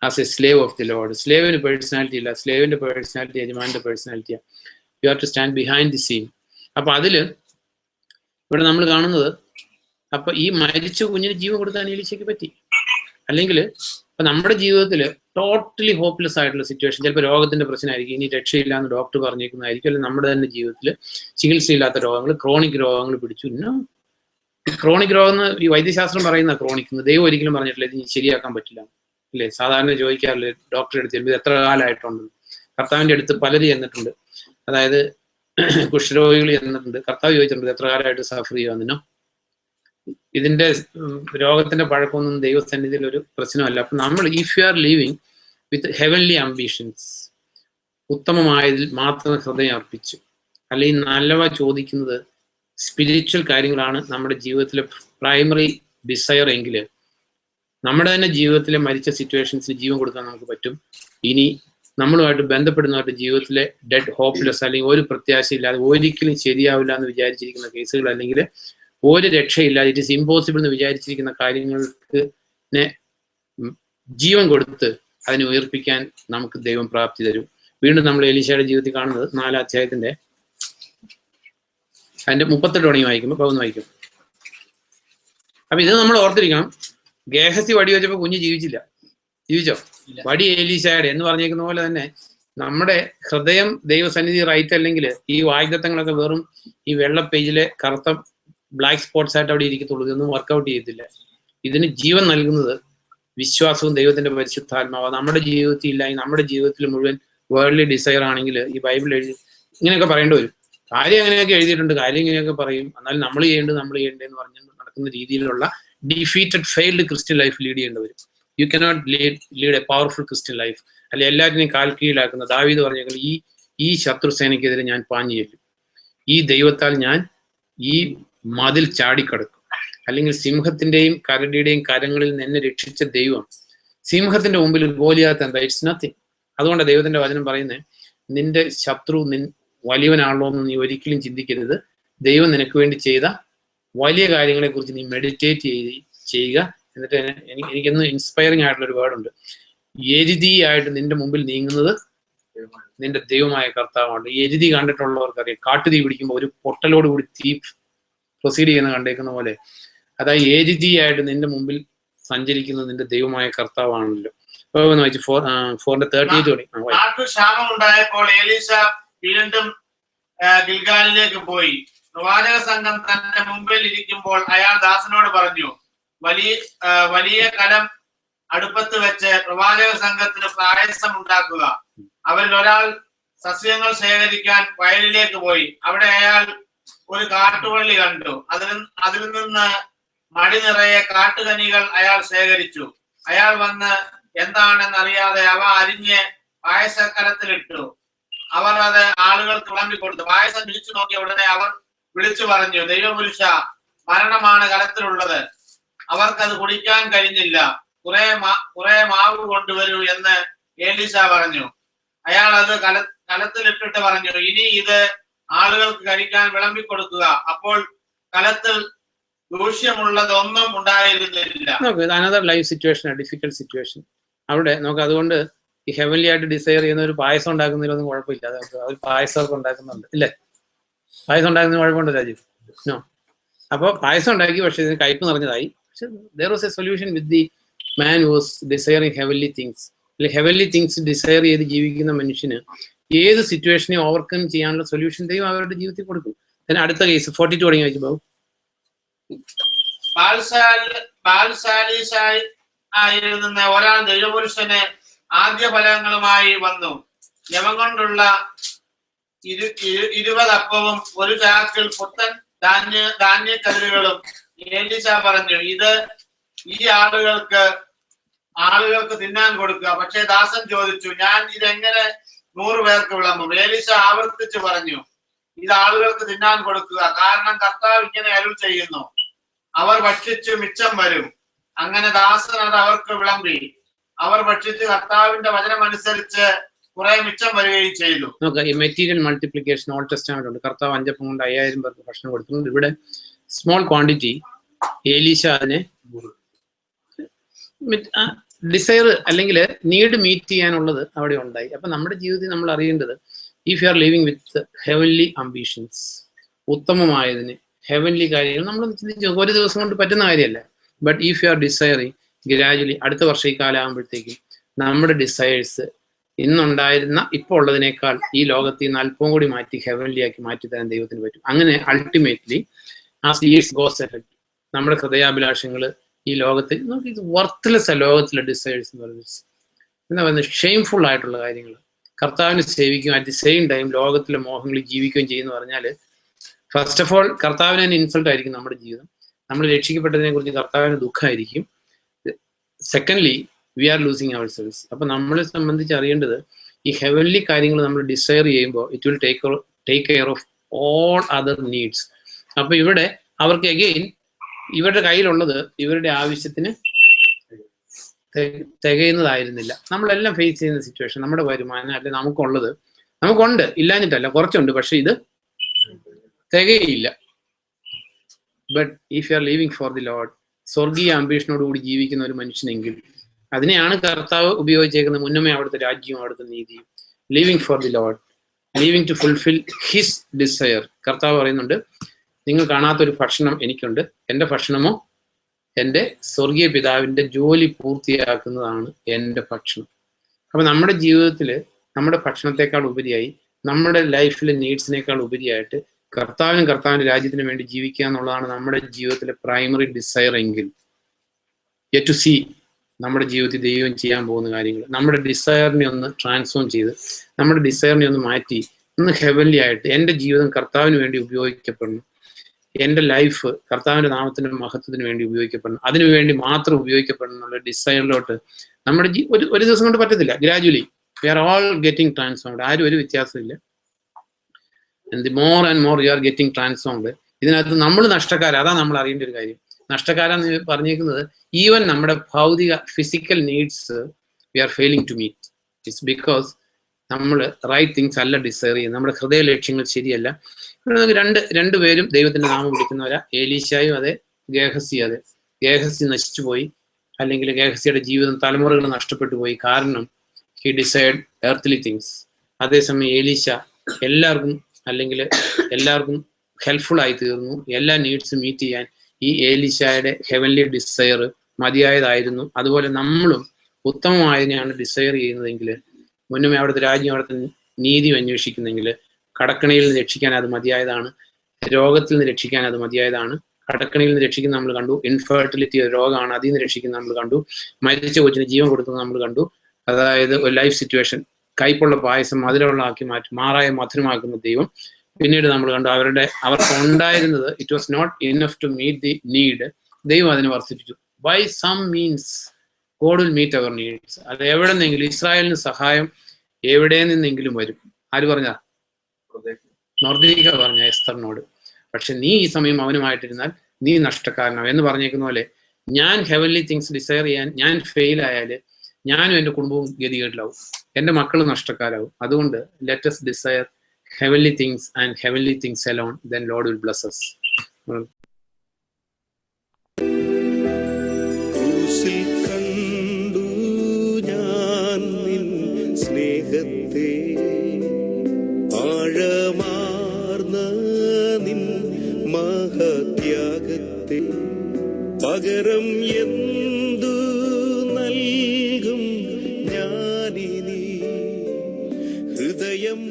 As a slave of the lord. സ്ലേവിന് പേഴ്സണാലിറ്റി ഇല്ല. സ്ലേവിന്റെ പേഴ്സണാലിറ്റി യജമാന്റെ പേഴ്സണാലിറ്റിയാണ്. You have to stand behind the scene. അപ്പൊ അതില് ഇവിടെ നമ്മൾ കാണുന്നത്, അപ്പൊ ഈ മരിച്ച കുഞ്ഞിന് ജീവൻ കൊടുക്കാൻ എലീശയ്ക്ക് പറ്റി. അല്ലെങ്കിൽ ഇപ്പൊ നമ്മുടെ ജീവിതത്തിൽ ടോട്ടലി ഹോപ്പ്ലെസ് ആയിട്ടുള്ള സിറ്റുവേഷൻ, ചിലപ്പോൾ രോഗത്തിന്റെ പ്രശ്നമായിരിക്കും, ഇനി രക്ഷയില്ല എന്ന് ഡോക്ടർ പറഞ്ഞേക്കുന്നതായിരിക്കും, അല്ലെങ്കിൽ നമ്മുടെ തന്നെ ജീവിതത്തിൽ ചികിത്സയില്ലാത്ത രോഗങ്ങൾ, ക്രോണിക് രോഗങ്ങൾ പിടിച്ചു. ക്രോണിക് രോഗം എന്ന് ഈ വൈദ്യശാസ്ത്രം പറയുന്ന ക്രോണിക്, ദൈവം ഒരിക്കലും പറഞ്ഞിട്ടില്ല ഇത് ശരിയാക്കാൻ പറ്റില്ല അല്ലേ. സാധാരണ ചോദിക്കാറില്ലേ ഡോക്ടറെ അടുത്ത് ചെല്ലുമ്പോൾ എത്ര കാലമായിട്ടുണ്ട്. കർത്താവിന്റെ അടുത്ത് പലരും ചെന്നിട്ടുണ്ട്, അതായത് കുഷ്ഠരോഗികൾ ചെന്നിട്ടുണ്ട്. കർത്താവ് ചോദിച്ചിട്ടുണ്ട് എത്ര കാലമായിട്ട് സഫർ ചെയ്യുമെന്നോ. ഇതിന്റെ രോഗത്തിന്റെ പഴക്കമൊന്നും ദൈവസന്നിധിയിൽ ഒരു പ്രശ്നമല്ല. അപ്പൊ നമ്മൾ if you are living with heavenly ambitions, ഉത്തമമായതിൽ മാത്രം ഹൃദയം അർപ്പിച്ചു, അല്ലെങ്കിൽ നല്ലവ ചോദിക്കുന്നത് സ്പിരിച്വൽ കാര്യങ്ങളാണ് നമ്മുടെ ജീവിതത്തിലെ പ്രൈമറി ഡിസയർ എങ്കിൽ, നമ്മുടെ തന്നെ ജീവിതത്തിലെ മരിച്ച സിറ്റുവേഷൻസിന് ജീവൻ കൊടുക്കാൻ നമുക്ക് പറ്റും. ഇനി നമ്മളുമായിട്ട് ബന്ധപ്പെടുന്നവരുടെ ജീവിതത്തിലെ ഡെഡ് ഹോപ്പ്ലെസ്, അല്ലെങ്കിൽ ഒരു പ്രത്യാശയില്ലാതെ ഒരിക്കലും ശരിയാവില്ല എന്ന് വിചാരിച്ചിരിക്കുന്ന കേസുകൾ, അല്ലെങ്കിൽ ഒരു രക്ഷയില്ലാതെ ഇറ്റ് ഈസ് ഇമ്പോസിബിൾ എന്ന് വിചാരിച്ചിരിക്കുന്ന കാര്യങ്ങൾക്ക് ജീവൻ കൊടുത്ത് അതിനെ ഉയർപ്പിക്കാൻ നമുക്ക് ദൈവം പ്രാപ്തി തരും. വീണ്ടും നമ്മൾ എലീശയുടെ ജീവിതത്തിൽ കാണുന്നത് 4-ാം അധ്യായത്തിന്റെ അതിന്റെ 38 തുടങ്ങി വായിക്കുമ്പോൾ 11 വായിക്കും. അപ്പൊ ഇത് നമ്മൾ ഓർത്തിരിക്കണം. ഗേഹസി വടി വെച്ചപ്പോ കുഞ്ഞ് ജീവിച്ചോ? വടി എലീശയുടെ എന്ന് പറഞ്ഞേക്കുന്ന പോലെ തന്നെ നമ്മുടെ ഹൃദയം ദൈവസന്നിധി റൈറ്റ് അല്ലെങ്കിൽ ഈ വാഗ്ദത്തങ്ങളൊക്കെ വെറും ഈ വെള്ള പേജിലെ കറുത്ത ബ്ലാക്ക് സ്പോട്ട്സ് ആയിട്ട് അവിടെ ഇരിക്കത്തുള്ളൂ. ഇതൊന്നും വർക്കൗട്ട് ചെയ്യത്തില്ല. ഇതിന് ജീവൻ നൽകുന്നത് വിശ്വാസവും ദൈവത്തിന്റെ പരിശുദ്ധാത്മാവ്. നമ്മുടെ ജീവിതത്തിൽ ഇല്ല, നമ്മുടെ ജീവിതത്തിൽ മുഴുവൻ വേൾഡ്ലി ഡിസയർ ആണെങ്കിൽ ഈ ബൈബിൾ എഴുതി ഇങ്ങനെയൊക്കെ പറയേണ്ടി വരും. കാര്യം അങ്ങനെയൊക്കെ എഴുതിയിട്ടുണ്ട്, കാര്യം ഇങ്ങനെയൊക്കെ പറയും, എന്നാൽ നമ്മൾ ചെയ്യേണ്ടതെന്ന് പറഞ്ഞ് നടക്കുന്ന രീതിയിലുള്ള defeated failed Christian life lead ചെയ്യേണ്ടി വരും. You cannot lead A powerful Christian life. അല്ലെ എല്ലാറ്റിനെയും കാൽക്കീഴിലാക്കുന്ന ദാവീദ് പറഞ്ഞേക്കുന്നത് ഈ ശത്രുസേനയ്ക്കെതിരെ ഞാൻ പാഞ്ഞു ചെല്ലും, ഈ ദൈവത്താൽ ഞാൻ ഈ മതിൽ ചാടിക്കടക്കും. അല്ലെങ്കിൽ സിംഹത്തിന്റെയും കരടിയുടെയും കരങ്ങളിൽ നിന്ന് എന്നെ രക്ഷിച്ച ദൈവം സിംഹത്തിന്റെ മുമ്പിൽ ഗോലിയാത്ത് എന്താ? It's nothing. അതുകൊണ്ട് ദൈവത്തിന്റെ വചനം പറയുന്നത്, നിന്റെ ശത്രു വലിയവനാണല്ലോ എന്ന് നീ ഒരിക്കലും ചിന്തിക്കരുത്. ദൈവം നിനക്ക് വേണ്ടി ചെയ്ത വലിയ കാര്യങ്ങളെ കുറിച്ച് നീ മെഡിറ്റേറ്റ് ചെയ്യുക. എന്നിട്ട് എനിക്കൊന്ന് ഇൻസ്പയറിംഗ് ആയിട്ടുള്ള ഒരു വേർഡുണ്ട്, എരുതിയായിട്ട് നിന്റെ മുമ്പിൽ നീങ്ങുന്നത് നിന്റെ ദൈവമായ കർത്താവാണ്. എരുതി കണ്ടിട്ടുള്ളവർക്കറിയാം, കാട്ടുതീ പിടിക്കുമ്പോൾ ഒരു പൊട്ടലോട് കൂടി തീ പ്രൊസീഡ് ചെയ്യുന്ന കണ്ടേക്കുന്ന പോലെ, അതായത് എരുതിയായിട്ട് നിന്റെ മുമ്പിൽ സഞ്ചരിക്കുന്നത് നിന്റെ ദൈവമായ കർത്താവാണല്ലോ. ക്ഷാമം ഉണ്ടായപ്പോൾ എലീശ വീണ്ടും ഗിൽഗാലിലേക്ക് പോയി. പ്രവാചക സംഘം തന്റെ മുമ്പിൽ ഇരിക്കുമ്പോൾ അയാൾ ദാസനോട് പറഞ്ഞു, വലിയ കലം അടുപ്പത്ത് വെച്ച് പ്രവാചക സംഘത്തിന് പായസം ഉണ്ടാക്കുക. അവരിൽ ഒരാൾ സസ്യങ്ങൾ ശേഖരിക്കാൻ വയലിലേക്ക് പോയി. അവിടെ അയാൾ ഒരു കാട്ടുവള്ളി കണ്ടു. അതിൽ നിന്ന് മടി നിറയെ കാട്ടുകനികൾ അയാൾ ശേഖരിച്ചു. അയാൾ വന്ന് എന്താണെന്നറിയാതെ അവ അരിഞ്ഞ് പായസക്കലത്തിലിട്ടു. അവർ അത് ആളുകൾക്ക് വിളമ്പിക്കൊടുത്തു. പായസം രുചിച്ചു നോക്കിയ ഉടനെ അവർ വിളിച്ചു പറഞ്ഞു, ദൈവപുരുഷ, മരണമാണ് കലത്തിലുള്ളത്. അവർക്കത് കുടിക്കാൻ കഴിഞ്ഞില്ല. കുറെ മാവ് കൊണ്ടുവരൂ എന്ന് എലീശ പറഞ്ഞു. അയാൾ അത് കലത്തിലിട്ടിട്ട് പറഞ്ഞു, ഇനി ഇത് ആളുകൾക്ക് കഴിക്കാൻ വിളമ്പിക്കൊടുക്കുക. അപ്പോൾ കലത്തിൽ ദൂഷ്യമുള്ളതൊന്നും ഉണ്ടായിരുന്നില്ല. Another life situation, difficult situation. അവിടെ നമുക്ക് അതുകൊണ്ട് ഈ ഹെവൻലി ആയിട്ട് ഡിസയർ ചെയ്യുന്ന ഒരു പായസം ഉണ്ടാക്കുന്നതിലൊന്നും കുഴപ്പമില്ല. അവർ പായസമൊക്കെ ഉണ്ടാക്കുന്നുണ്ട് ഇല്ലേ? പായസം ഉണ്ടാക്കുന്നതിന് കുഴപ്പമുണ്ടോ രാജീവ്? നോ. അപ്പോൾ പായസം ഉണ്ടാക്കി, പക്ഷെ ഇതിന് കയ്പ് നിറഞ്ഞതായി. പക്ഷെ there was a solution with the man who was desiring heavenly things. Heavenly things desire ചെയ്ത് ജീവിക്കുന്ന മനുഷ്യന് ഏത് സിറ്റുവേഷനെ ഓവർകം ചെയ്യാനുള്ള സൊല്യൂഷൻ ദൈവം അവരുടെ ജീവിതത്തിൽ കൊടുക്കും. then അടുത്ത കേസ് 42 തുടങ്ങി വെച്ചു പോകും. ആയിരുന്ന ഒരാൾ ദൈവപുരുഷന് ആദ്യ ഫലങ്ങളുമായി വന്നു. യവം കൊണ്ടുള്ള 20 അപ്പവും ഒരു ചാക്കിൽ പുത്തൻ ധാന്യക്കതിരുകളും. എലീശ പറഞ്ഞു, ഇത് ഈ ആളുകൾക്ക് തിന്നാൻ കൊടുക്കുക. പക്ഷേ ദാസൻ ചോദിച്ചു, ഞാൻ ഇതെങ്ങനെ 100 പേർക്ക് വിളമ്പും? എലീശ ആവർത്തിച്ചു പറഞ്ഞു, ഇത് ആളുകൾക്ക് തിന്നാൻ കൊടുക്കുക, കാരണം കർത്താവ് ഇങ്ങനെ അരുൾ ചെയ്യുന്നു, അവർ ഭക്ഷിച്ചു മിച്ചം വരും. അങ്ങനെ ദാസൻ അത് അവർക്ക് വിളമ്പി. അവർ ഭക്ഷിച്ച് കർത്താവിന്റെ വചനം അനുസരിച്ച് കുറെ മിച്ചം വരികയും ചെയ്തു. ഈ മെറ്റീരിയൽ മൾട്ടിപ്ലിക്കേഷൻ ഓൾഡ് ടെസ്റ്റമെന്റ് ഉണ്ട്. കർത്താവ് 5 അപ്പം കൊണ്ട് 5000 പേർക്ക് ഭക്ഷണം കൊടുത്തിട്ടുണ്ട്. ഇവിടെ സ്മോൾ ക്വാണ്ടിറ്റി എലീശ അതിനെ ഡിസയർ അല്ലെങ്കിൽ നീഡ് മീറ്റ് ചെയ്യാനുള്ളത് അവിടെ ഉണ്ടായി. അപ്പൊ നമ്മുടെ ജീവിതത്തിൽ നമ്മൾ അറിയേണ്ടത് if you are living with heavenly ambitions, ഉത്തമമായതിന് ഹെവൻലി കാര്യങ്ങൾ നമ്മൾ ചിന്തിച്ച് ഒരു ദിവസം കൊണ്ട് പറ്റുന്ന കാര്യമല്ല. But if you are desiring gradually, അടുത്ത വർഷം ഈ കാലമാകുമ്പോഴത്തേക്കും നമ്മുടെ ഡിസയേഴ്സ് ഇന്നുണ്ടായിരുന്ന ഇപ്പോൾ ഉള്ളതിനേക്കാൾ ഈ ലോകത്തിൽ നിന്ന് അല്പം കൂടി മാറ്റി ഹെവൻലി ആക്കി മാറ്റി തരാൻ ദൈവത്തിന് പറ്റും. അങ്ങനെ ultimately as years goes ahead നമ്മുടെ ഹൃദയാഭിലാഷങ്ങൾ ഈ ലോകത്തിൽ നമുക്ക് ഇത് വർത്ത്ലെസ് ലോകത്തിലെ ഡിസയേഴ്സ് എന്ന് പറയുന്നത് എന്താ പറയുന്നത്, ഷെയിംഫുൾ ആയിട്ടുള്ള കാര്യങ്ങൾ കർത്താവിനെ സേവിക്കും അറ്റ് ദി സെയിം ടൈം ലോകത്തിലെ മോഹങ്ങളിൽ ജീവിക്കുകയും ചെയ്യുമെന്ന് പറഞ്ഞാൽ, ഫസ്റ്റ് ഓഫ് ഓൾ കർത്താവിന് തന്നെ ഇൻസൾട്ട് ആയിരിക്കും നമ്മുടെ ജീവിതം. നമ്മൾ രക്ഷിക്കപ്പെട്ടതിനെ കുറിച്ച് കർത്താവിന് ദുഃഖമായിരിക്കും. Secondly we are losing our selves. അപ്പൊ നമ്മളെ സംബന്ധിച്ച് അറിയേണ്ടത് ഈ ഹെവൻലി കാര്യങ്ങൾ നമ്മൾ ഡിസയർ ചെയ്യുമ്പോൾ it will take care of all other needs. അപ്പൊ ഇവിടെ അവർക്ക് എഗെയിൻ ഇവരുടെ കയ്യിലുള്ളത് ഇവരുടെ ആവശ്യത്തിന് തികയുന്നതായിരുന്നില്ല. നമ്മളെല്ലാം ഫേസ് ചെയ്യുന്ന സിറ്റുവേഷൻ, നമ്മുടെ വരുമാനം അല്ലെ നമുക്കുണ്ട്, ഇല്ലാഞ്ഞിട്ടല്ല, കുറച്ചുണ്ട്, പക്ഷെ ഇത് തികയില്ല. But if you are living for the lord, സ്വർഗീയ അംബീഷനോടുകൂടി ജീവിക്കുന്ന ഒരു മനുഷ്യനെങ്കിൽ അതിനെയാണ് കർത്താവ് ഉപയോഗിച്ചേക്കുന്നത്. മുന്നമേ അവിടുത്തെ രാജ്യവും അവിടുത്തെ നീതിയും. Living for the Lord, living to fulfil his desire. കർത്താവ് പറയുന്നുണ്ട്, നിങ്ങൾ കാണാത്തൊരു ഭക്ഷണം എനിക്കുണ്ട്, എൻ്റെ ഭക്ഷണമോ എൻ്റെ സ്വർഗീയ പിതാവിൻ്റെ ജോലി പൂർത്തിയാക്കുന്നതാണ് എൻ്റെ ഭക്ഷണം. അപ്പൊ നമ്മുടെ ജീവിതത്തിൽ നമ്മുടെ ഭക്ഷണത്തെക്കാൾ ഉപരിയായി, നമ്മുടെ ലൈഫിലെ നീഡ്സിനേക്കാൾ ഉപരിയായിട്ട് കർത്താവിന്റെ രാജ്യത്തിന് വേണ്ടി ജീവിക്കുക എന്നുള്ളതാണ് നമ്മുടെ ജീവിതത്തിലെ പ്രൈമറി ഡിസയർ എങ്കിൽ, യെറ്റ് ടു സീ നമ്മുടെ ജീവിതത്തിൽ ദൈവം ചെയ്യാൻ പോകുന്ന കാര്യങ്ങൾ, നമ്മുടെ ഡിസയറിനെ ഒന്ന് ട്രാൻസ്ഫോം ചെയ്ത്, നമ്മുടെ ഡിസയറിനെ ഒന്ന് മാറ്റി ഒന്ന് ഹെവൻലി ആയിട്ട് എൻ്റെ ജീവിതം കർത്താവിന് വേണ്ടി ഉപയോഗിക്കപ്പെടണം, എൻ്റെ ലൈഫ് കർത്താവിന്റെ നാമത്തിന്റെ മഹത്വത്തിന് വേണ്ടി ഉപയോഗിക്കപ്പെടണം, അതിനുവേണ്ടി മാത്രം ഉപയോഗിക്കപ്പെടണം എന്നുള്ള ഡിസയറിലോട്ട് നമ്മുടെ ഒരു ദിവസം കൊണ്ട് പറ്റത്തില്ല. Gradually we are all getting transformed. ആരും ഒരു വ്യത്യാസമില്ല. And the more and more you are getting transformed. ഇതിനകത്ത് നമ്മൾ നഷ്ടക്കാരാണ്. അതാണ് നമ്മൾ അറിയേണ്ട ഒരു കാര്യം. നഷ്ടക്കാരെന്ന് പറഞ്ഞേക്കുന്നത് ഈവൻ നമ്മുടെ ഭൗതിക physical needs we are failing to meet. It's because നമ്മൾ റൈറ്റ് തിങ്സ് അല്ല ഡിസയർ ചെയ്യുന്നത്, നമ്മുടെ ഹൃദയ ലക്ഷ്യങ്ങൾ ശരിയല്ല. രണ്ടുപേരും ദൈവത്തിന്റെ നാമം വിളിക്കുന്നവരാ. ഏലീശായും അതെ, ഗേഹസി അതെ. ഗേഹസി നശിച്ചു പോയി, അല്ലെങ്കിൽ ഗേഹസിയുടെ ജീവിതം തലമുറകൾ നഷ്ടപ്പെട്ടു പോയി. കാരണം ഹി ഡിസൈഡ് എർത്ത്ലി തിങ്സ്. അതേസമയം ഏലീശ എല്ലാവർക്കും ഹെൽപ്ഫുൾ ആയി തീർന്നു. എല്ലാ നീഡ്സും മീറ്റ് ചെയ്യാൻ ഈ ഏലീശായുടെ ഹെവൻലി ഡിസയർ മതിയായതായിരുന്നു. അതുപോലെ നമ്മളും ഉത്തമമായതിനെയാണ് ഡിസയർ ചെയ്യുന്നതെങ്കിൽ, മുന്നമേ അവിടുത്തെ രാജ്യം അവിടുത്തെ നീതി അന്വേഷിക്കുന്നെങ്കിൽ, കടക്കണിയിൽ നിന്ന് രക്ഷിക്കാൻ അത് മതിയായതാണ്, രോഗത്തിൽ നിന്ന് രക്ഷിക്കാൻ അത് മതിയായതാണ്. കടക്കണിയിൽ നിന്ന് രക്ഷിക്കുന്ന നമ്മൾ കണ്ടു, ഇൻഫെർട്ടിലിറ്റി ഒരു രോഗമാണ്, അതിൽ നിന്ന് രക്ഷിക്കുന്ന നമ്മൾ കണ്ടു, മരിച്ച കൊച്ചിന് ജീവൻ കൊടുക്കുന്നത് നമ്മൾ കണ്ടു. അതായത് ഒരു ലൈഫ് സിറ്റുവേഷൻ, കയ്പുള്ള പായസം മധുരമുള്ളതാക്കി മാറ്റി മാറായ മധുരമാക്കുന്ന ദൈവം. പിന്നീട് നമ്മൾ കണ്ടു അവർക്ക് ഉണ്ടായിരുന്നത് it was not enough to meet the need. ദൈവം അതിനെ വർദ്ധിപ്പിച്ചു. By some means God will meet our needs. അത് എവിടെ നിന്നെങ്കിലും, ഇസ്രായേലിന് സഹായം എവിടെ നിന്നെങ്കിലും വരും. ആര് പറഞ്ഞ? മൊർദെഖായി പറഞ്ഞ എസ്തറിനോട്. പക്ഷെ നീ ഈ സമയം അവനുമായിട്ടിരുന്നാൽ നീ നഷ്ടക്കാരനാവും എന്ന് പറഞ്ഞേക്കുന്ന പോലെ, ഞാൻ ഹെവൻലി തിങ്സ് ഡിസയർ ചെയ്യാൻ ഞാൻ ഫെയിൽ ആയാൽ ഞാനും എൻ്റെ കുടുംബവും ഗതികേട്ടിലാവും, എൻ്റെ മക്കൾ നഷ്ടക്കാരാവും. അതുകൊണ്ട് let us desire heavenly things and heavenly things alone, then Lord will bless us. ക്രൂശിൽ കണ്ടു ഞാൻ നിൻ സ്നേഹത്തെ, ആഴമാർന്ന നിൻ മഹത്യാഗത്തെ, പകരം എന്തു നൽകും ഞാനിനി, ഹൃദയം